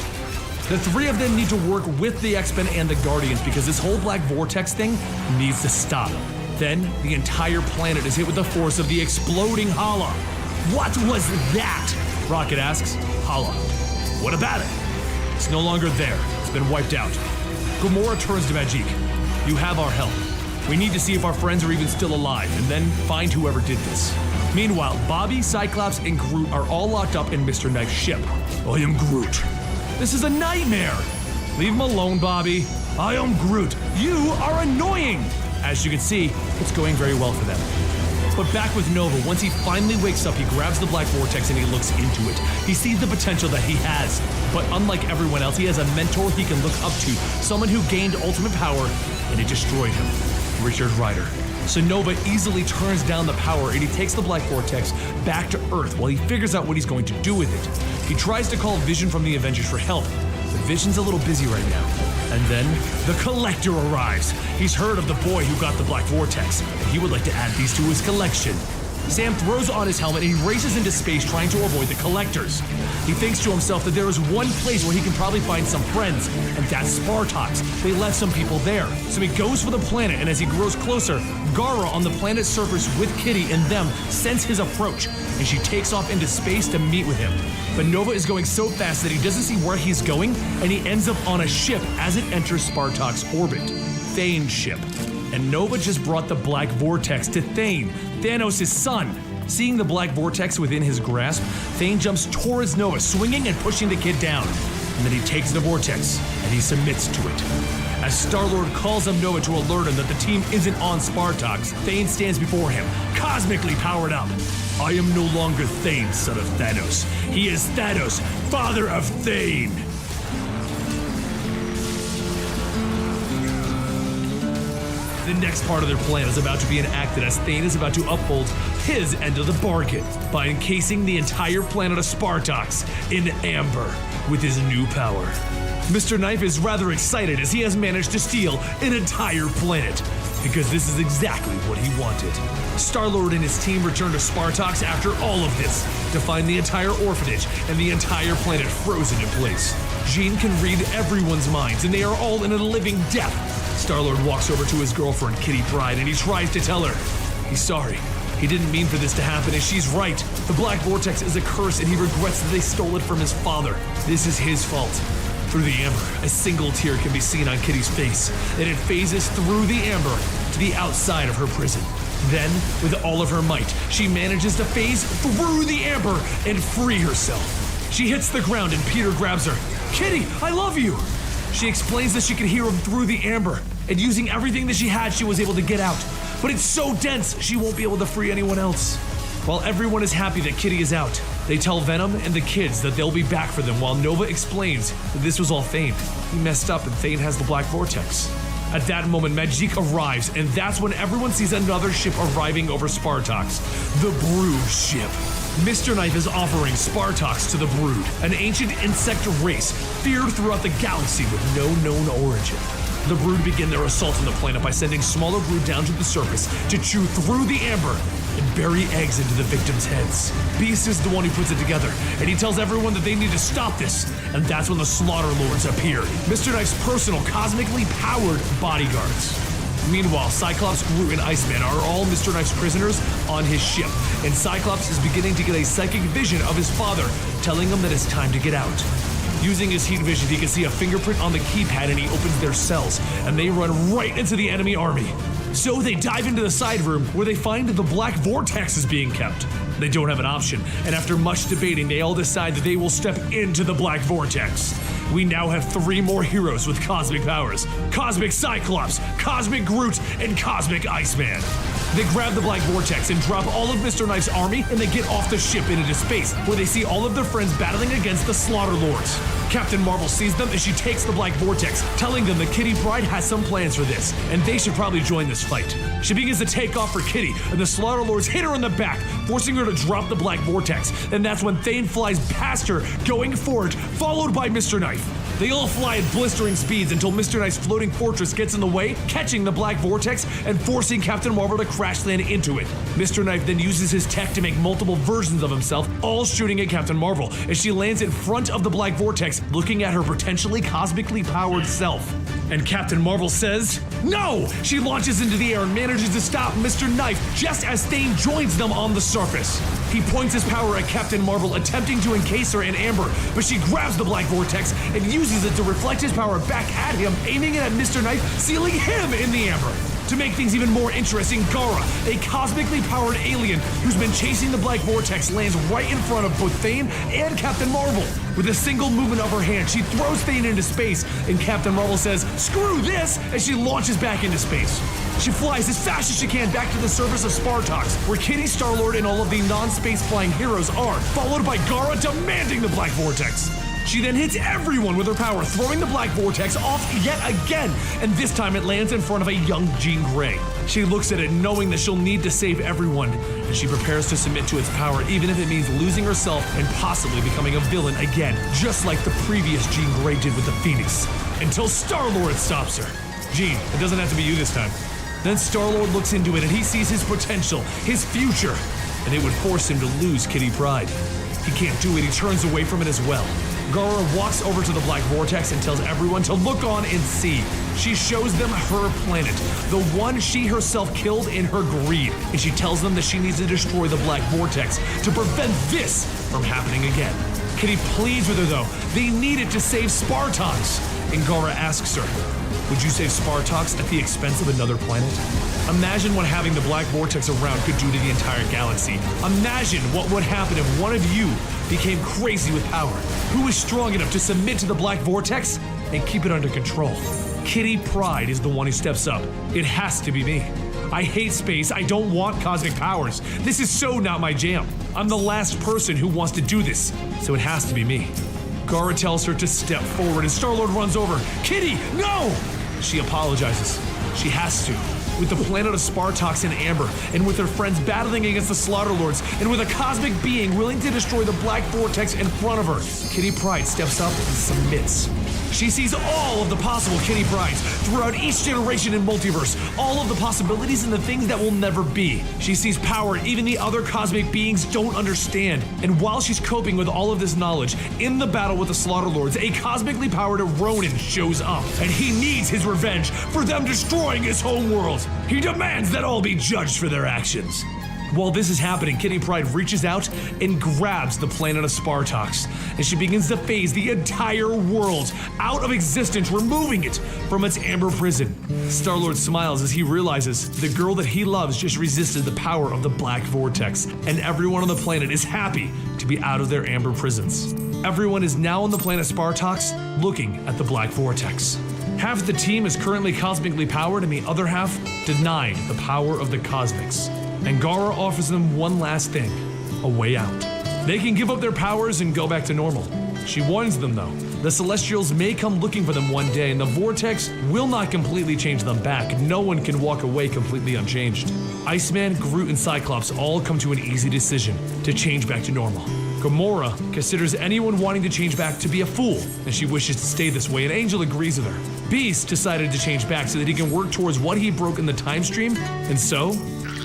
The three of them need to work with the X-Men and the Guardians because this whole Black Vortex thing needs to stop. Then, the entire planet is hit with the force of the exploding Hala. What was that? Rocket asks. Hala. What about it? It's no longer there. It's been wiped out. Gamora turns to Magique. You have our help. We need to see if our friends are even still alive, and then find whoever did this. Meanwhile, Bobby, Cyclops, and Groot are all locked up in Mr. Knife's ship. I am Groot. This is a nightmare. Leave him alone, Bobby. I am Groot. You are annoying. As you can see, it's going very well for them. But back with Nova, once he finally wakes up, he grabs the Black Vortex and he looks into it. He sees the potential that he has. But unlike everyone else, he has a mentor he can look up to, someone who gained ultimate power, and it destroyed him. Richard Rider. So Nova easily turns down the power and he takes the Black Vortex back to Earth while he figures out what he's going to do with it. He tries to call Vision from the Avengers for help, but Vision's a little busy right now. And then, the Collector arrives. He's heard of the boy who got the Black Vortex, and he would like to add these to his collection. Sam throws on his helmet and he races into space trying to avoid the Collectors. He thinks to himself that there is one place where he can probably find some friends, and that's Spartox. They left some people there. So he goes for the planet, and as he grows closer, Gara on the planet's surface with Kitty and them sense his approach, and she takes off into space to meet with him. But Nova is going so fast that he doesn't see where he's going, and he ends up on a ship as it enters Spartox orbit. Thane's ship. And Nova just brought the Black Vortex to Thane, Thanos' son. Seeing the Black Vortex within his grasp, Thane jumps towards Nova, swinging and pushing the kid down. And then he takes the Vortex, and he submits to it. As Star-Lord calls on Nova to alert him that the team isn't on Spartox, Thane stands before him, cosmically powered up. I am no longer Thane, son of Thanos. He is Thanos, father of Thane. The next part of their plan is about to be enacted as Thane is about to uphold his end of the bargain by encasing the entire planet of Spartox in amber with his new power. Mr. Knife is rather excited as he has managed to steal an entire planet, because this is exactly what he wanted. Star-Lord and his team return to Spartox after all of this to find the entire orphanage and the entire planet frozen in place. Jean can read everyone's minds and they are all in a living death. Star-Lord walks over to his girlfriend, Kitty Pryde, and he tries to tell her he's sorry. He didn't mean for this to happen, and she's right. The Black Vortex is a curse, and he regrets that they stole it from his father. This is his fault. Through the amber, a single tear can be seen on Kitty's face, and it phases through the amber to the outside of her prison. Then, with all of her might, she manages to phase through the amber and free herself. She hits the ground, and Peter grabs her. Kitty, I love you! She explains that she can hear him through the amber, and using everything that she had, she was able to get out. But it's so dense, she won't be able to free anyone else. While everyone is happy that Kitty is out, they tell Venom and the kids that they'll be back for them while Nova explains that this was all Thane. He messed up and Thane has the Black Vortex. At that moment, Magique arrives, and that's when everyone sees another ship arriving over Spartox, the Brood ship. Mr. Knife is offering Spartox to the Brood, an ancient insect race feared throughout the galaxy with no known origin. The Brood begin their assault on the planet by sending smaller Brood down to the surface to chew through the amber and bury eggs into the victims' heads. Beast is the one who puts it together, and he tells everyone that they need to stop this, and that's when the Slaughter Lords appear, Mr. Knife's personal, cosmically powered bodyguards. Meanwhile, Cyclops, Groot, and Iceman are all Mr. Knife's prisoners on his ship, and Cyclops is beginning to get a psychic vision of his father, telling him that it's time to get out. Using his heat vision, he can see a fingerprint on the keypad and he opens their cells, and they run right into the enemy army. So they dive into the side room where they find the Black Vortex is being kept. They don't have an option, and after much debating, they all decide that they will step into the Black Vortex. We now have 3 more heroes with cosmic powers: Cosmic Cyclops, Cosmic Groot, and Cosmic Iceman. They grab the Black Vortex and drop all of Mr. Knife's army, and they get off the ship and into space, where they see all of their friends battling against the Slaughter Lords. Captain Marvel sees them and she takes the Black Vortex, telling them that Kitty Pryde has some plans for this, and they should probably join this fight. She begins to take off for Kitty, and the Slaughter Lords hit her in the back, forcing her to drop the Black Vortex, and that's when Thane flies past her, going for it, followed by Mr. Knife. They all fly at blistering speeds until Mr. Knife's floating fortress gets in the way, catching the black vortex and forcing Captain Marvel to crash land into it. Mr. Knife then uses his tech to make multiple versions of himself, all shooting at Captain Marvel as she lands in front of the black vortex, looking at her potentially cosmically powered self. And Captain Marvel says, no! She launches into the air and manages to stop Mr. Knife just as Thane joins them on the surface. He points his power at Captain Marvel, attempting to encase her in amber, but she grabs the black vortex and uses it to reflect his power back at him, aiming it at Mr. Knife, sealing him in the amber. To make things even more interesting, Gara, a cosmically powered alien who's been chasing the black vortex, lands right in front of both Thane and Captain Marvel. With a single movement of her hand, she throws Thane into space, and Captain Marvel says, screw this, as she launches back into space. She flies as fast as she can back to the surface of Spartox, where Kitty, Star-Lord, and all of the non-space flying heroes are, followed by Gara demanding the black vortex. She then hits everyone with her power, throwing the black vortex off yet again, and this time it lands in front of a young Jean Grey. She looks at it knowing that she'll need to save everyone, and she prepares to submit to its power even if it means losing herself and possibly becoming a villain again, just like the previous Jean Grey did with the Phoenix, until Star-Lord stops her. Jean, it doesn't have to be you this time. Then Star-Lord looks into it and he sees his potential, his future, and it would force him to lose Kitty Pryde. He can't do it, he turns away from it as well. Gara walks over to the black vortex and tells everyone to look on and see. She shows them her planet, the one she herself killed in her greed, and she tells them that she needs to destroy the black vortex to prevent this from happening again. Kitty pleads with her though, they need it to save Spartox, and Gara asks her, would you save Spartox at the expense of another planet? Imagine what having the black vortex around could do to the entire galaxy. Imagine what would happen if one of you became crazy with power. Who is strong enough to submit to the black vortex and keep it under control? Kitty Pryde is the one who steps up. It has to be me. I hate space. I don't want cosmic powers. This is so not my jam. I'm the last person who wants to do this, so it has to be me. Gara tells her to step forward and Star-Lord runs over. Kitty, no! She apologizes. She has to. With the planet of Spartox in amber, and with her friends battling against the Slaughter Lords, and with a cosmic being willing to destroy the black vortex in front of her, Kitty Pryde steps up and submits. She sees all of the possible Kitty Prydes throughout each generation and multiverse, all of the possibilities and the things that will never be. She sees power even the other cosmic beings don't understand. And while she's coping with all of this knowledge, in the battle with the Slaughter Lords, a cosmically powered Ronin shows up, and he needs his revenge for them destroying his home world. He demands that all be judged for their actions. While this is happening, Kitty Pryde reaches out and grabs the planet of Spartox, and she begins to phase the entire world out of existence, removing it from its amber prison. Star-Lord smiles as he realizes the girl that he loves just resisted the power of the black vortex, and everyone on the planet is happy to be out of their amber prisons. Everyone is now on the planet Spartox, looking at the black vortex. Half the team is currently cosmically powered, and the other half denied the power of the cosmics. And Gara offers them one last thing, a way out. They can give up their powers and go back to normal. She warns them though, the Celestials may come looking for them one day and the vortex will not completely change them back. No one can walk away completely unchanged. Iceman, Groot, and Cyclops all come to an easy decision, to change back to normal. Gamora considers anyone wanting to change back to be a fool, and she wishes to stay this way, and Angel agrees with her. Beast decided to change back so that he can work towards what he broke in the time stream, and so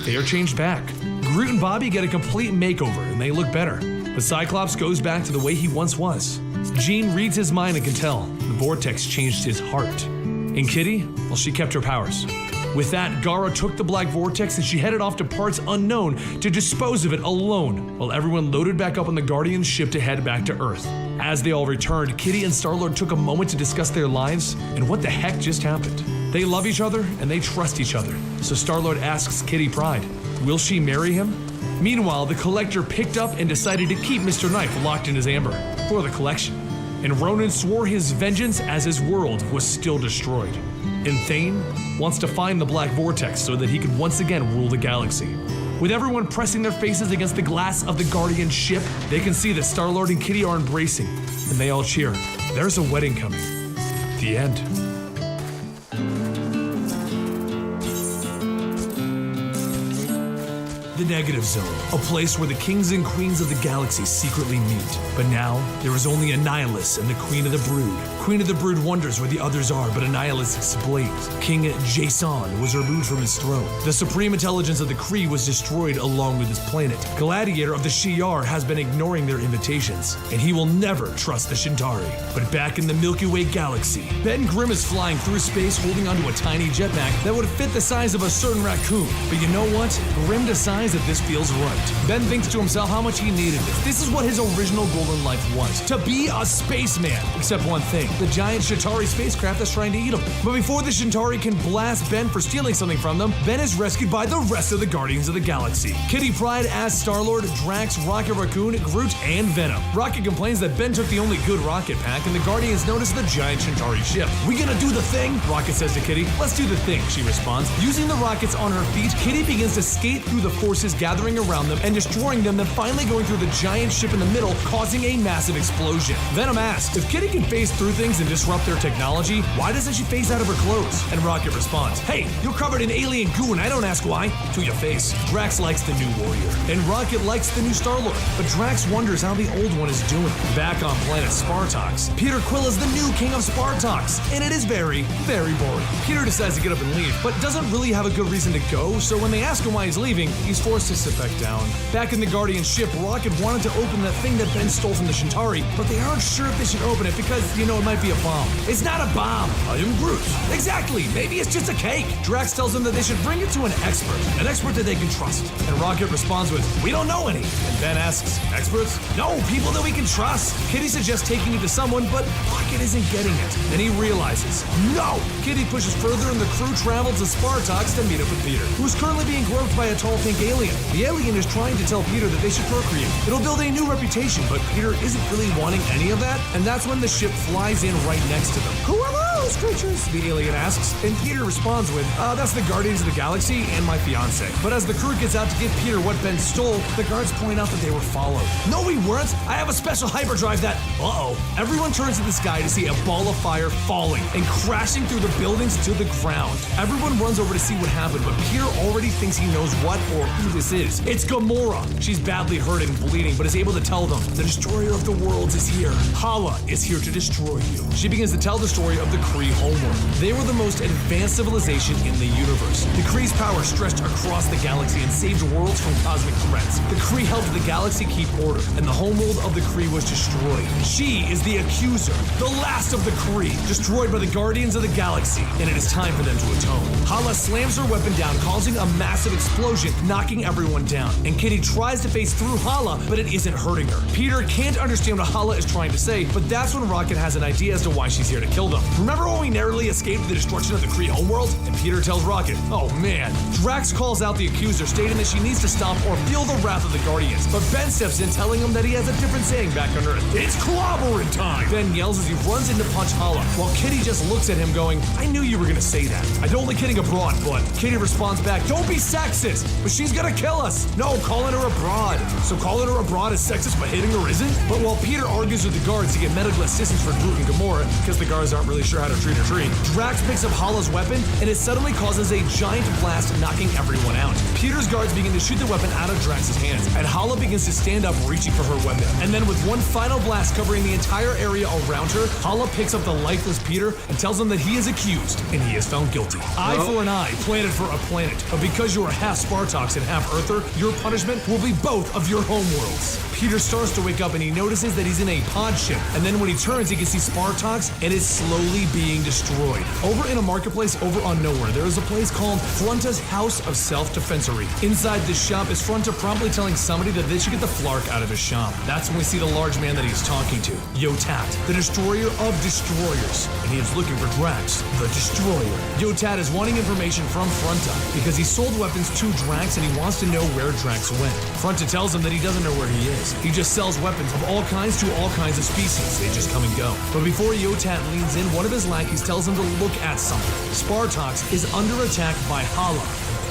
they are changed back. Groot and Bobby get a complete makeover and they look better. But Cyclops goes back to the way he once was. Jean reads his mind and can tell the vortex changed his heart. And Kitty, well, she kept her powers. With that, Gara took the black vortex and she headed off to parts unknown to dispose of it alone, while everyone loaded back up on the Guardian ship to head back to Earth. As they all returned, Kitty and Star-Lord took a moment to discuss their lives and what the heck just happened. They love each other and they trust each other, so Star-Lord asks Kitty Pryde, will she marry him? Meanwhile, the Collector picked up and decided to keep Mr. Knife locked in his amber for the collection. And Ronan swore his vengeance as his world was still destroyed. And Thane wants to find the black vortex so that he can once again rule the galaxy. With everyone pressing their faces against the glass of the Guardian ship, they can see that Star-Lord and Kitty are embracing, and they all cheer. There's a wedding coming. The end. The Negative Zone, a place where the kings and queens of the galaxy secretly meet. But now, there is only a Nihilus and the Queen of the Brood, Queen of the Brood wonders where the others are, but Annihilus explains. King Jason was removed from his throne. The supreme intelligence of the Kree was destroyed along with his planet. Gladiator of the Shi'ar has been ignoring their invitations, and he will never trust the Shintari. But back in the Milky Way galaxy, Ben Grimm is flying through space holding onto a tiny jetpack that would fit the size of a certain raccoon. But you know what? Grimm decides that this feels right. Ben thinks to himself how much he needed this. This is what his original goal in life was, to be a spaceman. Except one thing, the giant Shintari spacecraft that's trying to eat him. But before the Shintari can blast Ben for stealing something from them, Ben is rescued by the rest of the Guardians of the Galaxy. Kitty Pryde as Star-Lord, Drax, Rocket Raccoon, Groot, and Venom. Rocket complains that Ben took the only good rocket pack, and the Guardians notice the giant Shintari ship. We gonna do the thing? Rocket says to Kitty. Let's do the thing, she responds. Using the rockets on her feet, Kitty begins to skate through the forces gathering around them and destroying them, then finally going through the giant ship in the middle, causing a massive explosion. Venom asks, if Kitty can phase through things and disrupt their technology, why doesn't she phase out of her clothes? And Rocket responds, hey, you're covered in alien goo and I don't ask why. To your face. Drax likes the new warrior, and Rocket likes the new Star-Lord, but Drax wonders how the old one is doing. Back on planet Spartox, Peter Quill is the new king of Spartox, and it is very, very boring. Peter decides to get up and leave, but doesn't really have a good reason to go, so when they ask him why he's leaving, he's forced to sit back down. Back in the Guardian ship, Rocket wanted to open that thing that Ben stole from the Shintari, but they aren't sure if they should open it because, you know, it might be a bomb. It's not a bomb. I am Groot. Exactly. Maybe it's just a cake. Drax tells them that they should bring it to an expert that they can trust. And Rocket responds with, we don't know any. And Ben asks, experts? No, people that we can trust. Kitty suggests taking it to someone, but Rocket isn't getting it. Then he realizes, no! Kitty pushes further and the crew travel to Spartox to meet up with Peter, who's currently being groped by a tall pink alien. The alien is trying to tell Peter that they should procreate. It'll build a new reputation, but Peter isn't really wanting any of that, and that's when the ship flies in right next to them. Who are those creatures? The alien asks, and Peter responds with, that's the Guardians of the Galaxy and my fiance. But as the crew gets out to give Peter what Ben stole, the guards point out that they were followed. No, we weren't. I have a special hyperdrive that... Uh-oh. Everyone turns to the sky to see a ball of fire falling and crashing through the buildings to the ground. Everyone runs over to see what happened, but Peter already thinks he knows what or who this is. It's Gamora. She's badly hurt and bleeding, but is able to tell them, the destroyer of the worlds is here. Hala is here to destroy you. She begins to tell the story of the Kree homeworld. They were the most advanced civilization in the universe. The Kree's power stretched across the galaxy and saved worlds from cosmic threats. The Kree helped the galaxy keep order, and the homeworld of the Kree was destroyed. She is the accuser, the last of the Kree, destroyed by the Guardians of the Galaxy, and it is time for them to atone. Hala slams her weapon down, causing a massive explosion, knocking everyone down. And Kitty tries to phase through Hala, but it isn't hurting her. Peter can't understand what Hala is trying to say, but that's when Rocket has an idea as to why she's here to kill them. Remember when we narrowly escaped the destruction of the Kree homeworld? And Peter tells Rocket, oh man. Drax calls out the accuser, stating that she needs to stop or feel the wrath of the Guardians. But Ben steps in, telling him that he has a different saying back on Earth. It's clobbering time! Ben yells as he runs in to punch Hala, while Kitty just looks at him going, I knew you were gonna say that. I'm only kidding a broad, but Kitty responds back, don't be sexist, but she's gonna kill us. No, calling her a broad. So calling her a broad is sexist, but hitting her isn't? But while Peter argues with the guards to get medical assistance for Groot and Gamora, because the guards aren't really sure how to treat a tree, Drax picks up Hala's weapon, and it suddenly causes a giant blast, knocking everyone out. Peter's guards begin to shoot the weapon out of Drax's hands, and Hala begins to stand up, reaching for her weapon. And then with one final blast covering the entire area around her, Hala picks up the lifeless Peter and tells him that he is accused, and he is found guilty. Eye for an eye, planet for a planet. But because you are half Spartox and half Earther, your punishment will be both of your homeworlds. Peter starts to wake up and he notices that he's in a pod ship, and then when he turns he can see Spartox and it's slowly being destroyed. Over in a marketplace over on Nowhere, there is a place called Fronta's House of Self-Defensory. Inside this shop is Fronta promptly telling somebody that they should get the Flark out of his shop. That's when we see the large man that he's talking to, Yotat, the destroyer of destroyers, and he is looking for Drax, the destroyer. Yotat is wanting information from Fronta because he sold weapons to Drax and he wants to know where Drax went. Fronta tells him that he doesn't know where he is. He just sells weapons of all kinds to all kinds of species. They just come and go. But before Yotat leans in, one of his lackeys tells him to look at something. Spartox is under attack by Hala.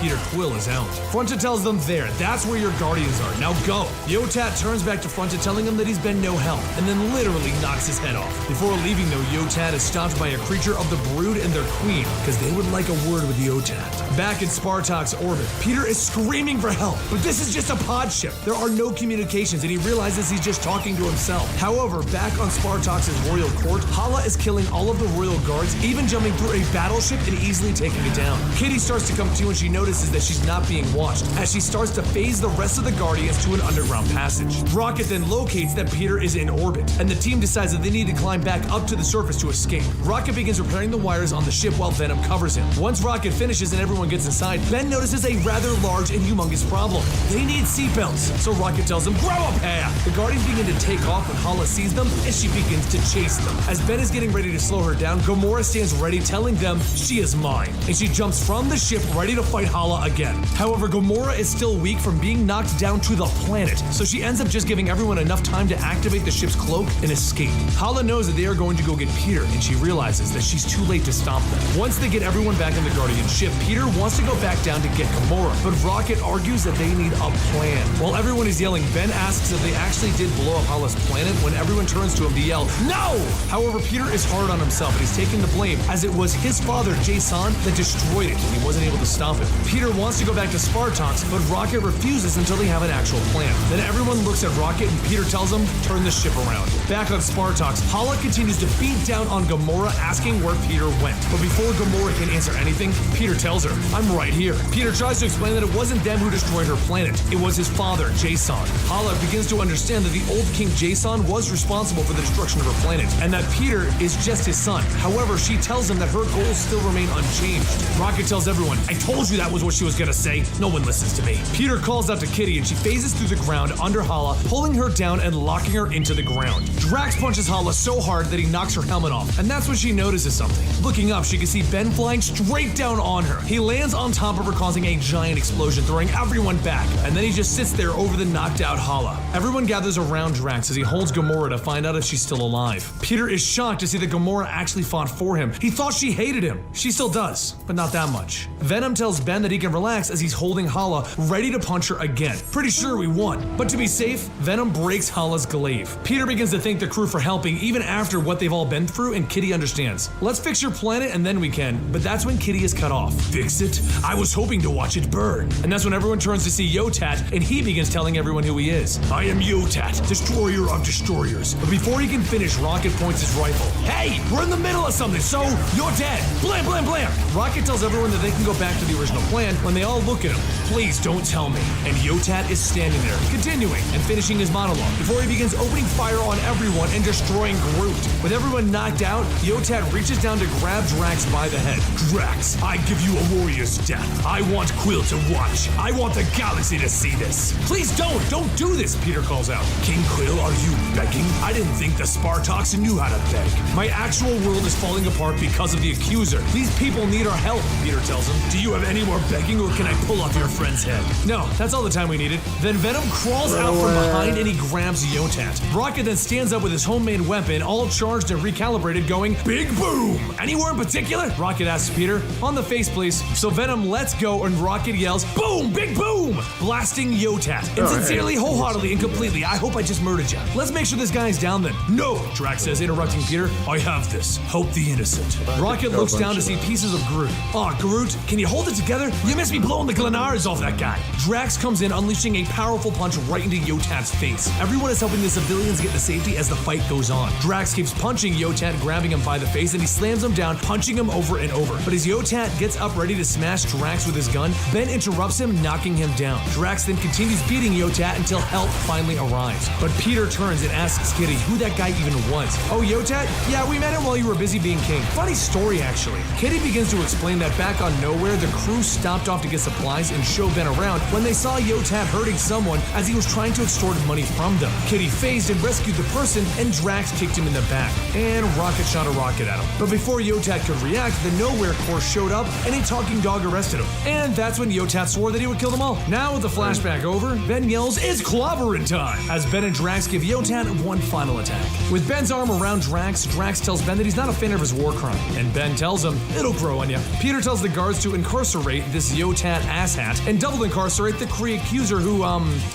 Peter Quill is out. Fronta tells them there, that's where your guardians are, now go. Yotat turns back to Fronta telling him that he's been no help, and then literally knocks his head off. Before leaving though, Yotat is stopped by a creature of the Brood and their queen, because they would like a word with Yotat. Back in Spartak's orbit, Peter is screaming for help, but this is just a pod ship. There are no communications, and he realizes he's just talking to himself. However, back on Spartak's royal court, Hala is killing all of the royal guards, even jumping through a battleship and easily taking it down. Kitty starts to come to and she notices that she's not being watched, as she starts to phase the rest of the Guardians to an underground passage. Rocket then locates that Peter is in orbit, and the team decides that they need to climb back up to the surface to escape. Rocket begins repairing the wires on the ship while Venom covers him. Once Rocket finishes and everyone gets inside, Ben notices a rather large and humongous problem. They need seatbelts, so Rocket tells them, grow a pair! The Guardians begin to take off when Hala sees them, and she begins to chase them. As Ben is getting ready to slow her down, Gamora stands ready, telling them she is mine, and she jumps from the ship ready to fight Hala again. However, Gamora is still weak from being knocked down to the planet, so she ends up just giving everyone enough time to activate the ship's cloak and escape. Hala knows that they are going to go get Peter, and she realizes that she's too late to stop them. Once they get everyone back in the Guardian ship, Peter wants to go back down to get Gamora, but Rocket argues that they need a plan. While everyone is yelling, Ben asks if they actually did blow up Hala's planet when everyone turns to him to yell, no! However, Peter is hard on himself and he's taking the blame, as it was his father, Jason, that destroyed it, and he wasn't able to stop it. Peter wants to go back to Spartak's, but Rocket refuses until they have an actual plan. Then everyone looks at Rocket and Peter tells him, turn the ship around. Back on Spartak's, Hala continues to beat down on Gamora, asking where Peter went. But before Gamora can answer anything, Peter tells her, I'm right here. Peter tries to explain that it wasn't them who destroyed her planet, it was his father, Jason. Hala begins to understand that the old King Jason was responsible for the destruction of her planet, and that Peter is just his son. However, she tells him that her goals still remain unchanged. Rocket tells everyone, I told you that was what she was gonna say. No one listens to me. Peter calls out to Kitty and she phases through the ground under Hala, pulling her down and locking her into the ground. Drax punches Hala so hard that he knocks her helmet off, and that's when she notices something. Looking up, she can see Ben flying straight down on her. He lands on top of her, causing a giant explosion, throwing everyone back, and then he just sits there over the knocked out Hala. Everyone gathers around Drax as he holds Gamora to find out if she's still alive. Peter is shocked to see that Gamora actually fought for him. He thought she hated him. She still does, but not that much. Venom tells Ben that he can relax as he's holding Hala, ready to punch her again. Pretty sure we won, but to be safe, Venom breaks Hala's glaive. Peter begins to thank the crew for helping even after what they've all been through, and Kitty understands. Let's fix your planet and then we can, but that's when Kitty is cut off. Fix it? I was hoping to watch it burn. And that's when everyone turns to see Yotat, and he begins telling everyone who he is. I am Yotat, destroyer of destroyers. But before he can finish, Rocket points his rifle. Hey, we're in the middle of something, so you're dead. Blam, blam, blam. Rocket tells everyone that they can go back to the original plan when they all look at him. Please don't tell me. And Yotat is standing there, continuing and finishing his monologue before he begins opening fire on everyone and destroying Groot. With everyone knocked out, Yotat reaches down to grab Drax by the head. Drax, I give you a warrior's death. I want Quill to watch. I want the galaxy to see this. Please don't do this, Peter calls out. King Quill, are you begging? I didn't think the Spartaks knew how to beg. My actual world is falling apart because of the accuser. These people need our help, Peter tells him. Do you have any more begging, or can I pull off your friend's head? No, that's all the time we needed. Then Venom crawls out from behind and he grabs Yotat. Rocket then stands up with his homemade weapon, all charged and recalibrated, going, big boom! Anywhere in particular? Rocket asks Peter. On the face, please. So Venom lets go and Rocket yells, boom! Big boom! Blasting Yotat. And sincerely, wholeheartedly, and completely, I hope I just murdered you. Let's make sure this guy's down then. No, Drax says, interrupting Peter. I have this. Help the innocent. Rocket looks down to see pieces of Groot. Aw, Groot, can you hold it together? You missed me blowing the Glenars off that guy. Drax comes in, unleashing a powerful punch right into Yotat's face. Everyone is helping the civilians get to safety as the fight goes on. Drax keeps punching Yotat, grabbing him by the face, and he slams him down, punching him over and over. But as Yotat gets up ready to smash Drax with his gun, Ben interrupts him, knocking him down. Drax then continues beating Yotat until help finally arrives. But Peter turns and asks Kitty who that guy even was. Oh, Yotat? Yeah, we met him while you were busy being king. Funny story, actually. Kitty begins to explain that back on Nowhere, the crew stopped off to get supplies and show Ben around when they saw Yotat hurting someone as he was trying to extort money from them. Kitty phased and rescued the person, and Drax kicked him in the back. And Rocket shot a rocket at him. But before Yotat could react, the Nowhere Corps showed up, and a talking dog arrested him. And that's when Yotat swore that he would kill them all. Now with the flashback over, Ben yells, it's clobbering time! As Ben and Drax give Yotat one final attack. With Ben's arm around Drax, Drax tells Ben that he's not a fan of his war crime. And Ben tells him, it'll grow on ya. Peter tells the guards to incarcerate this Yotat asshat and double incarcerate the Kree accuser who,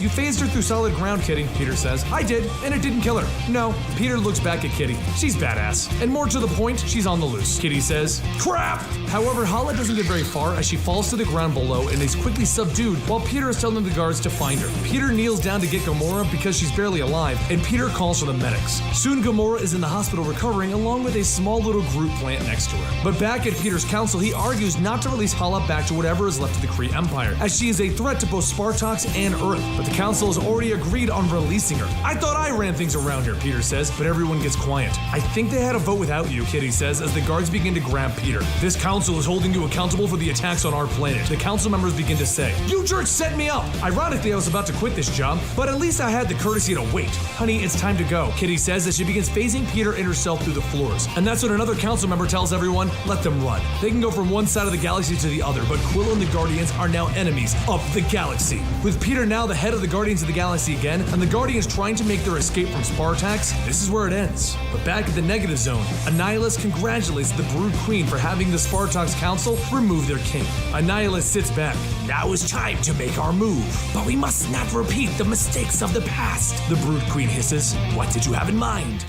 you phased her through solid ground, Kitty, Peter says. I did, and it didn't kill her. No, Peter looks back at Kitty. She's badass. And more to the point, she's on the loose. Kitty says, crap! However, Hala doesn't get very far as she falls to the ground below and is quickly subdued while Peter is telling the guards to find her. Peter kneels down to get Gamora because she's barely alive, and Peter calls for the medics. Soon Gamora is in the hospital recovering along with a small little Groot plant next to her. But back at Peter's council, he argues not to release Hala back to whatever is left of the Kree Empire, as she is a threat to both Spartox and Earth. But the council has already agreed on releasing her. I thought I ran things around here, Peter says, but everyone gets quiet. I think they had a vote without you, Kitty says, as the guards begin to grab Peter. This council is holding you accountable for the attacks on our planet. The council members begin to say, you jerks set me up! Ironically, I was about to quit this job, but at least I had the courtesy to wait. Honey, it's time to go, Kitty says as she begins phasing Peter and herself through the floors. And that's when another council member tells everyone, let them run. They can go from one side of the galaxy to the other, but Quill and the Guardians are now enemies of the galaxy. With Peter now the head of the Guardians of the Galaxy again, and the Guardians trying to make their escape from Spartax, this is where it ends. But back at the negative zone, Annihilus congratulates the Brood Queen for having the Spartax Council remove their king. Annihilus sits back. Now is time to make our move, but we must not repeat the mistakes of the past, the Brood Queen hisses. What did you have in mind?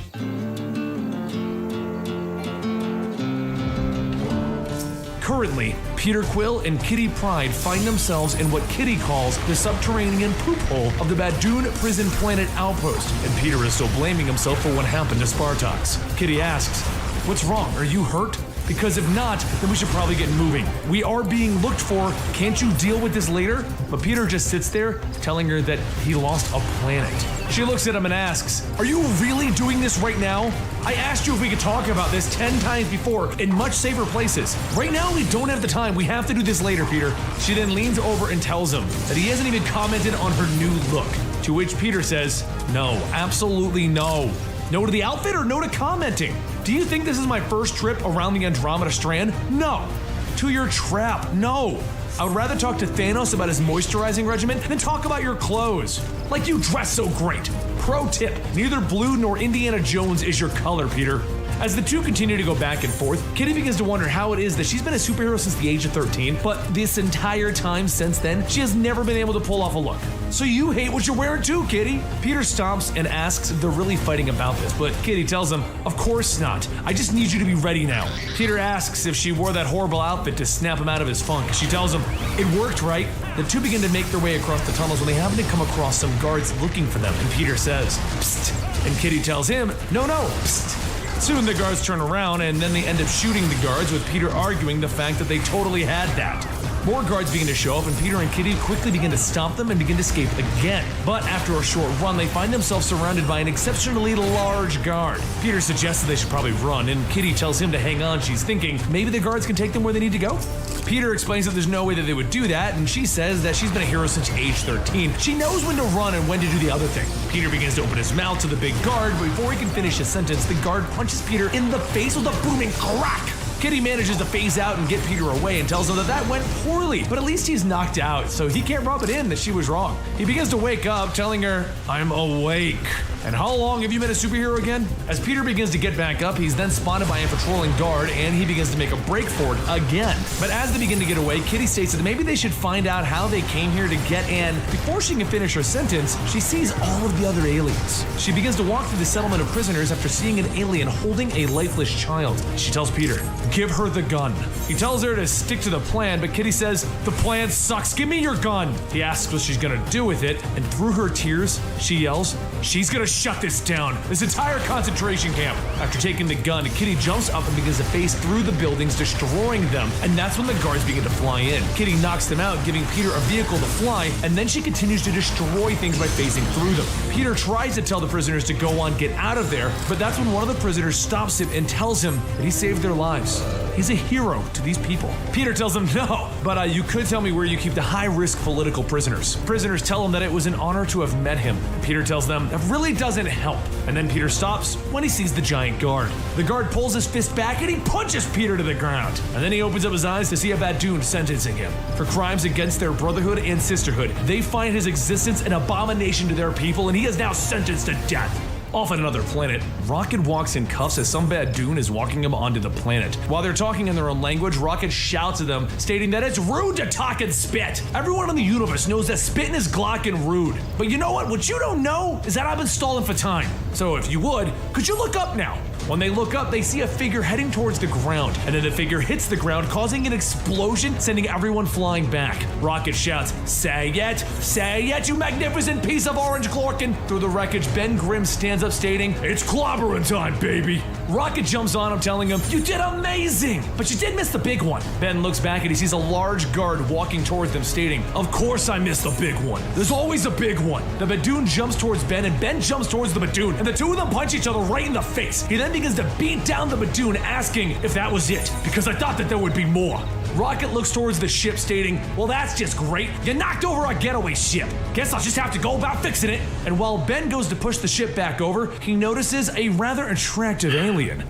Currently, Peter Quill and Kitty Pryde find themselves in what Kitty calls the subterranean poop hole of the Badoon prison planet outpost, and Peter is still blaming himself for what happened to Spartax. Kitty asks, what's wrong? Are you hurt? Because if not, then we should probably get moving. We are being looked for. Can't you deal with this later? But Peter just sits there, telling her that he lost a planet. She looks at him and asks, are you really doing this right now? I asked you if we could talk about this 10 times before in much safer places. Right now, we don't have the time. We have to do this later, Peter. She then leans over and tells him that he hasn't even commented on her new look. To which Peter says, no, absolutely no. No to the outfit or no to commenting? Do you think this is my first trip around the Andromeda Strand? No. To your trap? No. I would rather talk to Thanos about his moisturizing regimen than talk about your clothes. Like you dress so great. Pro tip, neither blue nor Indiana Jones is your color, Peter. As the two continue to go back and forth, Kitty begins to wonder how it is that she's been a superhero since the age of 13, but this entire time since then, she has never been able to pull off a look. So you hate what you're wearing too, Kitty? Peter stomps and asks if they're really fighting about this, but Kitty tells him, of course not. I just need you to be ready now. Peter asks if she wore that horrible outfit to snap him out of his funk. She tells him, it worked, right? The two begin to make their way across the tunnels when they happen to come across some guards looking for them, and Peter says, psst, and Kitty tells him, no, psst. Soon the guards turn around and then they end up shooting the guards, with Peter arguing the fact that they totally had that. More guards begin to show up and Peter and Kitty quickly begin to stop them and begin to escape again. But after a short run, they find themselves surrounded by an exceptionally large guard. Peter suggests that they should probably run, and Kitty tells him to hang on. She's thinking maybe the guards can take them where they need to go. Peter explains that there's no way that they would do that, and she says that she's been a hero since age 13. She knows when to run and when to do the other thing. Peter begins to open his mouth to the big guard, but before he can finish his sentence, the guard punches Peter in the face with a booming crack. Kitty manages to phase out and get Peter away and tells him that that went poorly, but at least he's knocked out, so he can't rub it in that she was wrong. He begins to wake up, telling her, I'm awake. And how long have you been a superhero again? As Peter begins to get back up, he's then spotted by a patrolling guard, and he begins to make a break for it again. But as they begin to get away, Kitty states that maybe they should find out how they came here to get in. Before she can finish her sentence, she sees all of the other aliens. She begins to walk through the settlement of prisoners after seeing an alien holding a lifeless child. She tells Peter, give her the gun. He tells her to stick to the plan, but Kitty says, the plan sucks, give me your gun. He asks what she's gonna do with it, and through her tears, she yells, she's gonna shut this down, this entire concentration camp. After taking the gun, Kitty jumps up and begins to phase through the buildings, destroying them, and that's when the guards begin to fly in. Kitty knocks them out, giving Peter a vehicle to fly, and then she continues to destroy things by phasing through them. Peter tries to tell the prisoners to go on, get out of there, but that's when one of the prisoners stops him and tells him that he saved their lives. He's a hero to these people. Peter tells him, no, but you could tell me where you keep the high-risk political prisoners. Prisoners tell him that it was an honor to have met him. Peter tells them that really doesn't help. And then Peter stops when he sees the giant guard. The guard pulls his fist back and he punches Peter to the ground. And then he opens up his eyes to see a Badoon sentencing him for crimes against their brotherhood and sisterhood. They find his existence an abomination to their people, and he is now sentenced to death. Off at another planet, Rocket walks in cuffs as some Badoon is walking him onto the planet. While they're talking in their own language, Rocket shouts at them, stating that it's rude to talk and spit. Everyone in the universe knows that spitting is glock and rude. But you know what? What you don't know is that I've been stalling for time. So if you would, could you look up now? When they look up, they see a figure heading towards the ground, and then the figure hits the ground, causing an explosion, sending everyone flying back. Rocket shouts, say it, you magnificent piece of orange chlorkin. Through the wreckage, Ben Grimm stands up stating, it's clobbering time, baby. Rocket jumps on him, telling him, you did amazing, but you did miss the big one. Ben looks back and he sees a large guard walking towards them, stating, of course I missed the big one. There's always a big one. The Badoon jumps towards Ben, and Ben jumps towards the Badoon, and the two of them punch each other right in the face. He then begins to beat down the Badoon, asking if that was it, because I thought that there would be more. Rocket looks towards the ship, stating, well, that's just great. You knocked over our getaway ship. Guess I'll just have to go about fixing it. And while Ben goes to push the ship back over, he notices a rather attractive alien.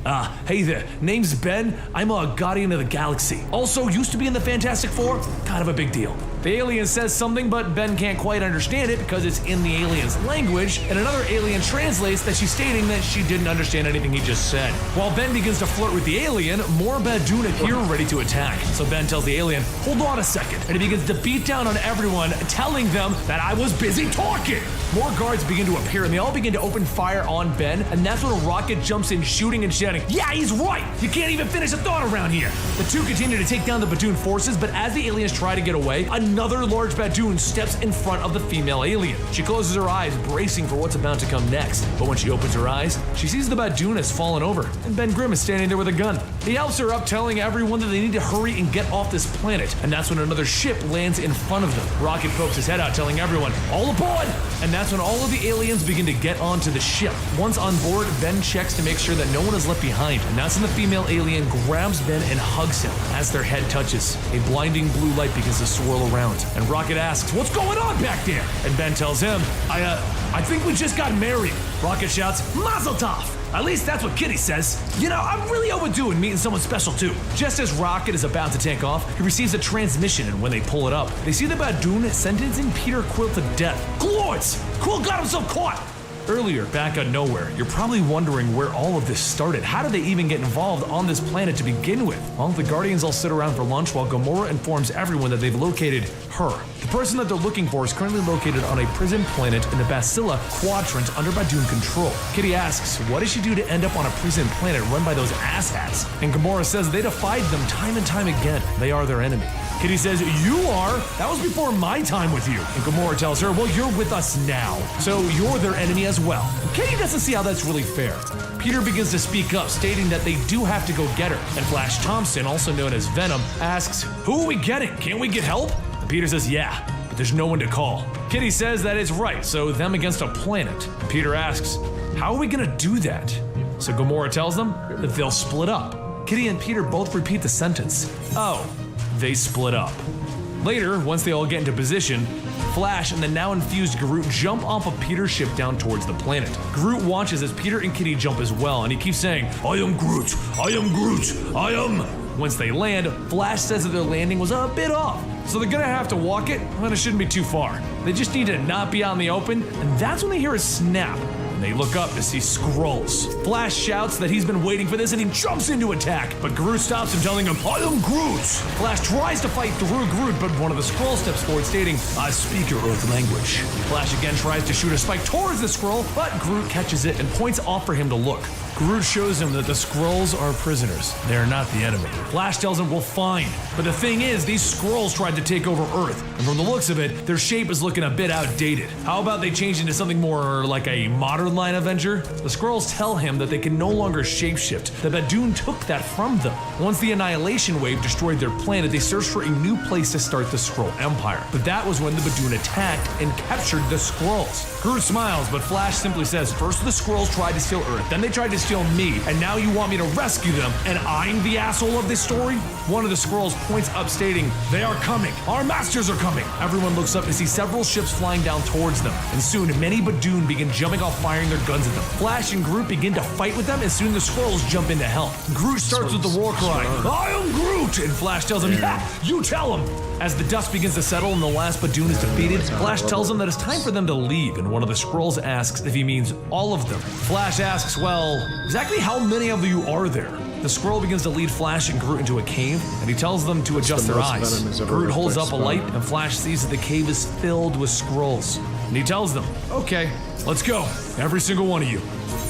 Hey there, name's Ben. I'm a Guardian of the Galaxy. Also, used to be in the Fantastic Four. Kind of a big deal. The alien says something, but Ben can't quite understand it because it's in the alien's language, and another alien translates that she's stating that she didn't understand anything he just said. While Ben begins to flirt with the alien, more Badoon appear ready to attack. So Ben tells the alien, hold on a second, and he begins to beat down on everyone, telling them that I was busy talking. More guards begin to appear, and they all begin to open fire on Ben, and that's when Rocket jumps in, shooting and shouting, yeah, he's right! You can't even finish a thought around here! The two continue to take down the Badoon forces, but as the aliens try to get away, another large Badoon steps in front of the female alien. She closes her eyes, bracing for what's about to come next. But when she opens her eyes, she sees the Badoon has fallen over, and Ben Grimm is standing there with a gun. He helps her up, telling everyone that they need to hurry and get off this planet, and that's when another ship lands in front of them. Rocket pokes his head out, telling everyone, all aboard! And that's when all of the aliens begin to get onto the ship. Once on board, Ben checks to make sure that no one is left behind, and that's when the female alien grabs Ben and hugs him. As their head touches, a blinding blue light begins to swirl around, and Rocket asks, what's going on back there? And Ben tells him, I think we just got married. Rocket shouts, Mazel Tov! At least that's what Kitty says. You know, I'm really overdue in meeting someone special too. Just as Rocket is about to take off, he receives a transmission, and when they pull it up, they see the Badoon sentencing Peter Quill to death. Glorts! Quill got himself caught! Earlier, back out of nowhere, you're probably wondering where all of this started. How did they even get involved on this planet to begin with? Well, the Guardians all sit around for lunch while Gamora informs everyone that they've located her. The person that they're looking for is currently located on a prison planet in the Bacilla Quadrant under Badoon control. Kitty asks, what did she do to end up on a prison planet run by those asshats? And Gamora says they defied them time and time again. They are their enemy. Kitty says, you are? That was before my time with you. And Gamora tells her, well, you're with us now, so you're their enemy as well. Kitty doesn't see how that's really fair. Peter begins to speak up, stating that they do have to go get her. And Flash Thompson, also known as Venom, asks, who are we getting? Can't we get help? And Peter says, yeah, but there's no one to call. Kitty says that it's right, so them against a planet. Peter asks, how are we gonna do that? So Gamora tells them that they'll split up. Kitty and Peter both repeat the sentence. Oh. They split up. Later, once they all get into position, Flash and the now infused Groot jump off of Peter's ship down towards the planet. Groot watches as Peter and Kitty jump as well, and he keeps saying, I am Groot, I am Groot, I am. Once they land, Flash says that their landing was a bit off, so they're gonna have to walk it, and it shouldn't be too far. They just need to not be out in the open, and that's when they hear a snap. They look up to see Skrulls. Flash shouts that he's been waiting for this, and he jumps into attack, but Groot stops him, telling him, I am Groot! Flash tries to fight through Groot, but one of the Skrulls steps forward, stating, I speak your Earth language. Flash again tries to shoot a spike towards the Skrull, but Groot catches it and points off for him to look. Groot shows him that the Skrulls are prisoners. They are not the enemy. Flash tells him, well, fine. But the thing is, these Skrulls tried to take over Earth, and from the looks of it, their shape is looking a bit outdated. How about they change into something more like a modern line Avenger? The Skrulls tell him that they can no longer shapeshift. The Badoon took that from them. Once the Annihilation Wave destroyed their planet, they searched for a new place to start the Skrull Empire. But that was when the Badoon attacked and captured the Skrulls. Groot smiles, but Flash simply says, first the Skrulls tried to steal Earth, then they tried to steal me, and now you want me to rescue them, and I'm the asshole of this story? One of the Skrulls points up, stating, they are coming, our masters are coming. Everyone looks up to see several ships flying down towards them, and soon many Badoon begin jumping off fire firing their guns at them. Flash and Groot begin to fight with them, and soon the Skrulls jump in to help. Groot starts with the war cry, "I am Groot!" And Flash tells him, "Yeah, you tell him!" As the dust begins to settle and the last Badoon is defeated, Flash tells them that it's time for them to leave, and one of the Skrulls asks if he means all of them. Flash asks, well, exactly how many of you are there? The Skrull begins to lead Flash and Groot into a cave, and he tells them to adjust their eyes. Groot holds up a light, and Flash sees that the cave is filled with Skrulls. And he tells them, okay, let's go, every single one of you.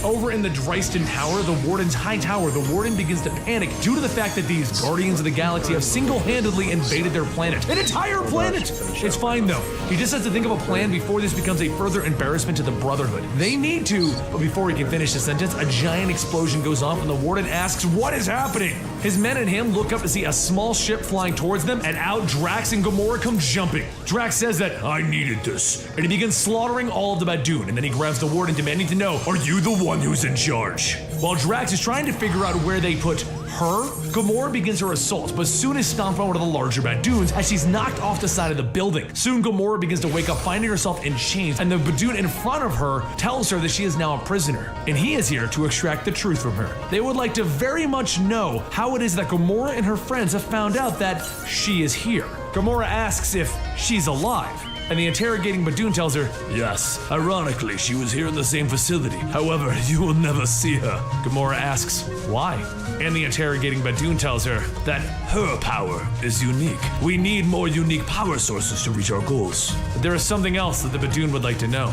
Over in the Dryston Tower, the Warden's high tower, the Warden begins to panic due to the fact that these Guardians of the Galaxy have single-handedly invaded their planet. An entire planet! It's fine though. He just has to think of a plan before this becomes a further embarrassment to the Brotherhood. They need to, but before he can finish the sentence, a giant explosion goes off and the Warden asks, what is happening? His men and him look up to see a small ship flying towards them, and out Drax and Gamora come jumping. Drax says that, I needed this, and he begins slaughtering all of the Badoon, and then he grabs the Warden demanding to know, are you the one who's in charge? While Drax is trying to figure out where they put her, Gamora begins her assault, but soon is stomped by one of the larger Badoons as she's knocked off the side of the building. Soon Gamora begins to wake up, finding herself in chains, and the Badoon in front of her tells her that she is now a prisoner, and he is here to extract the truth from her. They would like to very much know how it is that Gamora and her friends have found out that she is here. Gamora asks if she's alive, and the interrogating Badoon tells her, yes, ironically, she was here in the same facility. However, you will never see her. Gamora asks, why? And the interrogating Badoon tells her that her power is unique. We need more unique power sources to reach our goals. But there is something else that the Badoon would like to know.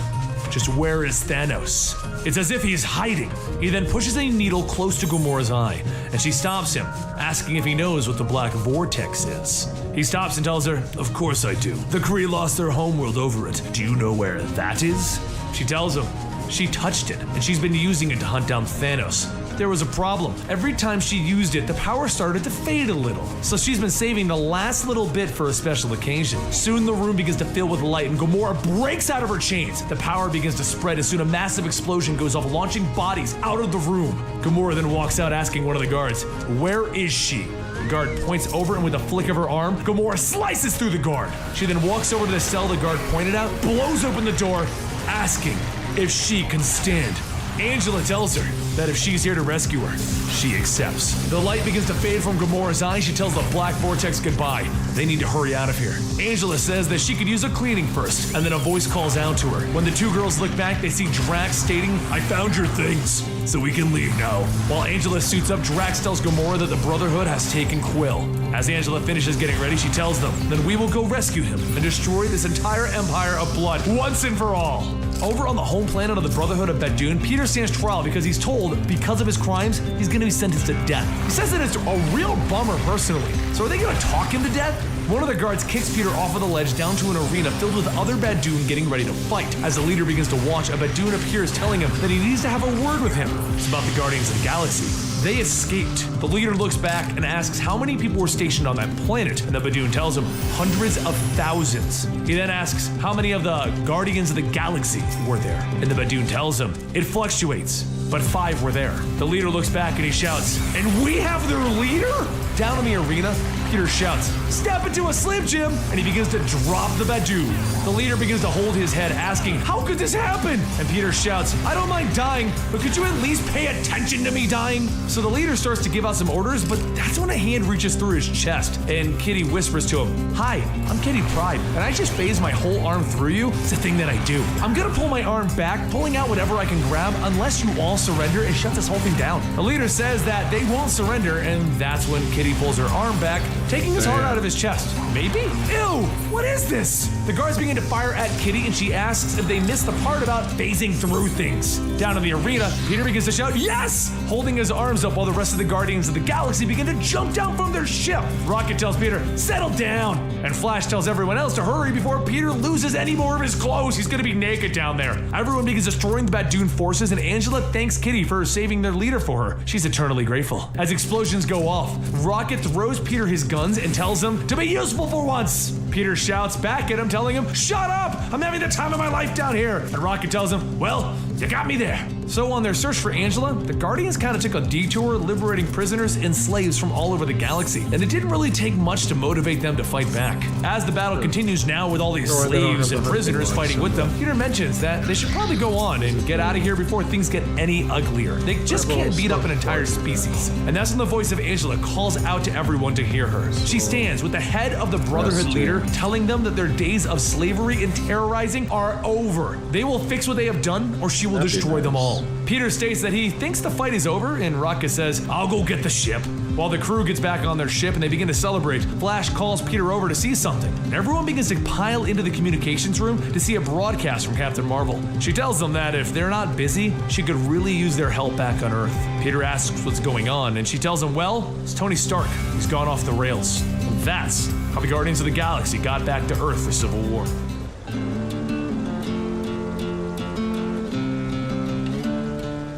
Just where is Thanos? It's as if he's hiding. He then pushes a needle close to Gamora's eye, and she stops him, asking if he knows what the black vortex is. He stops and tells her, of course I do. The Kree lost their homeworld over it. Do you know where that is? She tells him she touched it, and she's been using it to hunt down Thanos. There was a problem. Every time she used it, the power started to fade a little. So she's been saving the last little bit for a special occasion. Soon the room begins to fill with light and Gamora breaks out of her chains. The power begins to spread and soon a massive explosion goes off, launching bodies out of the room. Gamora then walks out asking one of the guards, where is she? The guard points over and with a flick of her arm, Gamora slices through the guard. She then walks over to the cell the guard pointed out, blows open the door, asking if she can stand. Angela tells her that if she's here to rescue her, she accepts. The light begins to fade from Gamora's eyes. She tells the black vortex goodbye. They need to hurry out of here. Angela says that she could use a cleaning first, and then a voice calls out to her. When the two girls look back, they see Drax stating, I found your things, so we can leave now. While Angela suits up, Drax tells Gamora that the Brotherhood has taken Quill. As Angela finishes getting ready, she tells them, then we will go rescue him and destroy this entire empire of blood once and for all. Over on the home planet of the Brotherhood of Badoon, Peter stands trial because he's told, because of his crimes, he's gonna be sentenced to death. He says that it's a real bummer personally. So are they gonna talk him to death? One of the guards kicks Peter off of the ledge down to an arena filled with other Badoon getting ready to fight. As the leader begins to watch, a Badoon appears telling him that he needs to have a word with him. It's about the Guardians of the Galaxy. They escaped. The leader looks back and asks how many people were stationed on that planet, and the Badoon tells him hundreds of thousands. He then asks how many of the Guardians of the Galaxy were there, and the Badoon tells him it fluctuates, but 5 were there. The leader looks back and he shouts, and we have their leader? Down in the arena, Peter shouts, step into a Slim Jim, and he begins to drop the Badoon. The leader begins to hold his head, asking, how could this happen? And Peter shouts, I don't mind dying, but could you at least pay attention to me dying? So the leader starts to give out some orders, but that's when a hand reaches through his chest, and Kitty whispers to him, hi, I'm Kitty Pryde, and I just phased my whole arm through you. It's a thing that I do. I'm gonna pull my arm back, pulling out whatever I can grab, unless you all surrender and shut this whole thing down. The leader says that they won't surrender, and that's when Kitty pulls her arm back, taking his heart out of his chest. Maybe? Ew! What is this? The guards begin to fire at Kitty, and she asks if they missed the part about phasing through things. Down in the arena, Peter begins to shout, yes! Holding his arms up while the rest of the Guardians of the Galaxy begin to jump down from their ship. Rocket tells Peter, settle down! And Flash tells everyone else to hurry before Peter loses any more of his clothes. He's gonna be naked down there. Everyone begins destroying the Badoon forces, and Angela thanks Kitty for saving their leader for her. She's eternally grateful. As explosions go off, Rocket throws Peter his guns and tells him to be useful for once. Peter shouts back at him, telling him, "Shut up! I'm having the time of my life down here!" And Rocket tells him, "Well, you got me there." So on their search for Angela, the Guardians kind of took a detour, liberating prisoners and slaves from all over the galaxy, and it didn't really take much to motivate them to fight back. As the battle continues now with all these slaves and prisoners fighting with them, Peter mentions that they should probably go on and get out of here before things get any uglier. They just can't beat up an entire species. And that's when the voice of Angela calls out to everyone to hear her. She stands with the head of the Brotherhood leader, telling them that their days of slavery and terrorizing are over. They will fix what they have done, or she will destroy them all. Peter states that he thinks the fight is over, and Rocket says, "I'll go get the ship." While the crew gets back on their ship and they begin to celebrate, Flash calls Peter over to see something. Everyone begins to pile into the communications room to see a broadcast from Captain Marvel. She tells them that if they're not busy, she could really use their help back on Earth. Peter asks what's going on, and she tells him, well, it's Tony Stark. He's gone off the rails. And that's how the Guardians of the Galaxy got back to Earth for Civil War.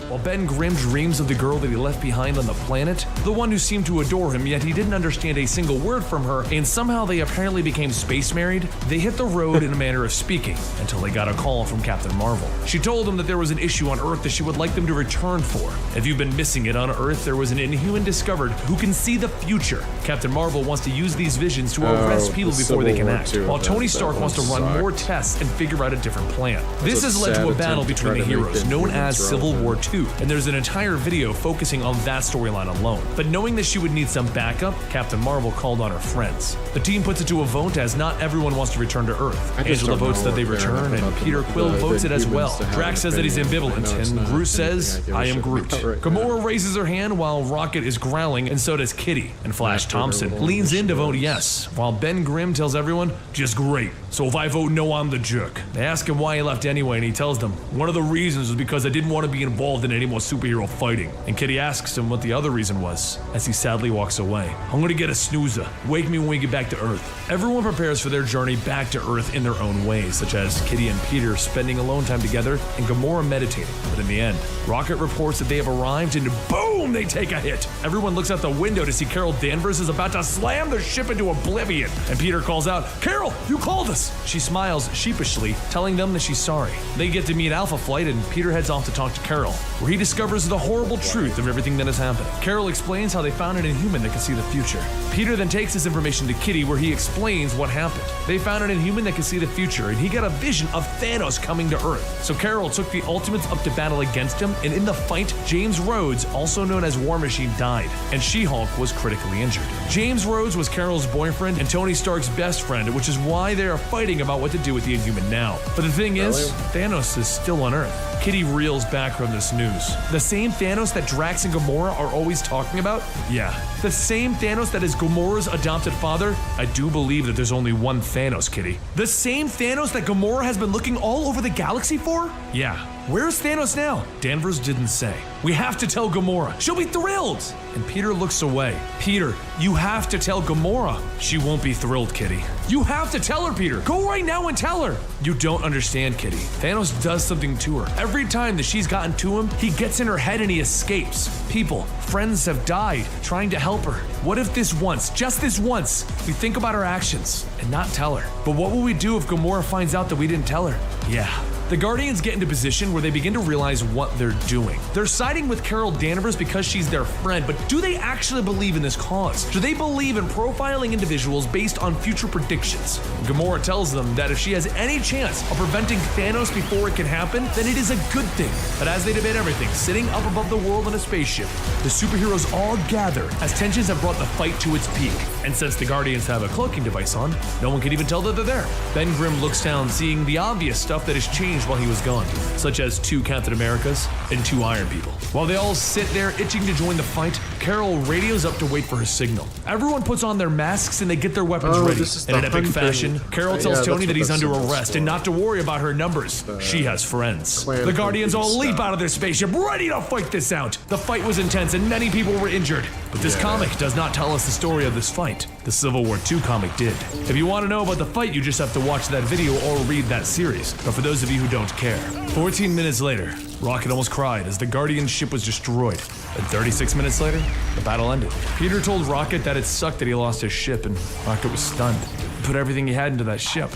While Ben Grimm dreams of the girl that he left behind on the planet, the one who seemed to adore him, yet he didn't understand a single word from her, and somehow they apparently became space married, they hit the road in a manner of speaking, until they got a call from Captain Marvel. She told him that there was an issue on Earth that she would like them to return for. If you've been missing it on Earth, there was an Inhuman discovered who can see the future. Captain Marvel wants to use these visions to arrest people before they can act, while Tony Stark wants to run more tests and figure out a different plan. This has led to a battle between the heroes, known as Civil War II, and there's an entire video focusing on that storyline alone. But knowing that she would need some backup, Captain Marvel called on her friends. The team puts it to a vote as not everyone wants to return to Earth. Angela votes that they return, and Peter Quill votes it as well. Drax says that he's ambivalent, and Groot says, I am Groot. Gamora raises her hand while Rocket is growling, and so does Kitty. And Flash Thompson leans in to vote yes, while Ben Grimm tells everyone, just great. So if I vote no, I'm the jerk. They ask him why he left anyway, and he tells them, one of the reasons was because I didn't want to be involved in any more superhero fighting. And Kitty asks him what the other reason was, as he sadly walks away. I'm gonna get a snoozer. Wake me when we get back to Earth. Everyone prepares for their journey back to Earth in their own ways, such as Kitty and Peter spending alone time together and Gamora meditating. But in the end, Rocket reports that they have arrived and boom, they take a hit. Everyone looks out the window to see Carol Danvers is about to slam the ship into oblivion. And Peter calls out, Carol, you called us. She smiles sheepishly, telling them that she's sorry. They get to meet Alpha Flight, and Peter heads off to talk to Carol, where he discovers the horrible truth of everything that has happened. Carol explains how they found an Inhuman that can see the future. Peter then takes this information to Kitty, where he explains what happened. They found an Inhuman that can see the future, and he got a vision of Thanos coming to Earth. So Carol took the Ultimates up to battle against him, and in the fight, James Rhodes, also known as War Machine, died, and She-Hulk was critically injured. James Rhodes was Carol's boyfriend and Tony Stark's best friend, which is why they are fighting about what to do with the Inhuman now. But the thing is, Thanos is still on Earth. Kitty reels back from this news. The same Thanos that Drax and Gamora are always talking about? Yeah. The same Thanos that is Gamora's adopted father? I do believe that there's only one Thanos, Kitty. The same Thanos that Gamora has been looking all over the galaxy for? Yeah. Where's Thanos now? Danvers didn't say. We have to tell Gamora. She'll be thrilled. And Peter looks away. Peter, you have to tell Gamora. She won't be thrilled, Kitty. You have to tell her, Peter. Go right now and tell her. You don't understand, Kitty. Thanos does something to her. Every time that she's gotten to him, he gets in her head and he escapes. People, friends have died trying to help her. What if this once, just this once, we think about our actions and not tell her? But what will we do if Gamora finds out that we didn't tell her? Yeah. The Guardians get into position where they begin to realize what they're doing. They're siding with Carol Danvers because she's their friend, but do they actually believe in this cause? Do they believe in profiling individuals based on future predictions? Gamora tells them that if she has any chance of preventing Thanos before it can happen, then it is a good thing. But as they debate everything, sitting up above the world on a spaceship, the superheroes all gather as tensions have brought the fight to its peak. And since the Guardians have a cloaking device on, no one can even tell that they're there. Ben Grimm looks down, seeing the obvious stuff that has changed while he was gone, such as 2 Captain Americas and 2 Iron People. While they all sit there itching to join the fight, Carol radios up to wait for her signal. Everyone puts on their masks and they get their weapons ready. In an epic fashion, Carol tells Tony that he's under arrest and not to worry about her numbers. She has friends. The Guardians all leap out of their spaceship, ready to fight this out. The fight was intense and many people were injured. But this comic does not tell us the story of this fight. The Civil War II comic did. If you want to know about the fight, you just have to watch that video or read that series. But for those of you who don't care, 14 minutes later, Rocket almost cried as the Guardian ship was destroyed. And 36 minutes later, the battle ended. Peter told Rocket that it sucked that he lost his ship, and Rocket was stunned. put everything he had into that ship.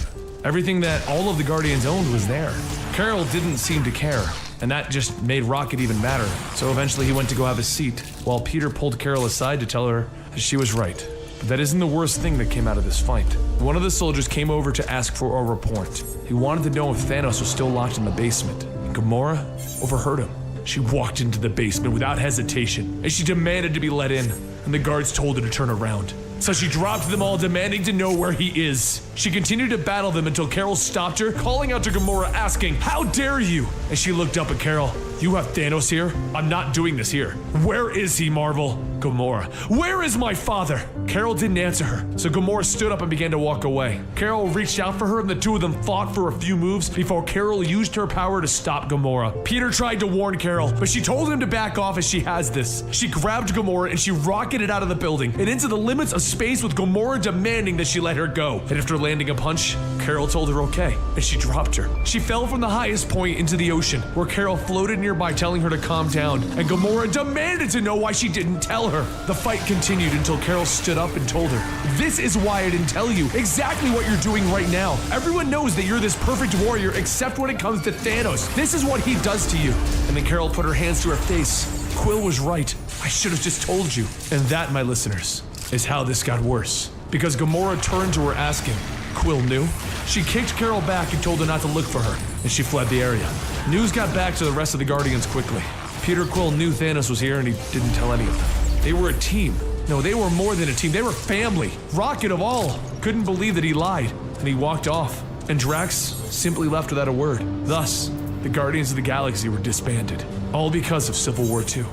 Everything that all of the Guardians owned was there. Carol didn't seem to care, and that just made Rocket even madder. So eventually he went to go have a seat, while Peter pulled Carol aside to tell her that she was right. But that isn't the worst thing that came out of this fight. One of the soldiers came over to ask for a report. He wanted to know if Thanos was still locked in the basement. Gamora overheard him. She walked into the basement without hesitation, and she demanded to be let in, and the guards told her to turn around. So she dropped them all, demanding to know where he is. She continued to battle them until Carol stopped her, calling out to Gamora, asking, "How dare you?" And she looked up at Carol. "You have Thanos here? I'm not doing this here." "Where is he, Marvel?" Gamora, "Where is my father?" Carol didn't answer her, so Gamora stood up and began to walk away. Carol reached out for her, and the two of them fought for a few moves before Carol used her power to stop Gamora. Peter tried to warn Carol, but she told him to back off as she has this. She grabbed Gamora and she rocketed out of the building and into the limits of space, with Gamora demanding that she let her go. And after landing a punch, Carol told her okay, and she dropped her. She fell from the highest point into the ocean, where Carol floated nearby telling her to calm down, and Gamora demanded to know why she didn't tell her. The fight continued until Carol stood up and told her, "This is why I didn't tell you. Exactly what you're doing right now. Everyone knows that you're this perfect warrior except when it comes to Thanos. This is what he does to you." And then Carol put her hands to her face. Quill was right. I should have just told you. And that, my listeners, is how this got worse. Because Gamora turned to her asking, "Quill knew?" She kicked Carol back and told her not to look for her, and she fled the area. News got back to the rest of the Guardians quickly. Peter Quill knew Thanos was here, and he didn't tell any of them. They were a team. No, they were more than a team. They were family. Rocket of all couldn't believe that he lied, and he walked off. And Drax simply left without a word. Thus, the Guardians of the Galaxy were disbanded. All because of Civil War II.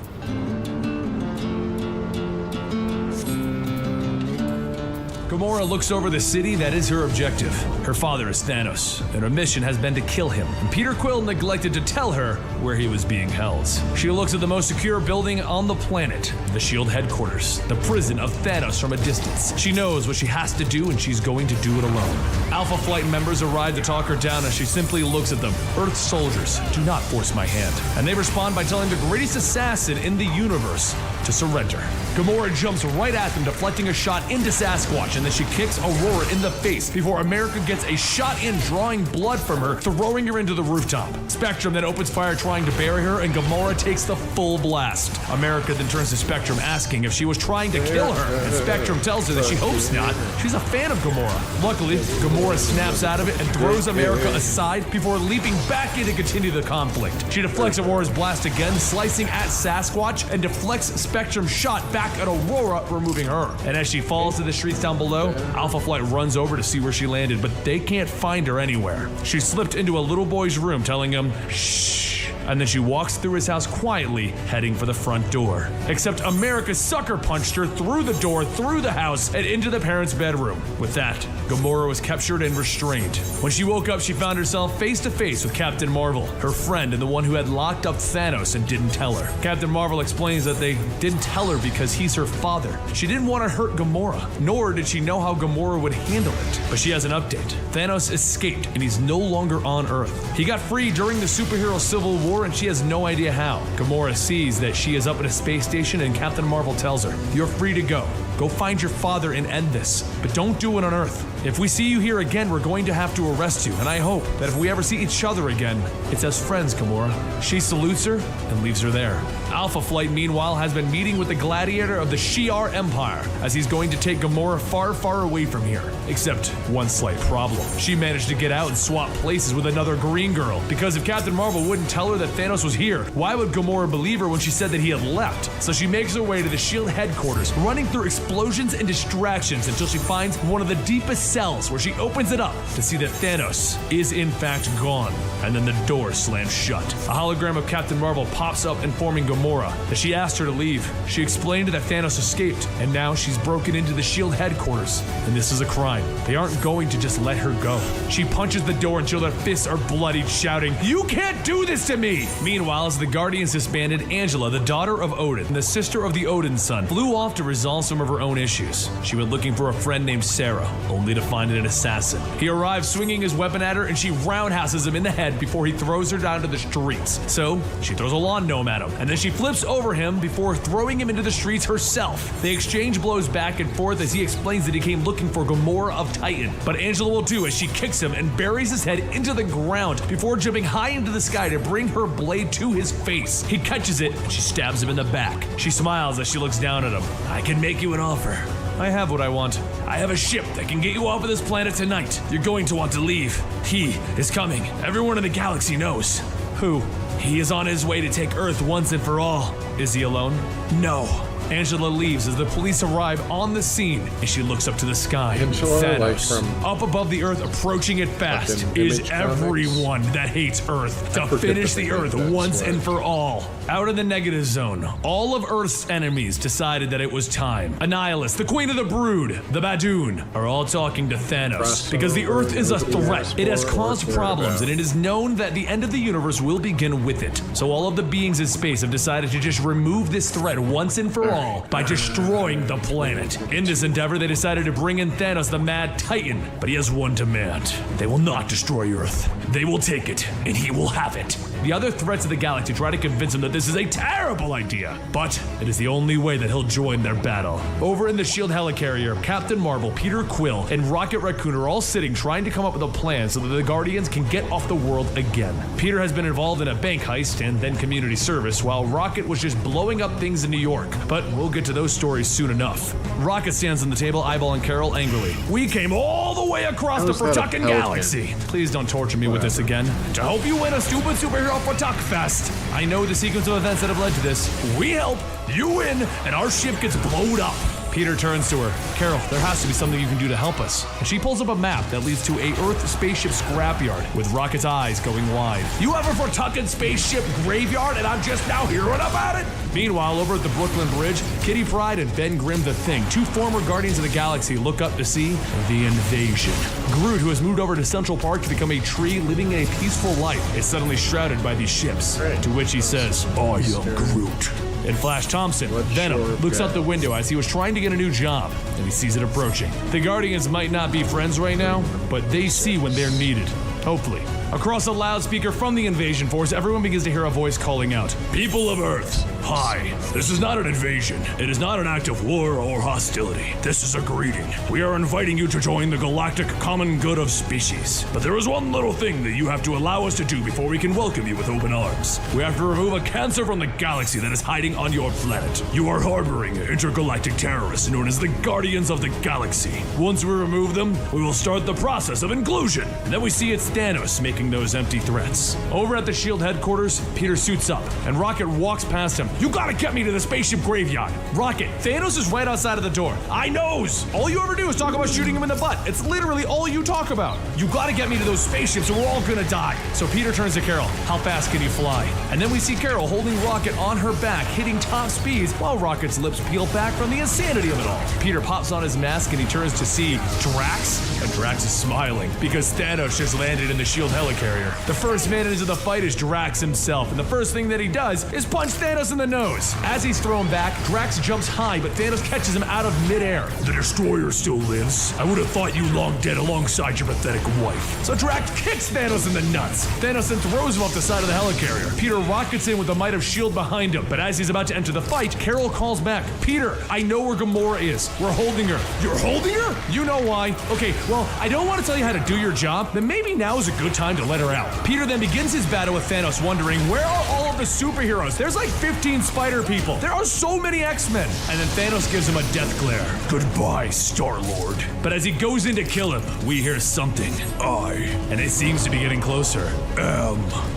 Gamora looks over the city that is her objective. Her father is Thanos, and her mission has been to kill him. And Peter Quill neglected to tell her where he was being held. She looks at the most secure building on the planet, the S.H.I.E.L.D. headquarters, the prison of Thanos from a distance. She knows what she has to do, and she's going to do it alone. Alpha Flight members arrive to talk her down as she simply looks at them. "Earth soldiers, do not force my hand." And they respond by telling the greatest assassin in the universe to surrender. Gamora jumps right at them, deflecting a shot into Sasquatch, and then she kicks Aurora in the face before America gets a shot in, drawing blood from her, throwing her into the rooftop. Spectrum then opens fire trying to bury her, and Gamora takes the full blast. America then turns to Spectrum asking if she was trying to kill her, and Spectrum tells her that she hopes not. She's a fan of Gamora. Luckily, Gamora snaps out of it and throws America aside before leaping back in to continue the conflict. She deflects Aurora's blast again, slicing at Sasquatch, and deflects Spectrum's shot back at Aurora, removing her. And as she falls to the streets down below, Alpha Flight runs over to see where she landed, but they can't find her anywhere. She slipped into a little boy's room, telling him, "Shh." And then she walks through his house quietly, heading for the front door. Except America sucker punched her through the door, through the house, and into the parents' bedroom. With that, Gamora was captured and restrained. When she woke up, she found herself face to face with Captain Marvel, her friend and the one who had locked up Thanos and didn't tell her. Captain Marvel explains that they didn't tell her because he's her father. She didn't want to hurt Gamora, nor did she know how Gamora would handle it. But she has an update. Thanos escaped, and he's no longer on Earth. He got free during the superhero Civil War, and she has no idea how. Gamora sees that she is up at a space station, and Captain Marvel tells her, "You're free to go. Go find your father and end this. But don't do it on Earth. If we see you here again, we're going to have to arrest you, and I hope that if we ever see each other again, it's as friends, Gamora." She salutes her and leaves her there. Alpha Flight, meanwhile, has been meeting with the gladiator of the Shi'ar Empire, as he's going to take Gamora far, far away from here. Except one slight problem. She managed to get out and swap places with another green girl, because if Captain Marvel wouldn't tell her that Thanos was here, why would Gamora believe her when she said that he had left? So she makes her way to the S.H.I.E.L.D. headquarters, running through explosions and distractions until she finds one of the deepest cells, where she opens it up to see that Thanos is in fact gone. And then the door slams shut. A hologram of Captain Marvel pops up, informing Gamora that she asked her to leave. She explained that Thanos escaped, and now she's broken into the S.H.I.E.L.D. headquarters, and this is a crime. They aren't going to just let her go. She punches the door until their fists are bloodied, shouting, "You can't do this to me!" Meanwhile, as the Guardians disbanded, Angela, the daughter of Odin, and the sister of the Odin son, flew off to resolve some of her own issues. She went looking for a friend named Sarah, only to to find an assassin. He arrives swinging his weapon at her, and she roundhouses him in the head before he throws her down to the streets. So she throws a lawn gnome at him, and then she flips over him before throwing him into the streets herself. They exchange blows back and forth as he explains that he came looking for Gamora of Titan, but Angela will do as she kicks him and buries his head into the ground before jumping high into the sky to bring her blade to his face. He catches it, and she stabs him in the back. She smiles as she looks down at him. I can make you an offer. I have what I want. I have a ship that can get you off of this planet tonight. You're going to want to leave. He is coming. Everyone in the galaxy knows. Who? He is on his way to take Earth once and for all. Is he alone? No. Angela leaves as the police arrive on the scene, and she looks up to the sky. Angela, Thanos, like from up above the Earth, approaching it fast, fucking is Image everyone that hates Earth to forget finish to the forget Earth that once sword. and for all. Out in the negative zone, all of Earth's enemies decided that it was time. Annihilus, the Queen of the Brood, the Badoon, are all talking to Thanos because the Earth is a threat. It has caused problems, and it is known that the end of the universe will begin with it. So all of the beings in space have decided to just remove this threat once and for all by destroying the planet. In this endeavor, they decided to bring in Thanos, the Mad Titan, but he has one demand. They will not destroy Earth. They will take it, and he will have it. The other threats of the galaxy try to convince him that this is a terrible idea, but it is the only way that he'll join their battle. Over in the S.H.I.E.L.D. helicarrier, Captain Marvel, Peter Quill, and Rocket Raccoon are all sitting trying to come up with a plan so that the Guardians can get off the world again. Peter has been involved in a bank heist and then community service, while Rocket was just blowing up things in New York. But we'll get to those stories soon enough. Rocket stands on the table, eyeballing Carol angrily. We came all the way across the How is that a Fortucking pelican? Galaxy. Please don't torture me with this again. To help you win a stupid superhero Fortuck Fest. I know the sequence of events that have led to this. We help, you win, and our ship gets blowed up. Peter turns to her. Carol, there has to be something you can do to help us. And she pulls up a map that leads to a Earth spaceship scrapyard with Rocket's eyes going wide. You have a Fortucking spaceship graveyard and I'm just now hearing about it? Meanwhile, over at the Brooklyn Bridge, Kitty Pryde and Ben Grimm the Thing, two former Guardians of the Galaxy, look up to see the invasion. Groot, who has moved over to Central Park to become a tree living a peaceful life, is suddenly shrouded by these ships. Right. To which he says, I am Groot. And Flash Thompson, Venom, looks out the window as he was trying to get a new job, and he sees it approaching. The Guardians might not be friends right now, but they see when they're needed. Hopefully. Across a loudspeaker from the invasion force, everyone begins to hear a voice calling out, People of Earth, hi. This is not an invasion. It is not an act of war or hostility. This is a greeting. We are inviting you to join the galactic common good of species. But there is one little thing that you have to allow us to do before we can welcome you with open arms. We have to remove a cancer from the galaxy that is hiding on your planet. You are harboring intergalactic terrorists known as the Guardians of the Galaxy. Once we remove them, we will start the process of inclusion. And then we see it's Thanos making those empty threats. Over at the S.H.I.E.L.D. headquarters, Peter suits up, and Rocket walks past him. You gotta get me to the spaceship graveyard. Rocket, Thanos is right outside of the door. I knows! All you ever do is talk about shooting him in the butt. It's literally all you talk about. You gotta get me to those spaceships or we're all gonna die. So Peter turns to Carol. How fast can you fly? And then we see Carol holding Rocket on her back, hitting top speeds, while Rocket's lips peel back from the insanity of it all. Peter pops on his mask and he turns to see Drax, and Drax is smiling because Thanos just landed in the S.H.I.E.L.D. helicarrier. The first man into the fight is Drax himself, and the first thing that he does is punch Thanos in the nose. As he's thrown back, Drax jumps high, but Thanos catches him out of midair. The Destroyer still lives. I would have thought you long dead alongside your pathetic wife. So Drax kicks Thanos in the nuts. Thanos then throws him off the side of the helicarrier. Peter rockets in with the might of S.H.I.E.L.D. behind him, but as he's about to enter the fight, Carol calls back. Peter, I know where Gamora is. We're holding her. You're holding her? You know why. Okay, well, I don't want to tell you how to do your job, then maybe now is a good time to let her out. Peter then begins his battle with Thanos, wondering, where are all of the superheroes? There's like 15 spider people. There are so many X-Men. And then Thanos gives him a death glare. Goodbye, Star-Lord. But as he goes in to kill him, we hear something. And it seems to be getting closer.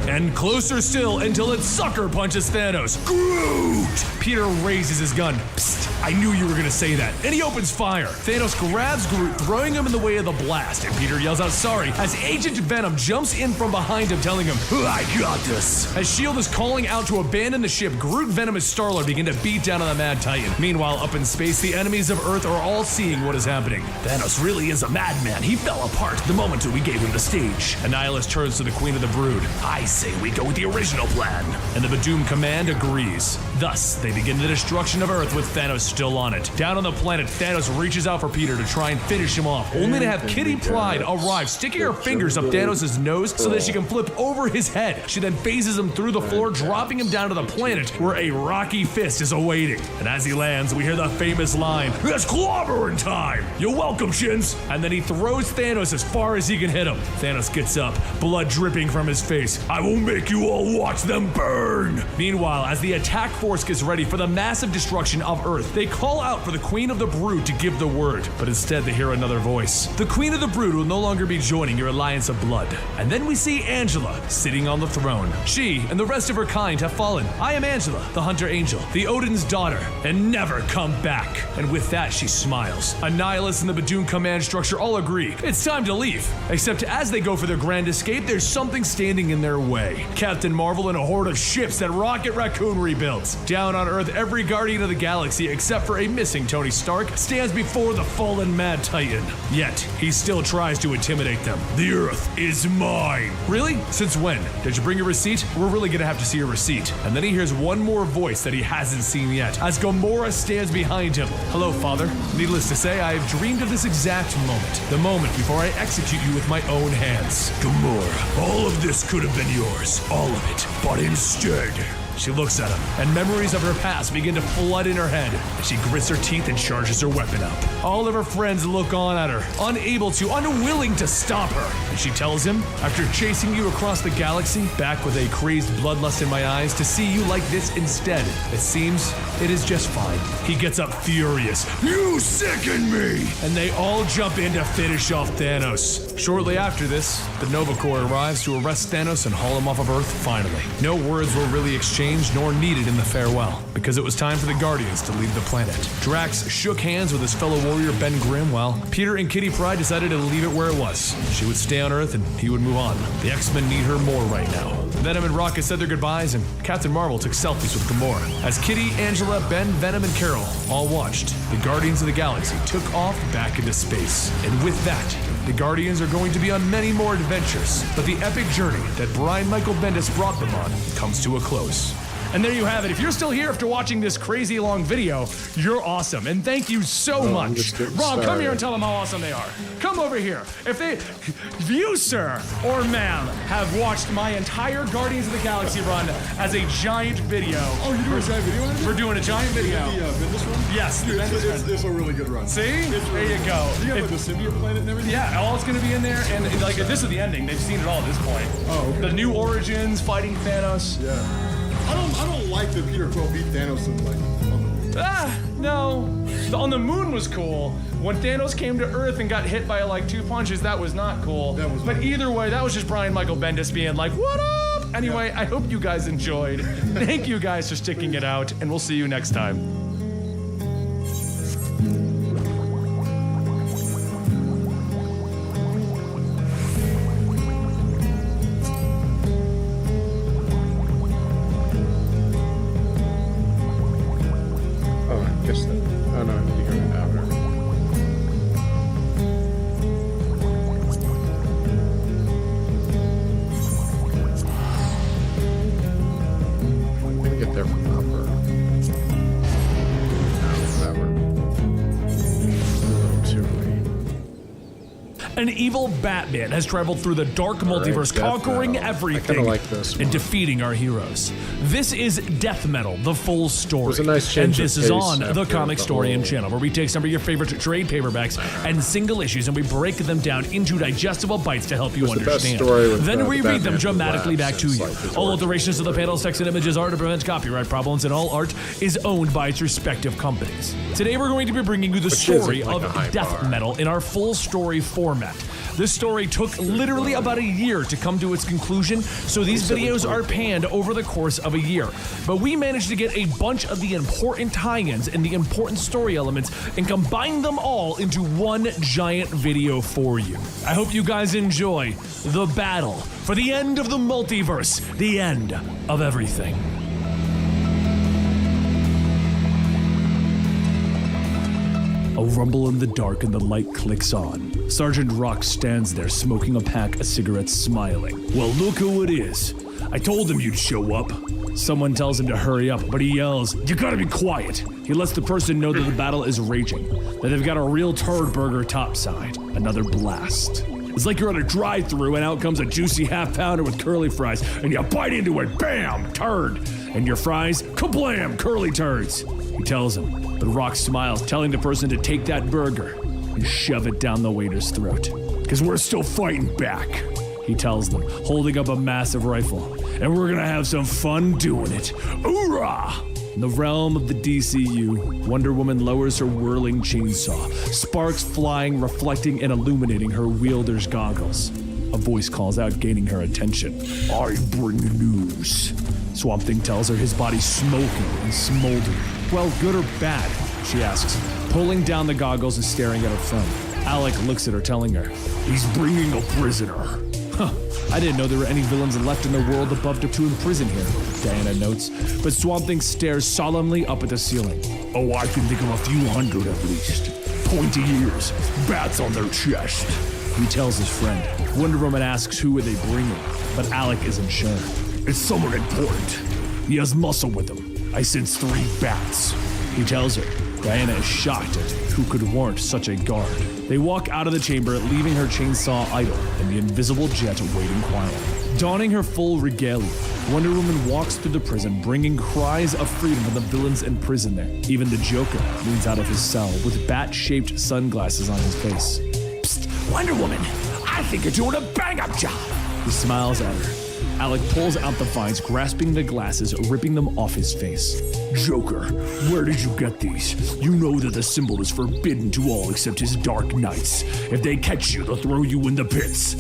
And closer still until it sucker punches Thanos. Groot! Peter raises his gun. Psst, I knew you were gonna say that. And he opens fire. Thanos grabs Groot, throwing him in the way of the blast. And Peter yells out sorry as Agent Venom jumps in from behind him, telling him, I got this. As S.H.I.E.L.D. is calling out to abandon the ship, Groot, Venom, and Star-Lord begin to beat down on the Mad Titan. Meanwhile, up in space, the enemies of Earth are all seeing what is happening. Thanos really is a madman. He fell apart the moment we gave him the stage. Annihilus turns to the Queen of the Brood. I say we go with the original plan. And the Badoom Command agrees. Thus, they begin the destruction of Earth with Thanos still on it. Down on the planet, Thanos reaches out for Peter to try and finish him off, only to have Kitty Pryde arrive, sticking her fingers up Thanos' nose so that she can flip over his head. She then phases him through the floor, dropping him down to the planet where a rocky fist is awaiting. And as he lands, we hear the famous line, it's clobbering time! You're welcome, Shins! And then he throws Thanos as far as he can hit him. Thanos gets up, blood dripping from his face. I will make you all watch them burn! Meanwhile, as the attack force gets ready for the massive destruction of Earth, they call out for the Queen of the Brood to give the word, but instead they hear another voice. The Queen of the Brood will no longer be joining your alliance of blood. And then we see Angela sitting on the throne. She and the rest of her kind have fallen. I am Angela, the Hunter Angel, the Odin's daughter, and never come back. And with that, she smiles. Annihilus and the Badoom Command structure all agree. It's time to leave. Except as they go for their grand escape, there's something standing in their way. Captain Marvel and a horde of ships that Rocket Raccoon rebuilt. Down on Earth, every Guardian of the Galaxy, except for a missing Tony Stark, stands before the fallen Mad Titan. Yet, he still tries to intimidate them. The Earth is mine. Really? Since when? Did you bring a receipt? We're really gonna have to see a receipt. And then he hears one more voice that he hasn't seen yet, as Gamora stands behind him. Hello, Father. Needless to say, I have dreamed of this exact moment. The moment before I execute you with my own hands. Gamora, all of this could have been yours. All of it. But instead... She looks at him, and memories of her past begin to flood in her head as she grits her teeth and charges her weapon up. All of her friends look on at her, unwilling to stop her. And she tells him, after chasing you across the galaxy, back with a crazed bloodlust in my eyes, to see you like this instead. It seems it is just fine. He gets up furious. You sicken me! And they all jump in to finish off Thanos. Shortly after this, the Nova Corps arrives to arrest Thanos and haul him off of Earth finally. No words were really exchanged nor needed in the farewell, because it was time for the Guardians to leave the planet. Drax shook hands with his fellow warrior Ben Grimm, while Peter and Kitty Pryde decided to leave it where it was. She would stay on Earth and he would move on. The X-Men need her more right now. Venom and Rocket said their goodbyes, and Captain Marvel took selfies with Gamora. As Kitty, Angela, Ben, Venom, and Carol all watched, the Guardians of the Galaxy took off back into space. And with that, the Guardians are going to be on many more adventures, but the epic journey that Brian Michael Bendis brought them on comes to a close. And there you have it. If you're still here after watching this crazy long video, you're awesome. And thank you so much. Rob, come here and tell them how awesome they are. Come over here. If you, sir, or ma'am, have watched my entire Guardians of the Galaxy run as a giant video. Oh, you're doing a giant video on it? We're doing a giant video. The Bendis run? Yes, the Bendis run. It's a really good run. See? It's There really you go. You got like the symbiote planet and everything? Yeah, all it's gonna be in there, and like this is the ending. They've seen it all at this point. Oh, okay. The new origins, fighting Thanos. Yeah. I don't like that Peter Quill beat Thanos in like on the No. On the moon was cool. When Thanos came to Earth and got hit by like 2 punches, that was not cool. That was but not either way, that was just Brian Michael Bendis being like, what up? Anyway, Yeah. I hope you guys enjoyed. Thank you guys for sticking it out, and we'll see you next time. Oh no, I need to go to outer. I'm gonna get there from upper. No, that worked. A little too late. An evil Batman has traveled through the dark multiverse, Death conquering Metal. I everything kinda like this and one. defeating our heroes. This is Death Metal, the full story. It was a nice and change this of is pace on the after Comicstorian the whole- channel, where we take some of your favorite trade paperbacks and single issues and we break them down into digestible bites to help you was the best understand. story with, Then we the read them Batman dramatically Who back to Laughs you. and, like, his All origin alterations of the panels, text, and images are to prevent copyright problems, and all art is owned by its respective companies. Today we're going to be bringing you the Which isn't story like of a high Death bar. Metal in our full story format. This story took literally about a year to come to its conclusion, so these videos are panned over the course of a year. But we managed to get a bunch of the important tie-ins and the important story elements and combine them all into one giant video for you. I hope you guys enjoy the battle for the end of the multiverse, the end of everything. A rumble in the dark and the light clicks on. Sergeant Rock stands there smoking a pack of cigarettes, smiling. Well, look who it is. I told him you'd show up. Someone tells him to hurry up, but he yells, "You gotta be quiet." He lets the person know that the battle is raging, that they've got a real turd burger topside. Another blast. It's like you're at a drive-thru and out comes a juicy half-pounder with curly fries, and you bite into it, bam, turd. And your fries, kablam, curly turds. He tells him, but Rock smiles, telling the person to take that burger and shove it down the waiter's throat. "'Cause we're still fighting back," he tells them, holding up a massive rifle. "And we're gonna have some fun doing it. Hoorah!" In the realm of the DCU, Wonder Woman lowers her whirling chainsaw, sparks flying, reflecting and illuminating her wielder's goggles. A voice calls out, gaining her attention. "I bring news." Swamp Thing tells her, his body smoking and smoldering. "Well, good or bad?" she asks, pulling down the goggles and staring at her friend. Alec looks at her, telling her, "He's bringing a prisoner." Huh, I didn't know there were any villains left in the world above to imprison here, Diana notes, but Swamp Thing stares solemnly up at the ceiling. "Oh, I can think of a few hundred at least. Pointy ears, bats on their chest," he tells his friend. Wonder Woman asks who are they bringing, but Alec isn't sure. "It's someone important. He has muscle with him. I sense 3 bats," he tells her. Diana is shocked at who could warrant such a guard. They walk out of the chamber, leaving her chainsaw idle and the invisible jet waiting quietly. Donning her full regalia, Wonder Woman walks through the prison, bringing cries of freedom to the villains in prison there. Even the Joker leans out of his cell with bat-shaped sunglasses on his face. "Psst, Wonder Woman, I think you're doing a bang-up job." He smiles at her. Alec pulls out the vines, grasping the glasses, ripping them off his face. "Joker, where did you get these? You know that the symbol is forbidden to all except his dark knights. If they catch you, they'll throw you in the pits."